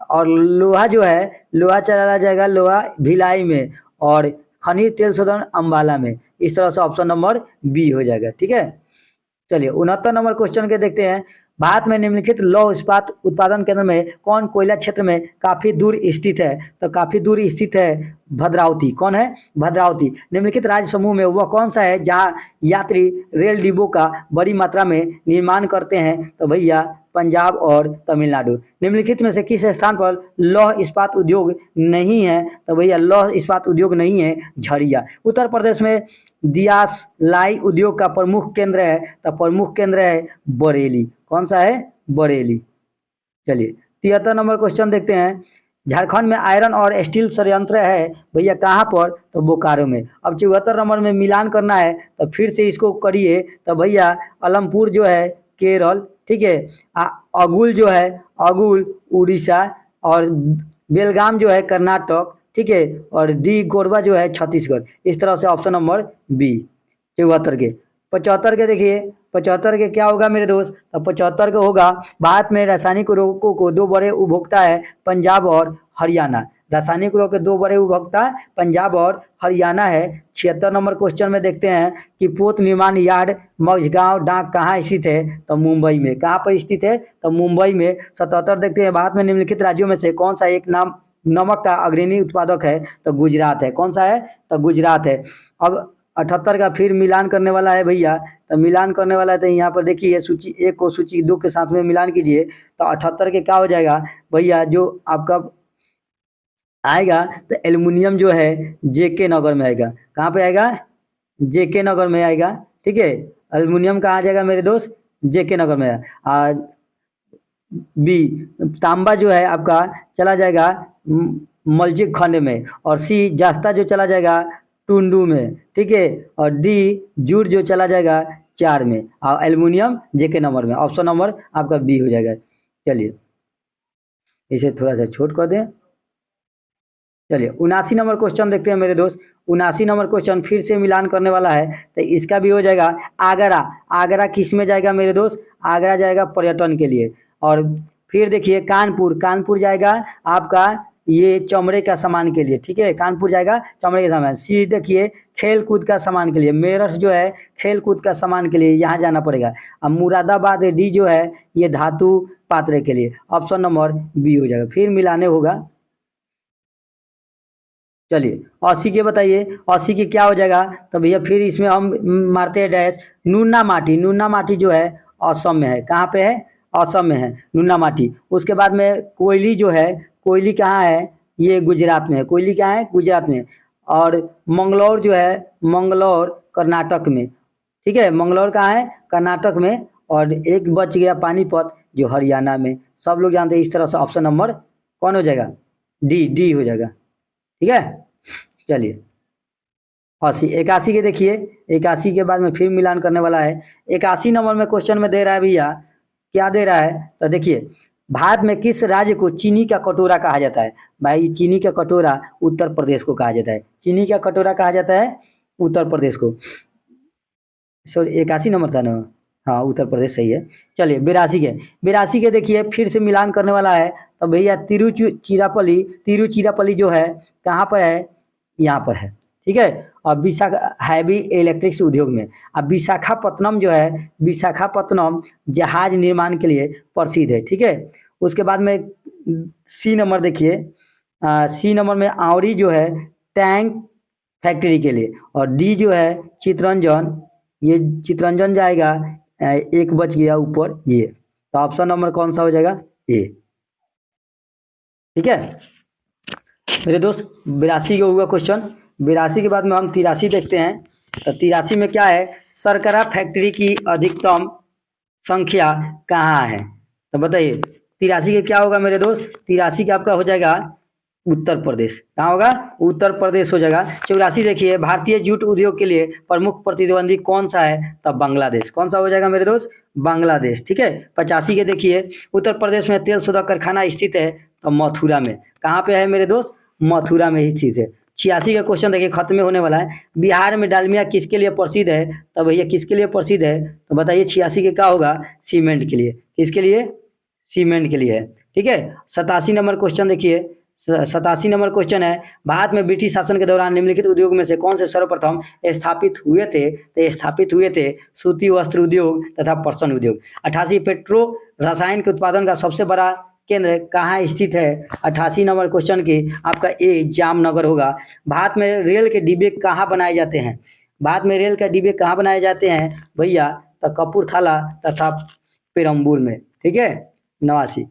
और लोहा जो है, लोहा चला जाएगा लोहा भिलाई में। और खनिज तेल शोधन अम्बाला में। इस तरह से ऑप्शन नंबर बी हो जाएगा। ठीक है, चलिए 69 नंबर क्वेश्चन के देखते हैं। भारत में निम्नलिखित लौह इस्पात उत्पादन केंद्र में कौन कोयला क्षेत्र में काफी दूर स्थित है? तो काफी दूर स्थित है भद्रावती। कौन है? भद्रावती। निम्नलिखित राज्य समूह में वह कौन सा है जहां यात्री रेल डिब्बों का बड़ी मात्रा में निर्माण करते हैं? तो भैया पंजाब और तमिलनाडु। निम्नलिखित में से किस स्थान पर लौह इस्पात उद्योग नहीं है? तो भैया लौह इस्पात उद्योग नहीं है झरिया। उत्तर प्रदेश में दियास लाई उद्योग का प्रमुख केंद्र है। तो प्रमुख केंद्र है बरेली। कौन सा है? बरेली। चलिए 73 नंबर क्वेश्चन देखते हैं। झारखंड में आयरन और स्टील संयंत्र है भैया कहाँ पर? तो बोकारो में। अब 74 नंबर में मिलान करना है, तो फिर से इसको करिए। तो भैया अलमपुर जो है केरल, ठीक है, अगुल जो है, अगुल उड़ीसा, और बेलगाम जो है कर्नाटक, ठीक है, और डी गोरबा जो है छत्तीसगढ़। इस तरह से ऑप्शन नंबर बी 74 के। 75 के देखिए, 75 के क्या होगा मेरे दोस्त? तो 75 का होगा भारत में रासायनिक उर्वरकों को दो बड़े उपभोक्ता है पंजाब और हरियाणा। रासायनिक उर्वरक के दो बड़े उपभोक्ता पंजाब और हरियाणा है। 76 नंबर क्वेश्चन में देखते हैं कि पोत निर्माण यार्ड मझगांव डाक कहाँ स्थित है? तो मुंबई में। कहाँ पर स्थित है? तो मुंबई में। 77 देखते हैं भारत में निम्नलिखित राज्यों में से कौन सा एक नाम नमक का अग्रणी उत्पादक है? तो गुजरात है। कौन सा है? तो गुजरात है। अब 78 का फिर मिलान करने वाला है भैया। तो मिलान करने वाला है, तो यहाँ पर देखिए सूची 1 को सूची 2 के साथ में मिलान कीजिए। तो 78 के क्या हो जाएगा भैया? जो आपका आएगा तो एल्युमिनियम जो है जेके नगर में आएगा। कहाँ पे आएगा? जेके नगर में आएगा। ठीक है, एल्युमिनियम कहाँ आ जाएगा मेरे दोस्त? जेके नगर में। बी तांबा जो है आपका चला जाएगा मलजिक खंड में। और सी जास्ता जो चला जाएगा टुंडू में। ठीक है, और डी जूट जो चला जाएगा 4 में। और एल्युमिनियम जेके नंबर में। ऑप्शन नंबर आपका बी हो जाएगा। चलिए इसे थोड़ा सा छोट कर दें। चलिए 79 नंबर क्वेश्चन देखते हैं मेरे दोस्त। 79 नंबर क्वेश्चन फिर से मिलान करने वाला है, तो इसका भी हो जाएगा आगरा। आगरा किस में जाएगा मेरे दोस्त? आगरा जाएगा पर्यटन के लिए। और फिर देखिए कानपुर, कानपुर जाएगा आपका ये चमड़े का सामान के लिए। ठीक है, कानपुर जाएगा चमड़े का सामान। सी देखिए खेल कूद का सामान के लिए। मेरठ जो है खेल कूद का सामान के लिए यहाँ जाना पड़ेगा। अब मुरादाबाद डी जो है ये धातु पात्र के लिए। ऑप्शन नंबर बी हो जाएगा। फिर मिलाने होगा। चलिए 80 के बताइए, 80 के क्या हो जाएगा? तो भैया फिर इसमें हम मारते हैं डैश। नूना माटी, नूना माटी जो है असम में है। कहाँ पे है? असम में है नूना माटी। उसके बाद में कोयली जो है, कोयली कहाँ है? ये गुजरात में है। कोयली कहाँ है? गुजरात में। और मंगलौर जो है, मंगलौर कर्नाटक में। ठीक है, मंगलौर कहाँ है? कर्नाटक में। और एक बच गया पानीपत जो हरियाणा में। सब लोग जानते हैं। इस तरह से ऑप्शन नंबर कौन हो जाएगा? डी, डी हो जाएगा। ठीक है, चलिए 80 81 के देखिए। 81 के बाद में फिर मिलान करने वाला है। 81 नंबर में क्वेश्चन में दे रहा है भैया, क्या दे रहा है? तो देखिए भारत में किस राज्य को चीनी का कटोरा कहा जाता है? भाई चीनी का कटोरा उत्तर प्रदेश को कहा जाता है। चीनी का कटोरा कहा जाता है उत्तर प्रदेश को। सॉरी 81 नंबर था ना? हाँ उत्तर प्रदेश सही है। चलिए 82 के, 82 के देखिए फिर से मिलान करने वाला है। तो भैया तिरुचिरापल्ली, तिरुचिरापल्ली जो है कहाँ पर है? यहाँ पर है। ठीक है, और विशाखा हैवी इलेक्ट्रिक्स उद्योग में। अब विशाखापत्तनम जो है, विशाखापत्तनम जहाज निर्माण के लिए प्रसिद्ध है। ठीक है, उसके बाद में सी नंबर देखिए। सी नंबर में आंवरी जो है टैंक फैक्ट्री के लिए। और डी जो है चितरंजन, ये चितरंजन जाएगा। एक बच गया ऊपर ये। तो ऑप्शन नंबर कौन सा हो जाएगा? ए। ठीक है मेरे दोस्त, 82 का हुआ क्वेश्चन। 82 के बाद में हम 83 देखते हैं। तो 83 में क्या है? शर्करा फैक्ट्री की अधिकतम संख्या कहाँ है? तो बताइए 83 के क्या होगा मेरे दोस्त? 83 का आपका हो जाएगा उत्तर प्रदेश। कहाँ होगा? उत्तर प्रदेश हो जाएगा। 84 देखिए, भारतीय जूट उद्योग के लिए प्रमुख प्रतिद्वंदी कौन सा है? तब बांग्लादेश। कौन सा हो जाएगा मेरे दोस्त? बांग्लादेश। ठीक है। 85 के देखिए, उत्तर प्रदेश में तेल शोधक कारखाना स्थित है? तो मथुरा में। कहाँ पे है मेरे दोस्त? मथुरा में ही स्थित है। 86 का क्वेश्चन देखिए, खत्म होने वाला है। बिहार में डालमिया किसके लिए प्रसिद्ध है? तो भैया किसके लिए प्रसिद्ध है? तो बताइए 86 के क्या होगा? सीमेंट के लिए। किसके लिए? सीमेंट के लिए है। ठीक है। 87 नंबर क्वेश्चन देखिए, 87 नंबर क्वेश्चन है, भारत में ब्रिटिश शासन के दौरान निम्नलिखित उद्योग में से कौन से सर्वप्रथम स्थापित हुए थे? तो स्थापित हुए थे सूती वस्त्र उद्योग तथा पर्सन उद्योग। 88 पेट्रो रसायन के उत्पादन का सबसे बड़ा केंद्र कहाँ स्थित है? 88 नंबर क्वेश्चन की आपका ए जामनगर होगा। भारत में रेल के डिब्बे कहाँ बनाए जाते हैं? भारत में रेल के डिब्बे कहाँ बनाए जाते हैं भैया? तो कपूरथला तथा पेरम्बूर में। ठीक है। 89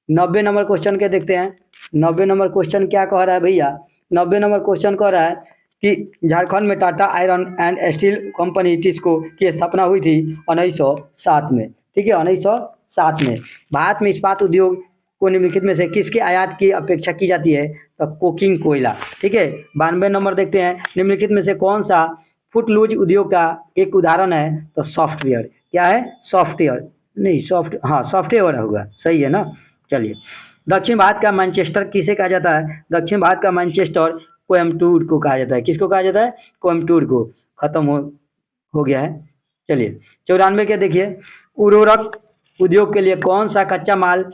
90 नंबर क्वेश्चन के देखते हैं। 90 नंबर क्वेश्चन क्या कह रहा है भैया? 90 नंबर क्वेश्चन कह रहा है कि झारखंड में Tata iron and steel company TISCO की स्थापना हुई थी 1907 में। ठीक है। 1907 में। भारत में इस्पात उद्योग को निम्नलिखित में से किसके आयात की अपेक्षा की जाती है? तो कोकिंग कोयला। ठीक है। 92 नंबर देखते हैं, निम्नलिखित में से कौन सा फुटलूज उद्योग का एक उदाहरण है? तो सॉफ्टवेयर। क्या है? सॉफ्टवेयर नहीं, सॉफ्टवेयर होगा। सही है ना। चलिए, दक्षिण भारत का मैनचेस्टर किसे कहा जाता है? दक्षिण भारत का मैनचेस्टर कोयम्बटूर को कहा जाता है। किसको कहा जाता है? कोयम्बटूर को। खत्म हो गया है। चलिए, 94 के देखिए, उर्वरक उद्योग के लिए कौन सा कच्चा माल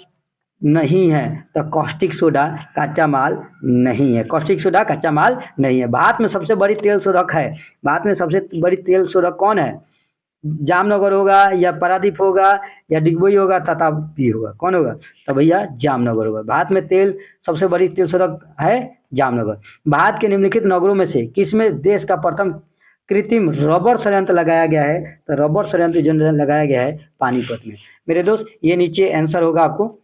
नहीं है? तो कॉस्टिक सोडा कच्चा माल नहीं है। कॉस्टिक सोडा कच्चा माल नहीं है। भारत में सबसे बड़ी तेल शोधक है? भारत में सबसे बड़ी तेल शोधक कौन है? जामनगर होगा या पारादीप होगा या डिगबोई होगा तथापि होगा? कौन होगा? तो भैया जामनगर होगा। भारत में तेल सबसे बड़ी तेल शोधक है जामनगर। भारत के निम्नलिखित नगरों में से किसमें देश का प्रथम कृत्रिम रबर संयंत्र लगाया गया है? तो रबर संयंत्र जो लगाया गया है पानीपत में। मेरे दोस्त, ये नीचे आंसर होगा आपको,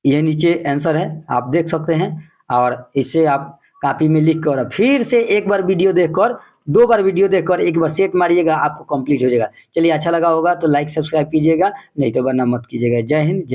ये नीचे आंसर है, आप देख सकते हैं। और इसे आप कॉपी में लिख कर फिर से एक बार वीडियो देखकर, 2 बार वीडियो देखकर एक बार सेट मारिएगा, आपको कंप्लीट हो जाएगा। चलिए, अच्छा लगा होगा तो लाइक सब्सक्राइब कीजिएगा, नहीं तो वरना मत कीजिएगा। जय हिंद, जय